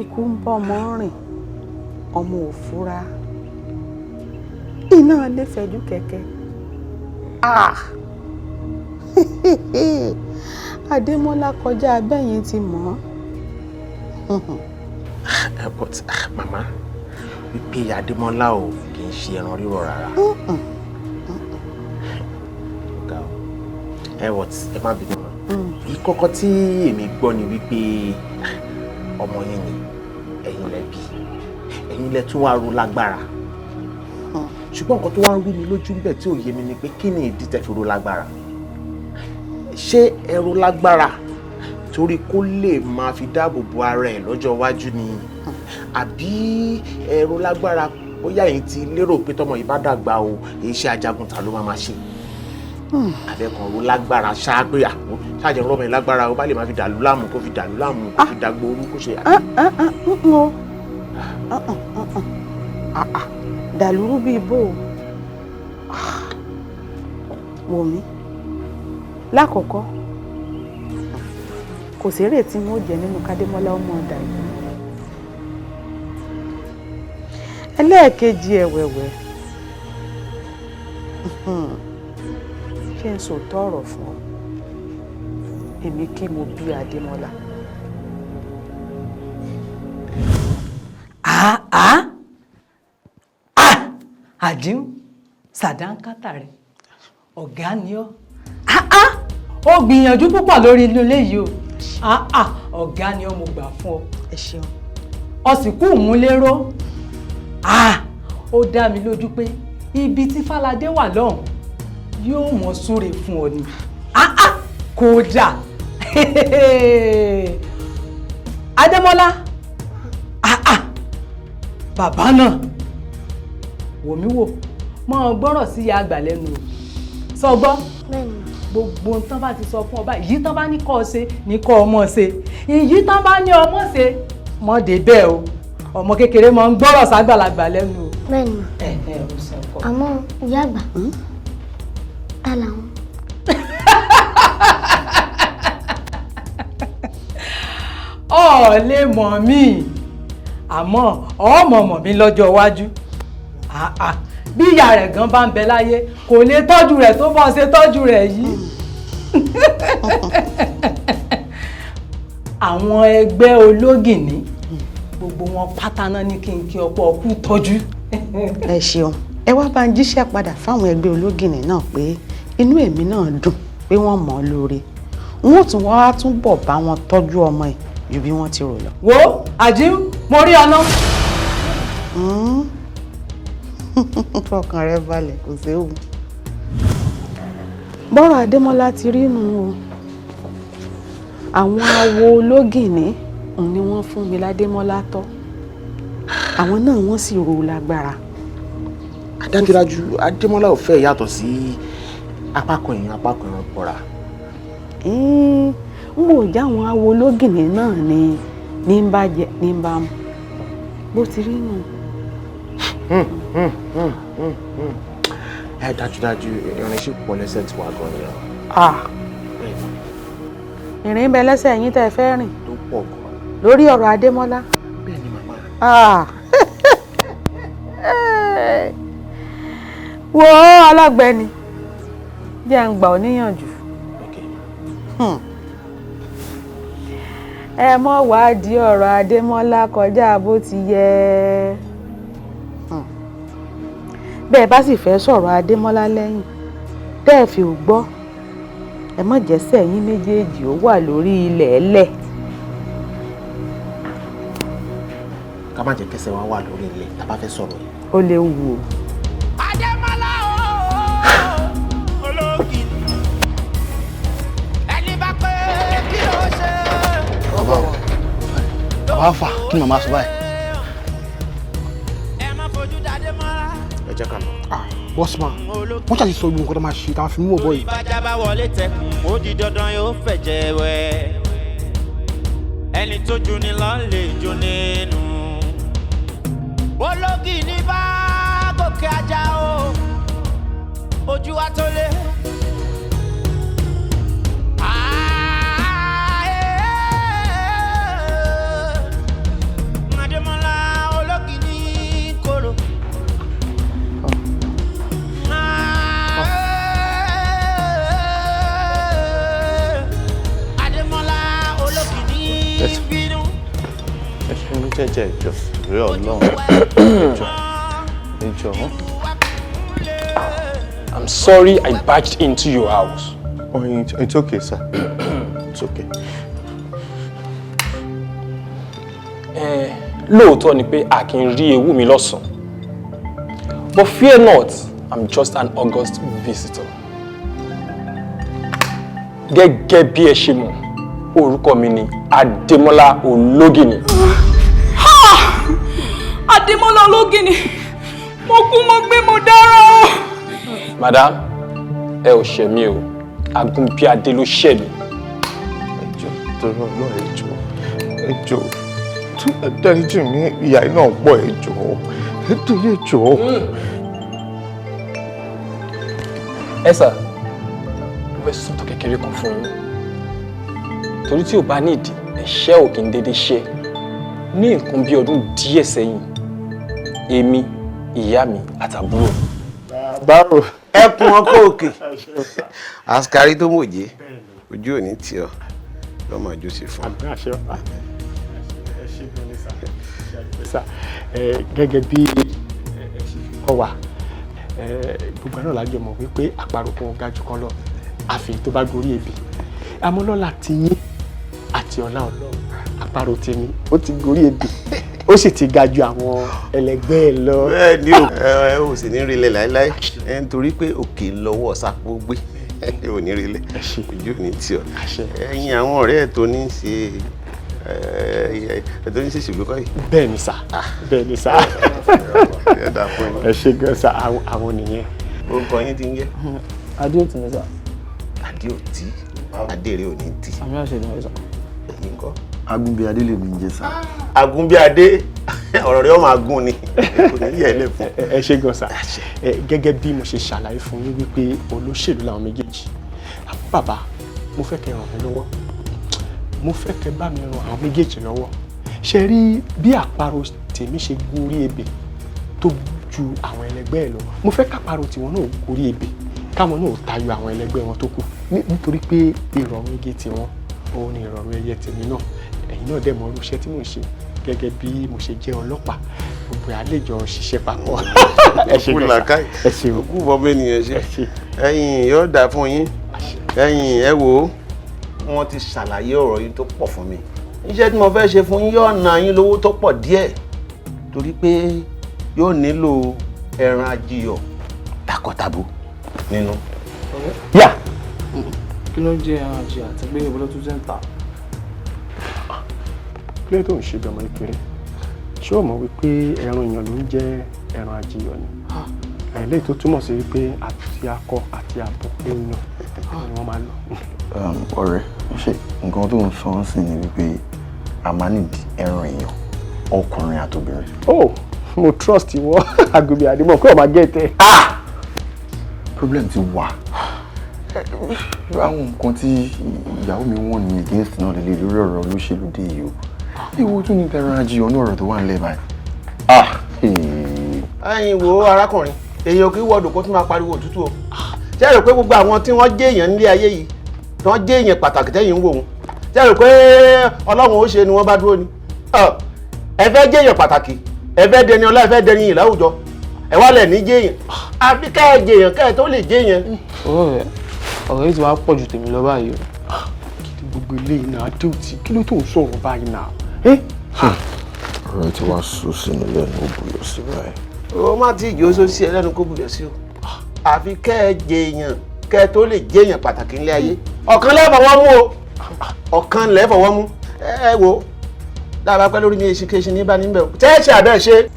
ikú ń bọ́ ọmọ rìn ọmọ òfúra iná lè fẹ̀jú kẹ̀kẹ́ Adémọ́lá kọjá abẹ́yìn ti mọ̀ but màmá wípé Adémọ́lá ò kì í ṣe ẹran rírọ̀ rárá. Ẹ má bínú mọ́. Ìkọ́kọ́ tí èmi gbọ́ ni wípé ọmọ yẹn ni ẹ̀yin lẹ bí ẹ̀yin lẹ tún wá ro lágbára. Ṣùgbọ́n nǹkan tó wá ń rú mi lójú níbẹ̀ tí ò yé mi ni pé kí ni ìdí tẹ́ fi ro lágbára? Ṣé ẹ ro lágbára torí kó lè máa fi dáàbò bo ara ẹ̀ lọ́jọ́ iwájú ni? Àbí ẹ ro lágbára bóyá ẹ̀yin ti lérò pé tọmọ yìí bá dàgbà o iṣẹ́ ajagunta ló máa ṣe? Àbẹ̀kan ro lágbára ṣáágbé àpò ṣáàjẹ́ rọ́mọ ẹ̀ lágbára o bá lè máa fi dàlú láàmú kó fi dàlú láàmú kó fi dàgbò orú kó ṣe dàlúrú bíi bò wò mí lákọ̀ọ́kọ́ kò sérè tí wọ́n jẹ nínú kádémọ́lá ọmọ ọ̀dà yìí ẹlẹ́ẹ̀kejì ẹ̀wẹ̀wẹ̀ ṣé n sòótọ́ ọ̀rọ̀ fún ọ èmi kí mo bí Adémọ́lá. Àjíhún sàdánkátà rẹ ọ̀gá ni ọ́ ó gbìyànjú púpọ̀ lórí ilé yìí o ọ̀gá ni ọ́ mo gbà fún ọ. ẹ ṣeun. ọ sì kú ìmúlérò ó dá mi lójú pé ibi tí Fáládé wà lọ́hùn yóò mọ̀ súre fún ọ ni kódà Adémọ́lá bàbá náà wò mí wò mọ gbọ́rọ̀ sí ìyá àgbà lẹ́nu o sọ gbọ́ gbogbo tán bá ti sọ fún ọba èyí tán bá ní kọ́ ọ ṣe ní kọ́ ọmọ ṣe èyí tán bá ní ọmọ ṣe mọ́ dé bẹ́ẹ̀ o ọmọ kékeré mọ ń gbọ́rọ̀ ságbàlagbà lẹ́nu o. bẹ́ẹ̀ni àmọ́ ìyá àgbà ta làwọn. ọ lè mọ̀ mí àmọ́ ọmọ mọ̀ mí lọ́jọ́ iwájú bí ìyá rẹ̀ gan bá ń bẹ láyé kò lè tọ́jú rẹ̀ tó bọ́ ṣe tọ́jú rẹ̀ yìí. àwọn ẹgbẹ́ ológìní gbogbo wọn pátá náà ní kí n kí ọ̀pọ̀ ọkú tọ́jú. ẹ ṣeun ẹ wá bá ń jíṣẹ́ padà fáwọn ẹgbẹ́ ológìní náà pé inú èmi náà dùn pé wọ́n mọ̀ ọ́ lóore wọn ò tún wá túbọ̀ bá wọn tọ́jú ọmọ ẹ̀ ju bí wọ́n ti rò lọ. wo Àjíhún mo rí ọ náà. fọkàn rẹ balẹ̀ kò séwu. bọ́rọ̀ Adémọ́lá ti rí nù o àwọn awo ológìní ni wọ́n fún mi ládémọ́lá tọ́ àwọn náà wọ́n sì ro lágbára. dájúdájú Adémọ́lá ò fẹ́ yàtọ̀ sí apá kan èèyàn apá kan èèyàn pọ̀ra ń wò já àwọn awo ológìnní náà ní ń bá jẹ ní ń bá mu bó ti rí nù. Ẹ dájúdájú ìrìn ṣì pọ̀ lẹ́sẹ̀ tí wàá gan ni ọ. Ìrìn bẹ lẹ́sẹ̀ yín tẹ́ fẹ́ rìn Tó pọ̀ gan. lórí ọ̀rọ̀ Adémọ́lá. Bẹ́ẹ̀ ni màmá. Wo alágbẹ̀ni jẹ́ ń gbà ọ́ níyànjú. Ẹ mọ́ wádìí ọ̀rọ̀ Adémọ́lá kọjá bó ti yẹ. Bẹ́ẹ̀ bá sì fẹ́ sọ̀rọ̀ Adémọ́lá lẹ́yìn tẹ́ ẹ fi ò gbọ́ ẹ mọ̀ jẹ́sẹ̀ yín méjèèjì ó wà lórí ilẹ̀ ẹlẹ̀. Ká má jẹ́ kẹsẹ̀ wa wà lórí ilẹ̀ tá a bá fẹ́ sọ̀rọ̀ yìí. Ó lè wù ó. Adémọ́lá ológìnní ẹni bá pé kí ló ṣe. Bàbá fà kí màmá sọ báyìí. Ẹ má fojú dáadé mọ́ra. Ẹ jẹ́ ká lọ. Bossman, wọ́n ṣàti sọ gbogbo nǹkan tó máa ṣe táwọn fi mú ọ̀bọ yìí. Bájá bá wọlé tẹkùn ó di dandan yóò fẹ̀jẹ̀ wẹ̀. Ẹni tó jù ní lọ lè jó nínú. Ológìnní bá gòkè ajá o, ojú wa tó lé. Adémọ́lá ológìnní kóró. Adémọ́lá ológìnní bínú. Ẹ ṣe ní jẹ́jẹ́ ìjọ rí Ọlọ́run. Ìjọ. I'm sorry I barged into your house. Oh, it's okay, sir. It's okay. Lóòótọ́ ni pé a kì í rí ewu mi lọ́sàn-án. But fear not, I'm just an August visitor. Gẹ́gẹ́ bí ẹ ṣe mọ̀, orúkọ mi ni Adémọ́lá Ológìnní. Adémọ́lá Ológìnní, mo kú mo gbé mo dára o. Madam, ẹ ò ṣẹ̀ mí o, Àgúnbíadé ló ṣẹ̀ mí. Ẹjọ́ torí Ọlọ́run ẹjọ́ dáríjì mi ìyá náà pọ̀ ẹjọ́ nítorí ẹjọ́. Ẹ sà, mo fẹ́ sọ́tọ̀ kékeré kan fún yín. Torí tí ò bá nídìí, ẹ̀ṣẹ̀ ò kì í dédé ṣe. Ní nǹkan bí ọdún díẹ̀ sẹ́yìn, èmi, ìyá mi àtàbúrò. Báwo ẹkùn ọkọ òkè askari tó mòye ojú ò ní tì ọ lọmọ àjò ṣe fún gẹ́gẹ́ bí ọ wà gbogbo náà lájọ mọ̀ wípé àparò kan ga jù kan lọ àfi tó bá gorí ebè amúlọ́lá ti yín àti ọlá Ọlọ́run àparò tèmi ó ti gorí ebè ó sì ti ga ju àwọn ẹlẹgbẹ́ ẹ lọ. bẹ́ẹ̀ ni ẹ ò sì ní rí ilẹ̀ láéláé nítorí pé òkè lọ́wọ́ sápó gbé ẹ ò ní rí ilẹ̀ ojú ò ní tì ọ ẹ̀yin àwọn ọ̀rẹ́ ẹ̀ tó ní ṣe ṣèṣègbè kọ́ yìí. bẹ́ẹ̀ ni sà bẹ́ẹ̀ ni sà ẹ ṣe gan sà àwọn nìyẹn. orúkọ yín ti ń jẹ́. Adéòtí ni sà. Adéòtí adére ò ní tì. àmì àṣẹ ìdánwò sà. ẹ̀yin kọ́. Agúnbíadé lè mi jẹ sà. Agúnbíadé ọ̀rọ̀ rẹ̀ ó máa gún ni kò ní yẹ ilé fún. ẹ ṣe gan sà gẹ́gẹ́ bí mo ṣe ṣàlàyé fún yín wípé olóṣèlú làwọn méjèèjì bàbá mo fẹ́ kẹ́ ràn mí lọ́wọ́ mo fẹ́ kẹ́ bá mi ràn àwọn méjèèjì lọ́wọ́ ṣe rí bí àparò tèmi ṣe gun orí ebè tó ju àwọn ẹlẹgbẹ́ ẹ lọ mo fẹ́ káparò tiwọn náà gun orí ebè káwọn náà tayọ àwọn ẹlẹgbẹ́ wọn tó kù nítorí pé ìrọ̀rùn igi tiwọn òun ni ìrọ̀rùn ẹyẹ tèmi náà ẹ̀yin náà dẹ̀ mọ irú iṣẹ́ tí mò ń ṣe gẹ́gẹ́ bí mo ṣe jẹ́ ọlọ́pàá gbogbo àlejò ṣiṣẹ́ papọ̀. ẹ ṣe gbọ́dọ̀ ẹ ṣe òkú bọ́bọ́ ènìyàn ṣe ẹ̀yin yóò dà fún yín ẹ̀yin ẹ wò ó wọ́n ti ṣàlàyé ọ̀rọ̀ yín tó pọ̀ fún mi iṣẹ́ tí mo fẹ́ ṣe fún yín yóò ná yín lówó tó pọ̀ díẹ̀ torí pé yóò nílò ẹran ajíyọ̀ takọtabo nínú. yà kí ló ń jẹ ẹran ajíyọ̀ àti pé ìbúlọ́ tó jẹ́ ń ta. kílẹ̀ tó ń ṣe bí ọmọ kékeré ṣé o mọ̀ wípé ẹran èèyàn ló ń jẹ́ ẹran ajíyọ̀ ni eléyìí tó túmọ̀ sí wípé àti akọ àti abo èèyàn wọ́n máa lọ. Ọ̀rẹ́ ṣe nǹkan tó ń sọ ń sìn ni wípé a máa nídìí ẹran èèyàn ọkùnrin àtobìnrin. Oh, mo trust ìwọ Àgùnbí Àdìmọ̀ kó o máa gẹ̀ tẹ́. Problem ti wà. Àwọn nǹkan tí ìyàwó mi wọ́n ní against náà lè lórí ọ̀rọ̀ olóṣèlú dé yìí o. Ìwọ tún ní tẹran ajiyọ ní ọ̀rọ̀ tó wà nílẹ̀ báyìí. Ẹ̀yin wo arákùnrin, èèyàn kì í wọ́dọ̀ kó tún máa pariwo òtútù o. Ṣé ẹ rò pé gbogbo àwọn tí wọ́n jẹ́ èèyàn nílé ayé yìí tí wọ́n jẹ́ èèyàn pàtàkì tẹ́yìn ń wò wọ́n? Ṣé ẹ rò pé Ọlọ́run ó ṣe ni wọ́n bá dúró ni? Ẹ fẹ́ jẹ́ èèyàn pàtàkì, ẹ fẹ́ dẹni ọlá, ẹ fẹ́ dẹni yìí láwùjọ, ẹ wá lẹ̀ ní jẹ́ èèyàn. Àbí ká ẹ jẹ èèyàn ká ẹ tó lè jẹ́ èèyàn. Ọ̀rọ̀ yìí ti wá pọ̀ ju tèmi lọ báyìí o. Kí ni gbogbo eléyìí náà dé òtí? Kí ló tó ń sọ̀rọ̀ báyìí náà? Ọ̀rọ̀ tí wàá sọ sínú lẹ́nu ó buyọ̀ sí báyìí. O má tí ìjọ sọ sí ẹ lẹ́nu kó buyọ̀ sí o. Àfi ká ẹ jẹ èèyàn ká ẹ tó lè jẹ́ èèyàn pàtàkì nílé ayé. Ọ̀kan lẹ́ fọwọ́ mú o. Ọ̀kan lẹ́ fọwọ́ mú. Ẹ wo dábàá pẹ́ lórí mi èsì kéṣin ní bá níbẹ̀ o. Tẹ́ẹ̀ṣì àbẹ́ ṣe.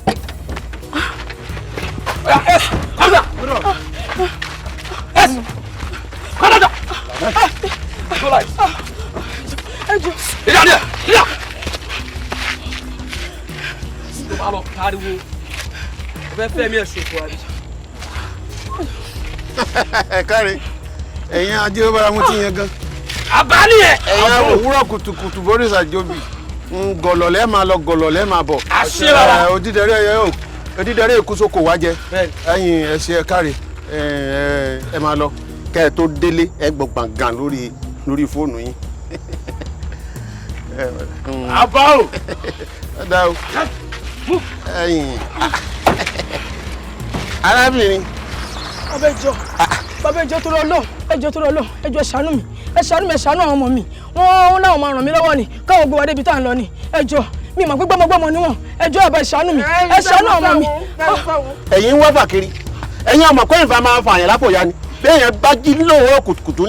Ẹ káre, ẹ̀yin ajé ó bára mú tí yẹn gan. Àbálí ẹ̀. Ẹ̀yin òwúrọ̀ kùtùkùtù Boris Àjọbí. Gọ̀lọ̀lẹ́ máa lọ gọ̀lọ̀lẹ́ máa bọ̀. Àṣẹ bàbá. Odídẹrẹ́ èkúsókò wá jẹ. Ẹ̀yin ẹ̀ṣẹ̀ ẹ káre, ẹ máa lọ. Kẹ́ ẹ tó délé ẹ gbọ́ gbàngàn lórí fóònù yín. Àbá o. Ẹ dá o. Ẹ̀yin arábìnrin. Bàbá ẹjọ́ tó lọ lọ, ẹjọ́ tó lọ lọ, ẹjọ́ ṣàánú mi, ẹ ṣàánú àwọn ọmọ mi, wọ́n láwọn máa ràn mí lọ́wọ́ ni, káwọn gbé wa débi tá à ń lọ ni, ẹjọ́ mi mọ̀ pé gbọ́mọgbọ́mọ ni wọ́n, ẹjọ́ ẹ bá ṣàánú mi, ẹ ṣàánú àwọn ọmọ mi. Ẹ̀yin ń wá fàkiri, ẹ̀yin ọmọ kọ́ ìfà máa fa àyàn lápò ya ni, bẹ́ẹ̀yẹn bá jí lóòrọ̀ kùtùkùtù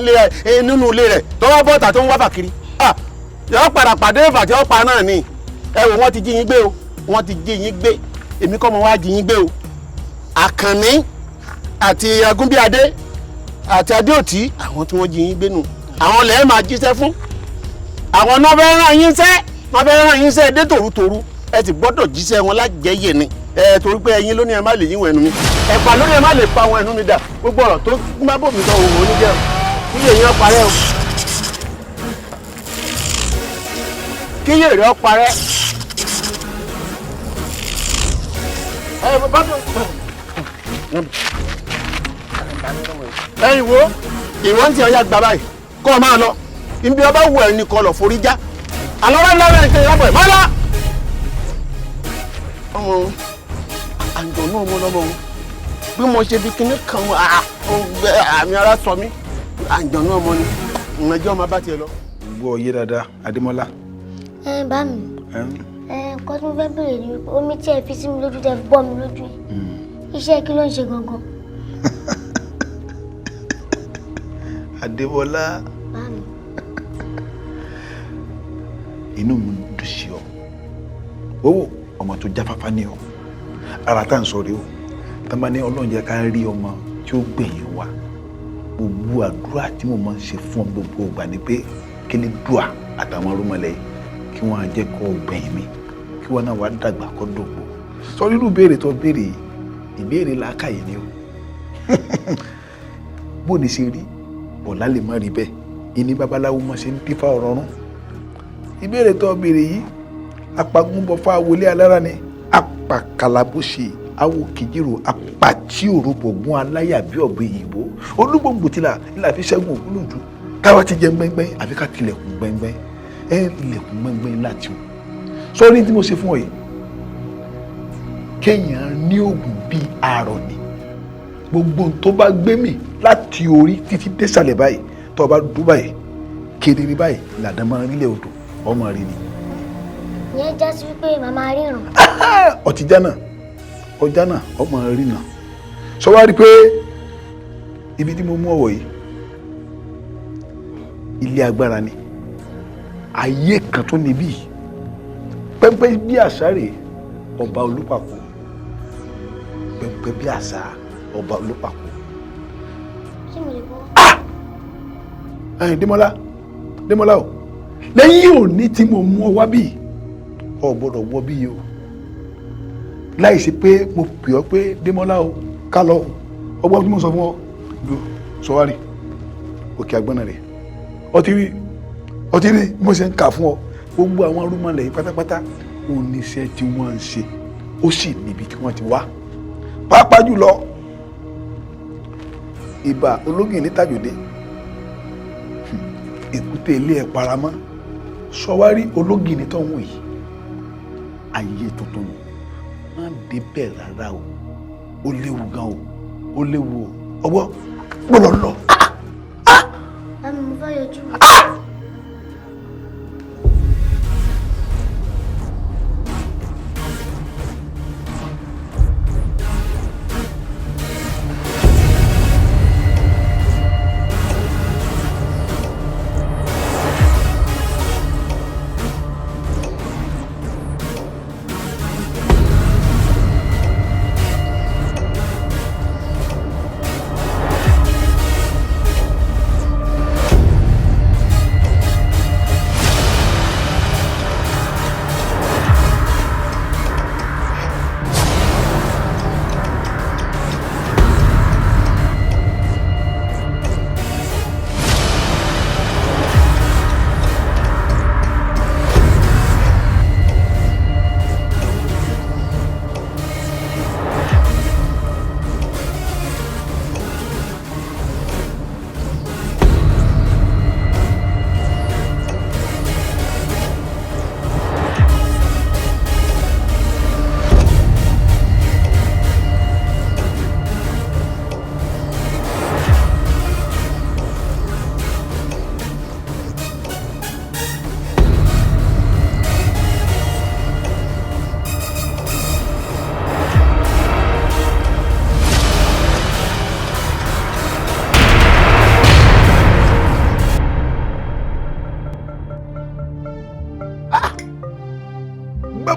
nínú ilé rẹ̀ tọ́wọ́ bọ́ta tó ń wá fàkiri. Yọ padà pàdé ìfà tí ó pa náà ni, ẹ wò wọ́n ti jí yín gbé o, wọ́n ti jí yín gbé, èmi kọ́ mo wá jí yín gbé o. Àkànní àti Agúnbíadé àti Adéòtí àwọn tí wọ́n jí yín gbénu àwọn lẹ́ẹ̀ máa jíṣẹ́ fún àwọn náà fẹ́ ràn yín sẹ́ wọ́n fẹ́ ràn yín sẹ́ dé tòrútòrú ẹ ti gbọ́dọ̀ jíṣẹ́ wọn lájẹyè ni torí pé ẹ̀yin lóní ẹ má lè yín wọn ẹnu mi ẹ̀pà lóní ẹ má lè pa àwọn ẹnu mi dà gbogbo ọ̀rọ̀ tó má bò mí sọ òun oníjẹ́ o kíyè yín ọparẹ́ o kíyè rẹ̀ ọparẹ́ ẹ̀yin wo ìwọ́n ti ọ̀yà gbà báyìí kọ́ ọ máa lọ ibi ọba wù ẹ̀ ní kọ́ lọ forí já alọ́rọ́ ńlọ́rọ́ ẹ̀ ń tẹ̀lé lábọ̀ ẹ̀ máa lọ. ọmọ àjọ náà mo lọ́mọ òun bí mo ṣe fi kinní kan àmì ara sọ mí àjọ náà mo ní ìrìnàjò ọmọ bá tiẹ̀ lọ. gbọ́ yé dáadáa Adémọ́lá. Bá mi nǹkan tí mo fẹ́ bèrè ni omi tí ẹ fi sí mi lójú tẹ fi bọ́ mi lójú yìí iṣẹ́ kí ló ń ṣe gangan. Adémọ́lá inú mi dùn sí ọ owó ọmọ tó jáfáfá ní ọ ara tá à ń sọ rèé o tọ́ba ní Ọlọ́run jẹ́ ká rí ọmọ tí ó gbẹ̀yìn wa gbogbo àdúrà tí mo máa ń ṣe fún ọ gbogbo ìgbà ni pé kí ni dùà àtàwọn arúmọlẹ̀ kí wọ́n á jẹ́ kó gbẹ̀yìn mi kí wọ́n náà wá dàgbà kó dògbò sọ irú béèrè tó béèrè ìbéèrè làákàyè ni o bó ní ṣe rí ọ̀la lè má rí bẹ́ẹ̀ ìní babaláwo máa ṣe ń dífá ọ̀rọ̀ rún ìbéèrè tó béèrè yìí apagúnbọ̀fá wọlé alára ni apàkàlàbọ̀ṣe awo kìjìrò apàtí òrùbọ̀gún aláyà bí ọ̀bẹ ìyìnbó olúgbòǹgbò tìlà ìlà fi ṣẹ́gun ògúnlójú káwá ti jẹ gbẹ́ngbẹ́ng àfi ká tilẹ̀kùn gbẹ́ngbẹ́ng ilẹ̀kùn gbẹ́ngbẹ́ng láti o sọ́ọ́rí tí mo ṣe fún ọ yìí kéèyàn ní oògùn bíi àárọ̀ ni gbogbo tó bá gbé mi láti orí títí désàlẹ̀ báyìí tó bá dúró báyìí kedere báyìí làdán máa ń rílẹ̀ odò ọmọ rí ni. ìyẹn já sí wípé màmá ríran. ọtí jánà ọjà náà ọmọ rí náà sọ wá rí i pé ibi tí mo mú ọwọ́ yìí ilé agbára ni ayé kan tó níbí pẹ́pẹ́ bí àṣà rèé ọba olúpapọ̀ pẹ́pẹ́ bí àṣà ọba olúpapọ̀. Démọ́lá o lẹ́yìn òní tí mo mú ọ wá bí o gbọ́dọ̀ wọ bí o láì sí pé mo pè ọ́ pé Démọ́lá o ká lọ ọgbọ́n tí mo sọ fún ọ sọwárì òkè àgbọ̀nà rẹ̀ ọtí rí bí mo ṣe ń kà fún ọ gbogbo àwọn arúmọlẹ̀ yìí pátápátá oníṣẹ́ tí wọ́n ń ṣe ó sì níbi tí wọ́n ti wá pàápàá jùlọ ìbà ológin ní tàjòdè èkúté ilé ẹ̀ paramọ́ sọwárí ológin ní tọ́hún yìí ayé tuntun ni má débẹ̀ rárá o ó léwu gan o ó léwu o ọwọ́ gbọ́dọ̀ lọ. Mami, mo fẹ́ yọjú.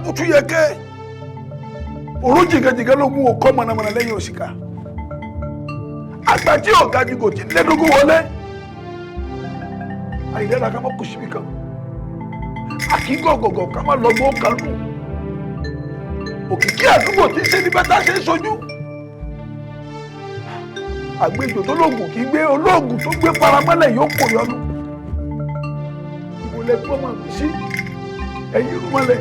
Butu yeke oro jìgàjìgà lógún o kọ́ mọ̀nàmọ̀nà lẹ́yìn òṣìkà àgbà tí ọ̀gá jù kò tí lẹ́dógún wọlé àìlera ká má kù síbi kan àkígọ̀gọ̀gọ̀ ká má lọ́gbọ́n kanú òkìkí àdúgbò tí ń ṣe ní bẹ́tà ṣe ń sojú àgbèjò tó lóògùn kì í gbé olóògùn tó gbé paramọ́lẹ̀ yóò kò yọnu ìmọ̀lẹ̀ gbọ́mọ̀ mi sí ẹ̀yìn irúmọlẹ̀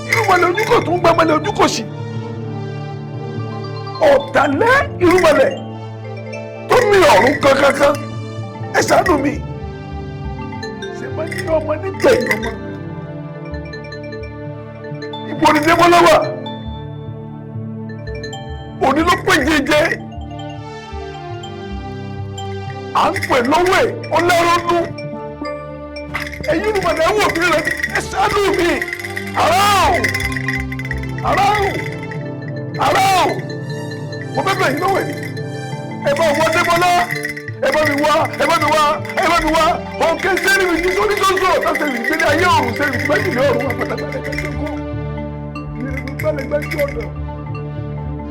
irúmọlẹ̀ ojúkò tó ń gbàmọlẹ̀ ojúkò sí ọ̀tàlẹ̀ irúmọlẹ̀ tó ní ọ̀run kankankan ẹ ṣàánú mi ṣe máa ní ọmọ nígbẹ̀yìn ọmọ ìbò ní Démọ́lá wà òní ló pè jẹjẹ à ń pè lọ́wọ́ ẹ̀ ọlẹ́rọ́nú ẹ̀yin irúmọlẹ̀ ẹ̀wọ̀n mi rẹ̀ ẹ ṣàánú mi aráàlú mo fẹ́ bẹ̀rẹ̀ ìnáwó ẹ̀ ẹ bá wọ Démọ́lá ẹ bá mi wá ọ̀kẹ́ sẹ́rì mi ní sórí sọ́sọ́ ọ̀tàṣẹ́ mi gbé ní ayé ọ̀run sẹ́rì mi méjì ní ọ̀run àpàtàkì ẹ̀kẹ́kọ̀ọ́ ìrìn gbálẹ̀ gbájú ọ̀dọ̀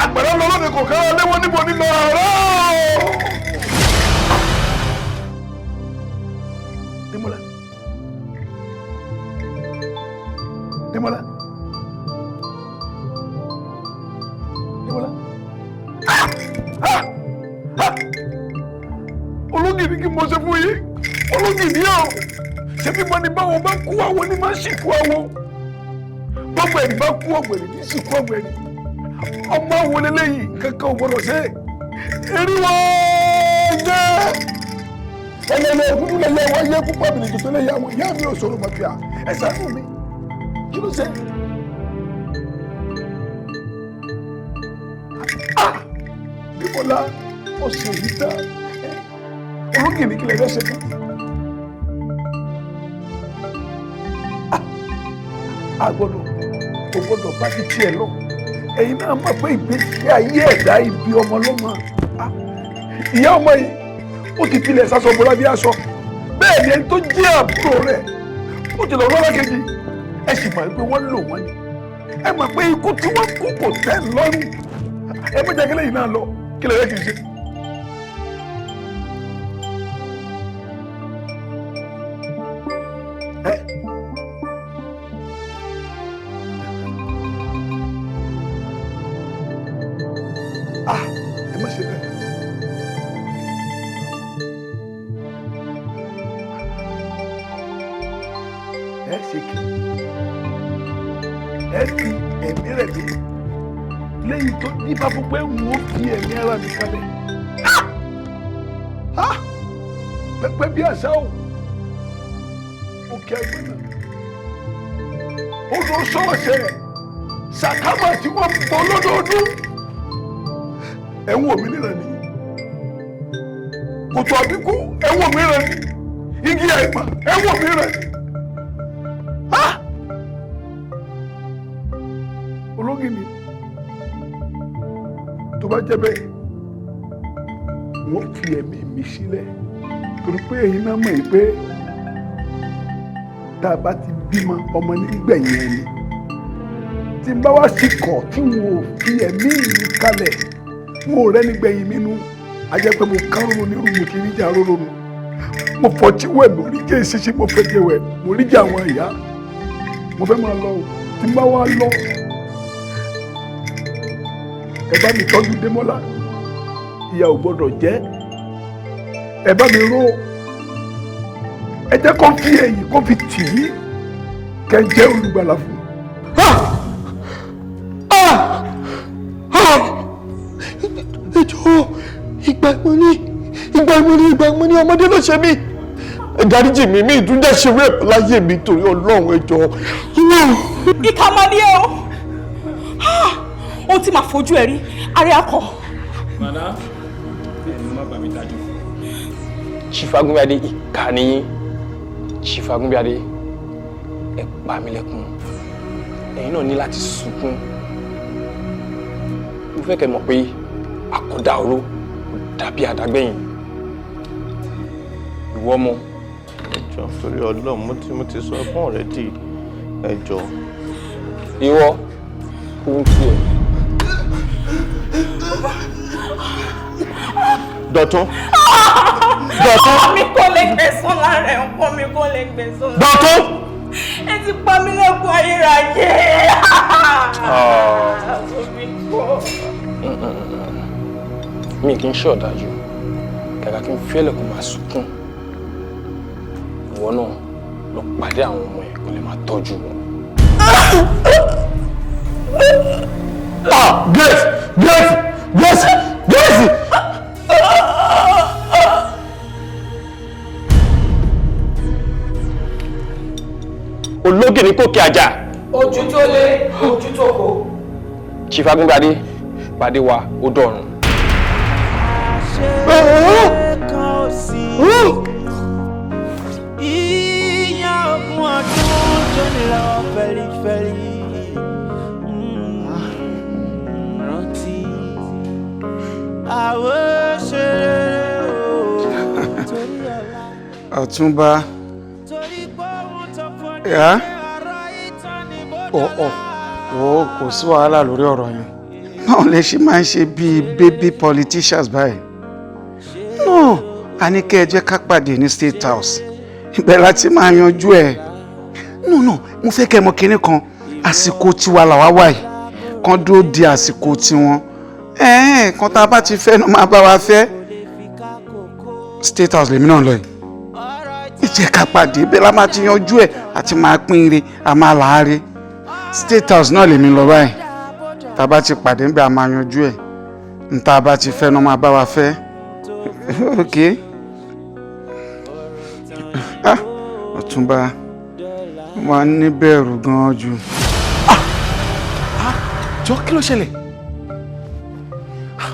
àgbàrá ọlọ́run kò ká léwọ́ níbo nínú ọ̀rọ̀ Démọ́lá Démọ́lá ológìní kí mo ṣe fún yín ológìní ọ̀ ṣé bí mo ní báwọn bá kú àwọn ní máa ń ṣìkú àwọn gbogbo ẹni bá kú ọ̀gbẹ̀rì ní ṣìkú ọ̀gbẹ̀rì ọmọ àwọn eléyìí kankan ò gbọdọ̀ ṣe eriwo jẹ́ ẹlẹ́lẹ́ òkúdú lẹ́yẹ wọ́n yẹ púpọ̀ bìrìkì tó lẹ́yẹ àwọn ìyá mi ò sọ̀rọ̀ mọ̀fíà ẹ ṣàánú mi kí ló ṣe. Démọ́lá ọ̀sẹ̀ yìí ta ológìní kí lè fẹ́ ṣe fún mi. Àgbọ̀dọ̀ kò gbọ́dọ̀ bá ti tiẹ̀ lọ ẹ̀yin náà mọ̀ pé ìgbésí ayé ẹ̀dá ibi ọmọ ló mọ̀ ìyá ọmọ yìí ó ti tilẹ̀ sásọ bọ́lá bí aṣọ bẹ́ẹ̀ ni ẹni tó jẹ́ àbúrò rẹ̀ ó ti lọ lọ́lá kejì ẹ sì mọ̀ pé wọ́n lò wọ́n ni ẹ mọ̀ pé ikú tí wọ́n kú kò tẹ́ lọ́rùn ẹ mọ̀ jẹ́ kílẹ̀ yìí náà lọ kílẹ̀ rẹ̀ kì í ṣe. ẹ má ṣe bẹ́ẹ̀. ẹ ṣe kí ẹ fi ẹ̀mí rẹ̀ dé lẹ́yìn tó nípa fún pé n ó fi ẹ̀mí ara mi kalẹ̀ pẹpẹ bí àṣà o òkè ẹgbẹ́ náà ó lọ sọ́ọ̀ṣẹ̀ sàkámà tí wọ́n bọ́ lọ́dọọdún ẹ̀wọ̀n òmìnira ni kòtò àbíkú ẹ̀wọ̀n òmìnira ni igi àìpà ẹ̀wọ̀n òmìnira ni ológìní tó bá jẹ́ bẹ́ẹ̀ wọ́n fi ẹ̀mí mi sílẹ̀ torí pé èyí náà mọ̀ pé tá a bá ti bímọ ọmọ nígbẹ̀yìn ẹni tí n bá wá sí kọ̀ tí wọn ò fi ẹ̀mí mi kalẹ̀ wọn ò rẹ́ni gbẹ̀yìn mi nú a jẹ́ pé mo kán ronú ní rúmù kí n ríjà róró nu mo fọtí wẹ̀ mo rí jẹ́ ìṣeṣe mo fẹ́ jẹ wẹ̀ mo rí jẹ́ àwọn ìyá mo fẹ́ máa lọ o tí n bá wá lọ ẹ bá mi tọ́jú Démọ́lá ìyà ò gbọ́dọ̀ jẹ́ ẹ bá mi ró ẹ jẹ́ kó fi ẹ̀yìn kó fi tì í kẹ́ jẹ́ olùgbàlà fún. ẹ jọ̀ọ́ ìgbà ìmọ̀ ní ọmọdé ló ṣe mí ẹ dáríjì mi ìdúndẹ̀ ṣe rẹ̀ láyé mi torí Ọlọ́run ẹ jọ̀ọ́. ìkà máa ní ẹ o ohun tí màá fojú ẹ rí àrí akọ. Madam, ẹni má bà mí dájú. Chief Agunbíadé ìkà nìyí. Chief Agunbíadé ẹ pa mí lẹ́kún. Ẹ̀yin náà ní láti sunkún. Mo fẹ́ kẹ́ mọ̀ pé àkọ́dá oró dàbí àdágbẹ̀yìn. Ìwọ ọmọ. Ẹ jọ̀ọ́ torí Ọlọ́run mo ti sọ fún ọ̀rẹ́ dì ẹ jọ̀ọ́. Ìwọ kún tiẹ̀. Dọ̀tún. Mi kò lè gbẹ̀san lára ẹ̀ ọkọ mi kò lè gbẹ̀san lára ẹ̀. Dọ̀tún. Ẹ ti pa mí lẹ́kùn ayérayé. Mi kì í ṣe ọ̀dájú. Kàkà kí n fi ẹlẹ́kùn máa sunkún. Ìwọ náà lọ pàdé àwọn ọmọ ẹ̀ kó lè máa tọ́jú wọn. Grace! Ológì ní kòkè àjà. Ojú tó lé, ojú tó kó. Chief Agunbíadé, pàdé wa ó dọ̀run. Ìyá ogún ọdún tó ń lọ fẹ́lifẹ́li. Rántí àwọn ṣeré torí ọ̀la. Ọ̀túnba. Yá. Wo kò sí wàhálà lórí ọ̀rọ̀ yẹn. Báwo lè ṣe máa ń ṣe bíi baby politicians báyìí? No, a ní kẹ́ ẹ jẹ́ ká pàdé ní State House. Ibẹ̀ láti máa yanjú ẹ̀. No, mo fẹ́ kẹ́ ẹ mọ kinní kan. Àsìkò tiwa làwa wà yìí. Kan dúró di àsìkò tiwọn. Kan tá a bá ti fẹ́ náà máa bá wa fẹ́. State House lèmi náà lọ yìí. Ìjẹ́ ká pàdé ibẹ̀ la máa ti yanjú ẹ̀ àti máa pín ire a máa láàárín. State House náà lèmi lọ báyìí. Tá a bá ti pàdé níbẹ̀ a máa yanjú ẹ̀. N tá a bá ti fẹ́ náà máa bá wa fẹ́. Okay. Ọ̀túnba wà ní bẹ̀rù gan-an jù. Jọ kí ló ṣẹlẹ̀?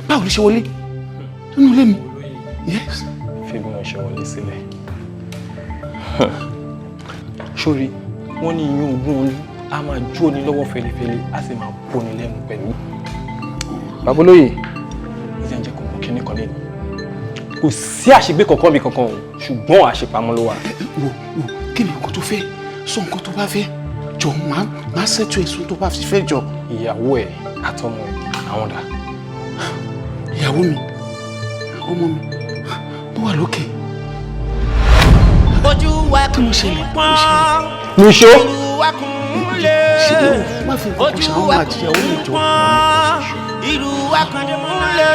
Báwo ló ṣe wọlé? Nínú ilé mi. Yes. Fi bí wọ́n ṣe wọlé sílẹ̀. Sórí, wọ́n ní iyún ogún olú, a máa jó ní lọ́wọ́ fẹ́lifẹ́li, a sì máa bó ní lẹ́nu pẹ̀lú. Babolóyè, ìjẹ́ ń jẹ́ kó mọ̀ kíní kan lẹ́nu. Kò sí àṣegbé kankan bí kankan o, ṣùgbọ́n àṣepamọ́ ló wà. Wò, kí ni nǹkan tó fẹ́? Sọ nǹkan tó bá fẹ́. Jọ máa ṣètò èso tó bá fi fẹ́ jọ. Ìyàwó ẹ̀ àtọmọ ẹ̀, àwọn dà. Ìyàwó mi, ọmọ mi, ó wà lókè. ojú ẹkùn pọ́n. Níṣó. Ìlú ẹkùn lé. Ojú ẹkùn pọ́n. Ìlú ẹkùn lé.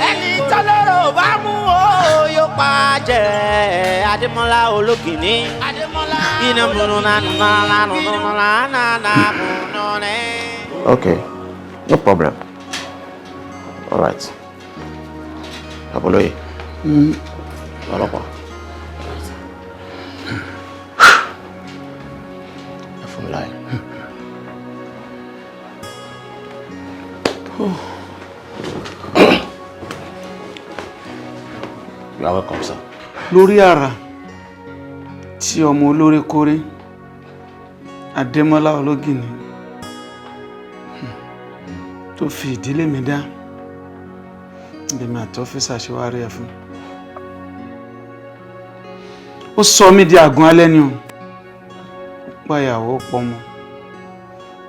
Ẹni tọ́lọ́rọ̀ bá mú o yóò pa jẹ. Ademola ológìní. Iná múnú nánú múnú. Okay, no problem. All right. Aboloye. Ọlọ́pàá. Ẹ fún mi láyé. You are welcome, sir. Lórí ara tí ọmọ olóore kórè Ademola ológìní tó fi ìdílé mi dá lèmi àti ọ́fíìsà ṣe wá rí ẹ fún. Ó sọ mí di àgùn alẹ́ ni o pa ìyàwó pọmọ.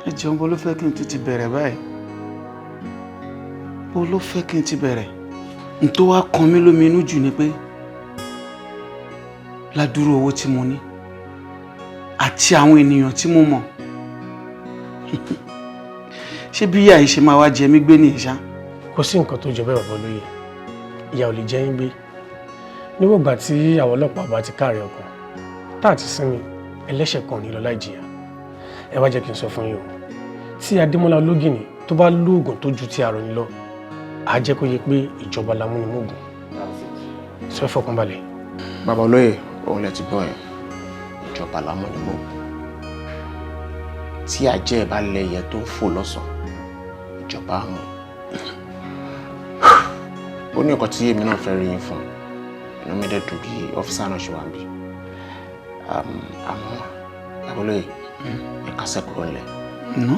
Ẹ jẹun bó ló fẹ́ kí n tún ti bẹ̀rẹ̀ báyìí? Bó ló fẹ́ kí n ti bẹ̀rẹ̀? N tó wá kan mí lómi inú jù ni pé ládùúrú owó tí mo ní àti àwọn ènìyàn tí mo mọ̀ ṣé bí ìyá yìí ṣe máa wá jẹ mí gbé nìyẹn ṣá? Kò sí nǹkan tó jọ bẹ́ẹ̀ bàbá olóyè. Ìyà ò lè jẹ yín gbé. Níwọ̀n ìgbà tí àwọn ọlọ́pàá bá ti káàárẹ̀ ọkàn tá àti sinmi ẹlẹ́ṣẹ̀ kan ní lọ láì jìyà. Ẹ wá jẹ́ kí n sọ fún yín o. Tí Ademola ológìní tó bá lóògùn tó ju ti àròyìn lọ, á jẹ́ kó yẹ pé ìjọba lámúnimógún. Sọ ẹ fọkàn balẹ̀. Bàbá olóyè, òun lẹ ti gbọ́ ẹ̀. Ìjọba lámúnimógún. Tí ajẹ́ bá lẹ́yẹ tó ń fò lọ́sàn-án, ìjọba àmọ́. Ó ní nǹkan tí èmi náà fẹ́ rí yín fún. Inú mi dẹ̀ dùn bí ọ́físà náà ṣe wà níbí. Àmọ́ bàbá olóyè, ẹ kásẹ̀ kúrò ńlẹ̀. No,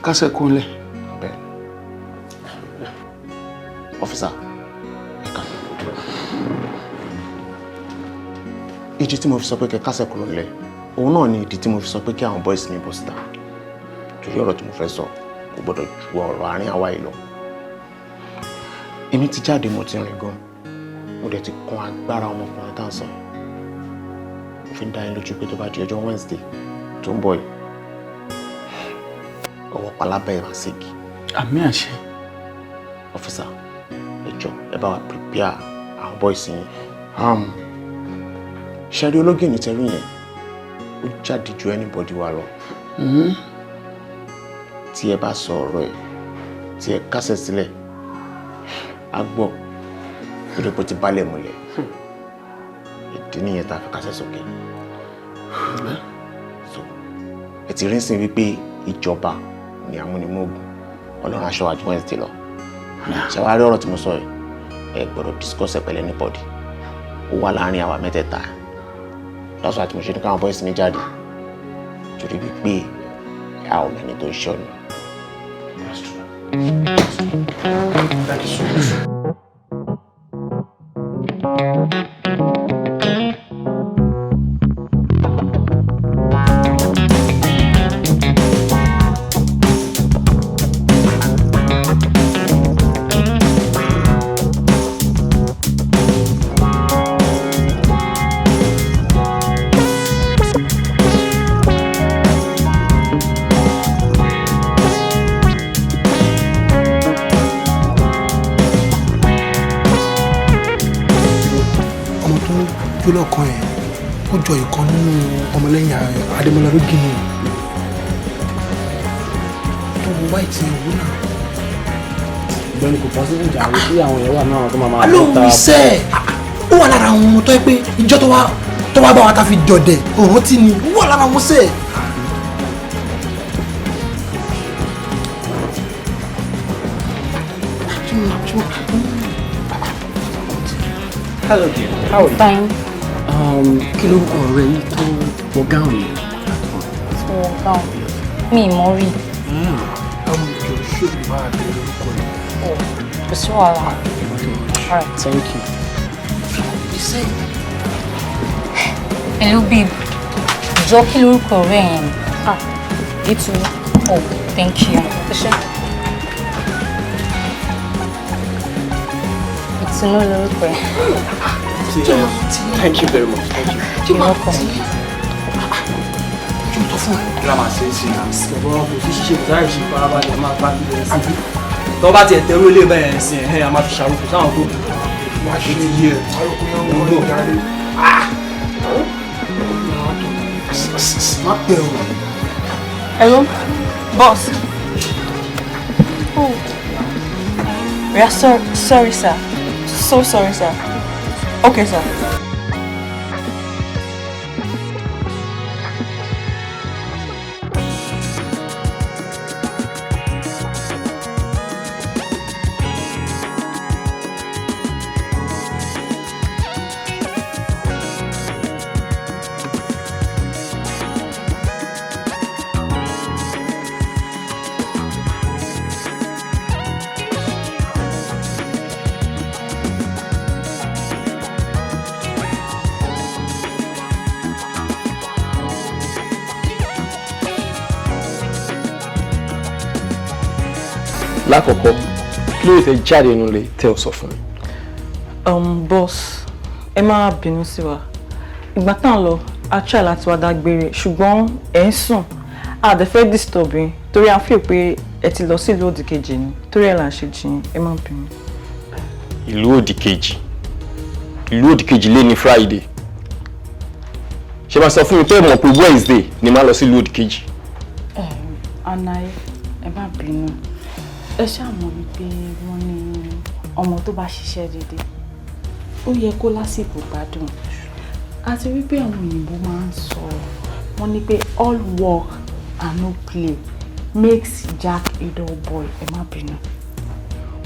kásẹ̀ kúrò ńlẹ̀. Bẹ́ẹ̀. Ọ́físà, ẹ ká. Ìdí tí mo fi sọ pé kẹ́ kásẹ̀ kúrò ńlẹ̀, òun náà ni ìdí tí mo fi sọ pé kí àwọn boys mi bọ́ síta. Torí ọ̀rọ̀ tí mo fẹ́ sọ kò gbọ́dọ̀ ju ọ̀rọ̀ àárín àwa yìí lọ. Èmi ti jáde, mo ti rìn gan. Mo dẹ̀ ti kún agbára ọmọkùnrin tá à ń sọ. Mo fi ń dá yín lójú pé tó bá di ọjọ́ Wednesday tó ń bọ̀ yìí, ọwọ́ palábẹ́ ẹ̀ máa ṣègi. Àmì àṣẹ. Ọ́físà, ẹ jọ̀ọ́ ẹ bá wa prepare àwọn boys yín. Ṣẹ́rí ológìní tẹ́rí yẹn, ó jáde ju anybody wa lọ. Tí ẹ bá sọ ọ̀rọ̀ ẹ̀, tí ẹ kásẹ̀ sílẹ̀, á gbọ́ lórí pé ó ti bálẹ̀ múlẹ̀. Ìdí nìyẹn tá a fi kásẹ̀ sókè. So ẹ ti rí sí wípé ìjọba ni amúnimógún. Ọlọ́run aṣọ àjọ Wednesday lọ. Ṣé wàá rí ọ̀rọ̀ tí mo sọ yìí? Ẹ gbọ́dọ̀ discuss ẹ̀ pẹ̀lú anybody. Ó wà láàárín àwa mẹ́tẹ̀ẹ̀ta. Lọ́sọ̀ àti mo ṣe ní káwọn boys mi jáde. Torí wípé a ò mẹ́ni tó ń ṣọ́nu. That is true. lọ́kàn ẹ̀ ó jọ ìkan nínú ọmọlẹ́yìn Ademola Ológìní tó wọ wáìtì ìwú náà. ìgbẹ́ni kò pọ̀ sí ìjà àwọn tí àwọn èèyàn wà náà tó máa máa alóhùn iṣẹ́ ẹ̀ ó wà lára àwọn ọmọ tó yẹ pé ìjọ tó wá bá wa ta fi dọ̀dẹ̀ òun tí ni ó wà lára àwọn iṣẹ́ ẹ̀. Hello dear, how are you? Fine. Kí ló ọ̀rẹ́ yìí tó wọ gáwọn yìí? Tó wọ gáwọn mi mọ̀ rí. Jọ ṣé mi máa bẹ̀rẹ̀ lórúkọ yìí? Kò sí wàhálà. Alright. Thank you. Hello babe. Jọ kí lórúkọ ọ̀rẹ́ yẹn? Itu. Oh, thank you. Ìtùnú lórúkọ ẹ̀. Thank you very much. Thank you. You're welcome. Jù tó fún ẹ. Gírámà ṣe é sí i. Ṣùgbọ́n kò fi ṣíṣe ìdáyà ṣe farabalẹ̀ máa bá bí bẹ̀rẹ̀ sí. Tọ́ bá tiẹ̀ tẹ́rú ilé bẹ́ẹ̀ sí ẹ̀ a máa fi ṣàròkù sáwọn tó wá ṣe ti yé ẹ̀. Má pẹ̀ o. Hello, boss. Oh, we are sorry, sir. So sorry, sir. Okay, sir. Lákọ̀ọ́kọ́ kí ló tẹ jáde nínú ilé tẹ́ ò sọ fún mi. Boss, ẹ má bínú sí wa. Ìgbà tá ń lọ, a try láti wá dágbére, ṣùgbọ́n ẹ ń sùn. A dẹ̀ fẹ́ disturb yín torí a feel pé ẹ ti lọ sí ìlú òdìkejì ni. Torí ẹ̀ là ń ṣe jiyàn, ẹ má bínú. Ìlú òdìkejì. Ìlú òdìkejì lé ní Friday. Ṣé máa sọ fún mi pé mọ̀ pé Wednesday ni máa lọ sí ìlú òdìkejì? Anaye, ẹ má bínú. Ẹ ṣáà mọ̀ wípé wọ́n ní ọmọ tó bá ṣiṣẹ́ dédé ó yẹ kó lásìkò gbádùn àti wípé àwọn òyìnbó máa ń sọ wọ́n ní pé all work and no play makes Jack a dull boy. Ẹ má bínú.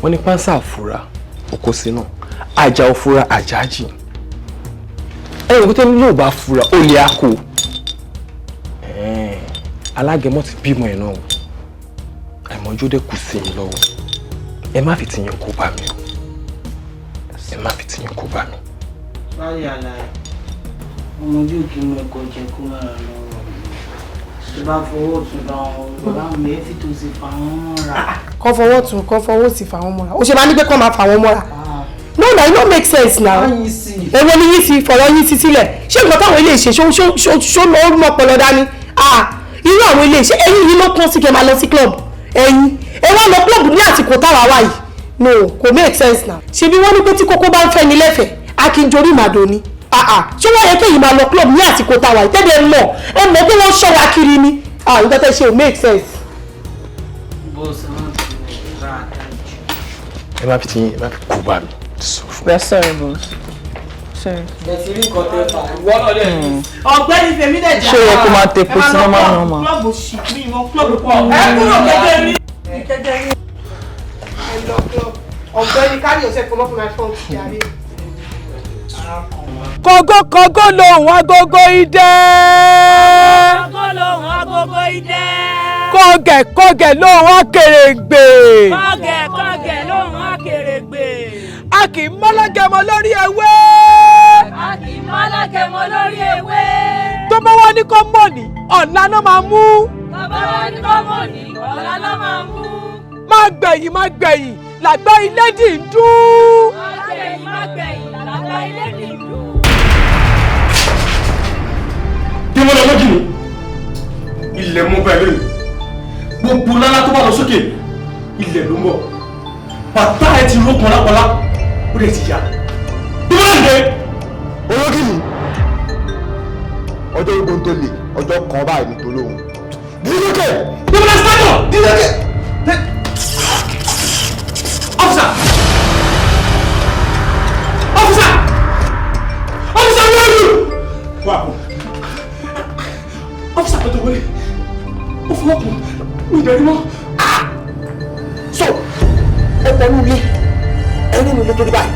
Wọ́n ní pánsá àfúrá òkó sí náà ajá òfúrá àjájì. Ẹ̀yìn kó tó ní yóò bá fúra ó lè ákò. Alágẹmọ ti bímọ ẹ̀ náà. Àìmọ́jú dé kù sí mi lọ́wọ́. Ẹ má fi tiyín kó bá mi o. Ẹ má fi tiyín kó bá mi. Báyìí àlàyé, ọmọdé òkè mú ẹ̀kọ́ jẹ kó máa lọ́rọ̀. Ṣé bá fọwọ́ tún bá wọn bàbá mi ẹ́ fi tó sì fà wọ́n mọ́ra. Kọ́ fọwọ́ tún kọ́ fọwọ́ sì fà wọ́n mọ́ra. Ó ṣe máa ní pé kọ́ máa fà wọ́n mọ́ra. No, it no make sense now. Èwo ni yín sí fọ̀rọ̀ yín sí sílẹ̀? Ṣé nǹkan táwọn ilé ìṣe ṣó lọ́ mọ́ pọlọ dání? Irú àwọn ilé ìṣe ẹ̀yìn yìí ló kàn sí kẹ́ máa lọ sí club. Ẹ̀yin ẹ wá lọ club ní àsìkò táwa wà yìí. No, kò make sense now. Ṣebí wọ́n ní pé tí kókó bá ń fẹ́ ni lẹ́fẹ̀ẹ́, a kì í jorí màdò ni. Ṣé wọ́n yẹ kéyìí máa lọ club ní àsìkò táwa yìí? Tẹ́lẹ̀ mọ̀ ẹ mọ̀ pé wọ́n ṣọ́ wa kiri ni. Nǹkan tẹ́ ṣe ò make sense. Ẹ má fi tiyín ẹ má fi kó bá mi. We are sorry, boss. Sorry. Ọ̀gbẹ́ni Fèmí dẹ̀ jà. Ṣé o yẹ kó máa tepo sí ọmọ àwọn ọmọ? Klọ́ọ̀bù ṣì mí mọ́ klọ́ọ̀bù pọ̀. Ẹ kúrò kẹ́kẹ́ rí. Kẹ́kẹ́ rí. Ẹ lọ klọ́ọ̀bù. Ọ̀gbẹ́ni carry yourself come up from my front jàre. Kọ̀gọ́kọ̀gọ́ lòun agogo idẹ. Kọ̀gọ́ lòun agogo idẹ. Kọ̀gẹ̀kọ̀gẹ̀ lòun akèrègbè. Kọ̀gẹ̀kọ̀gẹ̀ lòun akèrègbè. A kì í mọ́lágẹmọ lórí ewé. A kì í mọ́lágẹmọ lórí ewé. Tó bá wá ní kó mọ̀ ní ọ̀la náà máa mú. Tó bá wá ní kó mọ̀ ní ọ̀la náà máa mú. Má gbẹ̀yìn làgbà ilé dì ń dún. Má gbẹ̀yìn làgbà ilé dì ń dún. Bí wọ́n lọ lójú mi, ilẹ̀ mú bẹ́ẹ̀ lónìí. Gbogbo lálá tó bá lọ sókè, ilẹ̀ ló ń bọ̀. Bàtà ẹ ti rókun lápọ̀lá, ó dẹ̀ ti yá. Bí wọ́n lè dé. Olókìlì, ọjọ́ ogun tó le, ọjọ́ kan báyìí ní tolóhùn. Dídókè! Bí wọ́n lè sọ́dọ̀! Dídókè! Officer! Officer! Officer, where are you? Wà á. Officer pẹ̀tọ̀ wọlé. Ó fọwọ́ kùn. Mi ìdẹ̀rí mọ́. So, ẹ wọnú ilé, ẹni mi ló tó dé báyìí.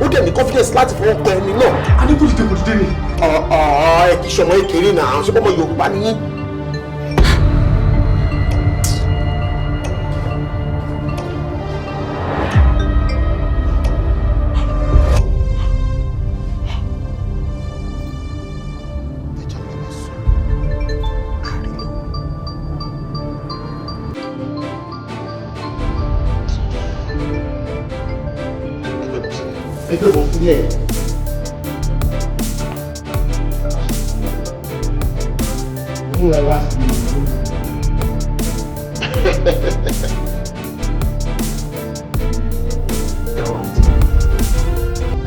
Ó dẹ̀ ní confidence láti fọwọ́ pẹ ẹni náà. A ní kó dìde kò dìde ni. Ẹ kì í ṣọmọ ékeré náà, ṣé bọ́mọ Yorùbá ni yín? Ẹgbẹ́ wọn fún yẹ. fúnra láti ní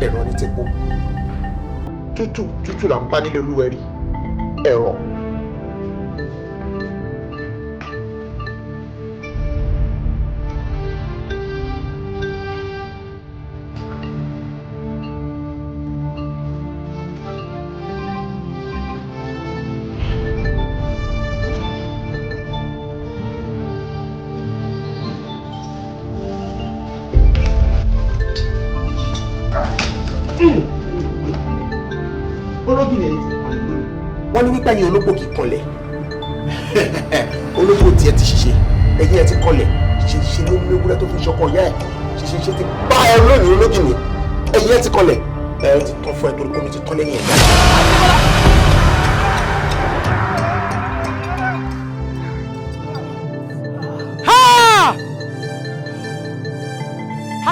ẹ̀rọ ní ti kú tútù là ń bá nílé olúwẹ̀rí ẹ̀rọ. wọ́n ní wípé ẹ̀yin ológbò kì í kanlẹ̀ ológbò tiẹ̀ ti ṣiṣẹ́ ẹ̀yin ẹ̀ ti kanlẹ̀ ṣe ló mú ewúrẹ́ tó fi ṣọkọ ìyá ẹ̀ ṣe ti bá ẹ lónìí ológìnì ẹ̀yin ẹ̀ ti kanlẹ̀ ẹ̀ ti tán fún ẹ torí omi ti tán lẹ́yìn ẹ̀dá.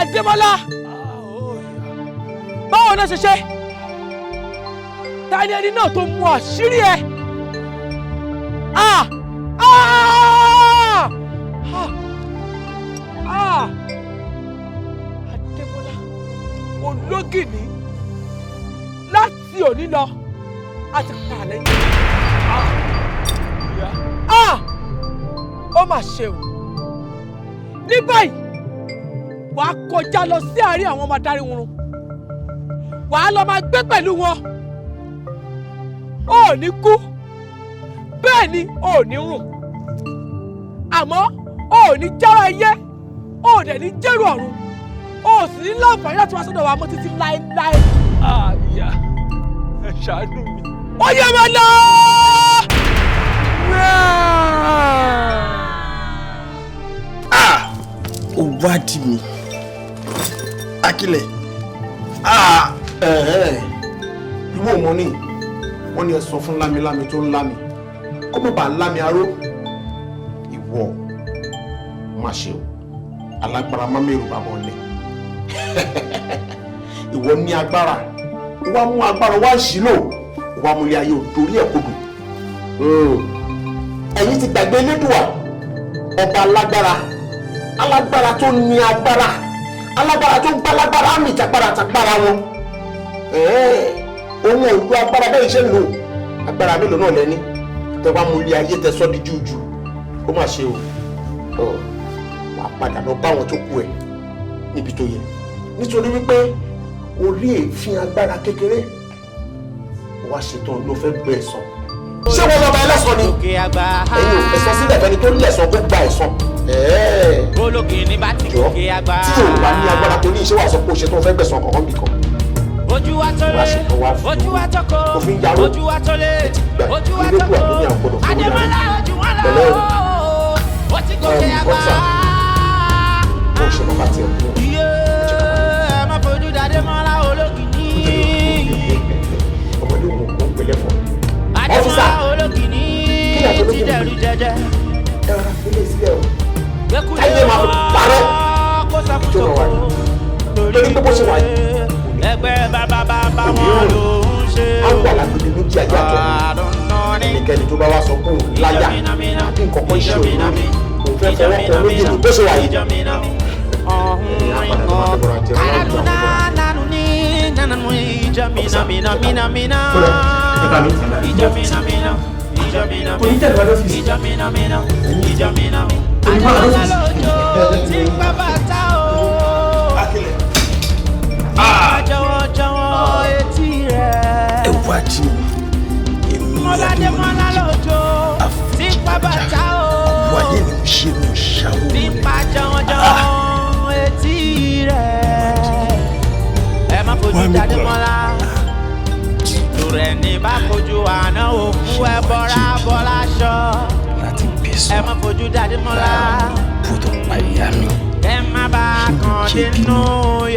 Ademola báwo náà ṣe ṣe ta ni ẹni náà tó mú àṣírí ẹ Ademola ológìní láti òní lọ a ti pa lẹ́yìn ó mà ṣe o ní báyìí wàá kọjá lọ sí àárín àwọn ọmọ adarí wọn wàá lọ máa gbé pẹ̀lú wọn ó ní kú bẹ́ẹ̀ ni ó ní rùn àmọ́ ó ní jára ayé ó dẹ̀ ní jẹ́rù ọ̀run ó sì ní láǹfààní láti wá sọ́dọ̀ wa mọ́ títí láéláé. àyà ẹ ṣàánú mi. ó yẹ máa lọ. ó wádìí mi Akílẹ̀ ìwọ ọmọ ní wọ́n ní ẹ sọ fún lámilámi tó ń lámi kó má bàa lámi aró ìwọ má ṣe o alágbára má mẹ́rù bàbá ọ̀lẹ ìwọ ní agbára wá mú agbára wá ṣìlò wá múlẹ̀ ayé òdòrí ẹ̀ kodò ẹ̀yin ti gbàgbé Elédùà ọba alágbára tó ní agbára tó ń gbálágbára àmì ìjàgbára wọn òun ò lu agbára bẹ́ẹ̀ ṣe ń lò agbára mélòó náà lẹ́ni tẹ wá mú ilé ayé tẹ sọ́ di jújù ó mà ṣe o wàá padà lọ bá àwọn tó kù ẹ níbi tó yẹ nítorí wípé orí èéfín agbára kékeré wàá ṣetán ló fẹ́ gbé ẹ̀san ṣé wọn lọ́ba ẹlẹ́san ni ẹ̀yin ò ẹ̀san sílẹ̀ fẹ́ni tó lẹ̀san tó gba ẹ̀san ológìní bá ti gòkè àgbà tí yóò bá ní agbára tó ní iṣẹ́ wàá sọ pé o ṣetán fẹ́ gbẹ̀san kankan bìkan ojú wa tó lé ojú wa tó kó ojú wa tó lé ojú wa tó kó Ademola ojú wa lọ ó ti gòkè àgbà. ó ṣe bàbá tiẹ̀ kú. ẹ má fojú d'Ademola ológìní. ọmọdé òun kò ń pèlè fún. Ademola ológìní ti dẹrù jẹjẹ. ẹ rọra fílé sílẹ̀ o. ayé máa fi parẹ́ tó lọ wà ní. lórí pé bó ṣe wà yìí. ẹgbẹ́ bàbá wọn ló ń ṣe o. àwọn alágbèdè méjì ajá jọ ẹnikẹ́ni tó bá wá sọ fún un láyà àbí nǹkan kan ṣe òun lórí òun fẹ́ fọwọ́ kan lójú bó ṣe wà yìí. jọ̀wọ́ etí rẹ̀. ẹ wá jí èmi Ademola lójó tí pa bàtà o. wáyé ni mo ṣe mi ò ṣàwọ̀ tí pa jọ̀wọ́ etí rẹ̀. ẹ má fojú d'Ademola lórí ẹni bá fojú àná òkú ẹ bọ́ra bọ́lá ṣọ. ẹ má fojú d'Ademola ẹ má bá kàn dínú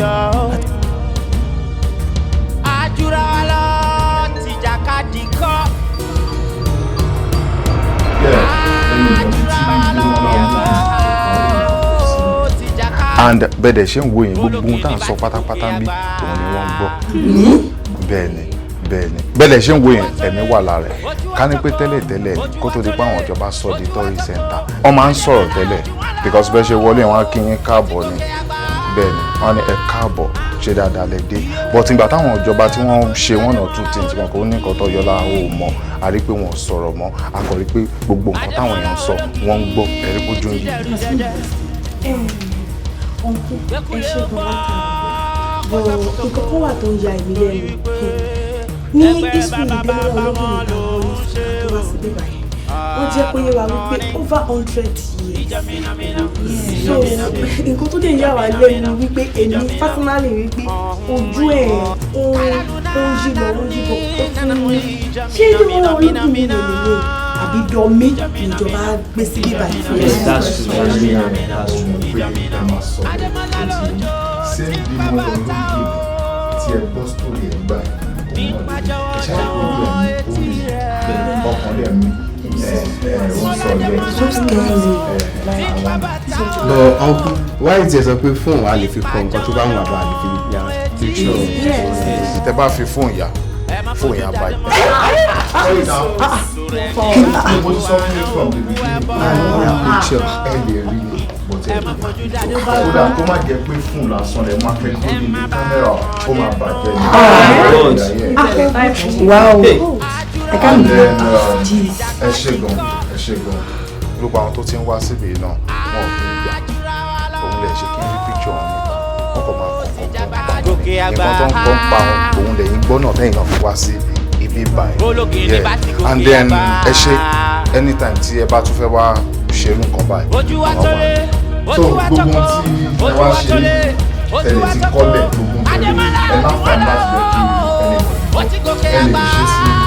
yọ. Àjùra lọ tìjàkadì kọ́. Àjùra lọ tìjàkadì. And bẹ́ẹ̀ ṣe ń wo yẹn gbogbo ohun tá à ń sọ pátápátá ń bí òun ni wọ́n ń gbọ́. Bẹ́ẹ̀ ni bẹ́ẹ̀ni bẹ́ẹ̀ ṣe ń wo yẹn ẹ̀mí wà lára ẹ̀ ká ní pé tẹ́lẹ̀ kó tó di pé àwọn ìjọba sọ di tourist center wọ́n máa ń sọ̀rọ̀ tẹ́lẹ̀ because bẹ́ẹ̀ ṣe wọlé wọn á kí yín káàbọ̀ ni bẹ́ẹ̀ni wọ́n ní ẹ káàbọ̀ ṣe dáadáa lẹ dé but ìgbà táwọn ìjọba tí wọ́n ṣe one or two things wọn kò ní nǹkan tó yọ lára ó mọ̀ a rí pé wọ́n sọ̀rọ̀ mọ́ a kò rí pé gbogbo nǹkan táwọn èèyàn sọ wọ́n ń gbọ́ ẹ̀rí kójú yìí. ọ̀nkú ẹ ṣe gan látara bọ̀ nǹkan kan wà tó ń ya èmi lẹ́nu ní ìsúlù ìdẹ́mọ́lá ológun ìgbà wọn ní ṣùgbọ́n tó wá sí bíbá yẹn wọ́n jẹ́ pé wá wípé over 100 years so nǹkan tó dé yà wá lẹ́nu wípé èmi personally wípé ojú ẹ̀ ó ń yí lọ ó ń yí bọ̀ ó fún mi ṣé ní wọ́n ológun mi lè lè àbí dọ́mí ìjọba gbé sí bíbá yìí fún mi. ṣé bí mo lọ lórí tí ẹ gbọ́ sórí ẹ̀ gbà yìí ṣáà ìgbójú ẹ̀ ní ọkàn rẹ̀ mi lọ uncle why ti ẹ sọ pé fóònù wa lè fi kọ nǹkan tó bá wù àbá lè fi ya picture. tẹ bá fi fóònù yà báyìí. mo ti sọ fún yín from the beginning ẹ lè rí ni kódà kó má jẹ́ pé fóònù lásán rẹ̀ máa fẹ́ kó ní kámẹ́rà ó máa bàjẹ́ ní. ẹ ṣe gan gbogbo àwọn tó ti ń wá síbi náà wọn ò fi ń gbà òun lè ṣe kí n rí píkṣọ wọn níta wọn kò máa kọ̀ọ̀kan nǹkan tó ń kọ́ ń pa òun lẹ́yìn gbọ́ náà lẹ́yìn náà fi wá sí ibi báyìí and then ẹ ṣe anytime tí ẹ bá tún fẹ́ wá ṣerú nǹkan báyìí àwọn wà so gbogbo tí ẹ wá ṣe tẹ̀lé ti kọ́lẹ̀ gbogbo tẹ̀lé ẹ láǹfààní láti jẹ́ kí ẹni ẹ lè ṣe sí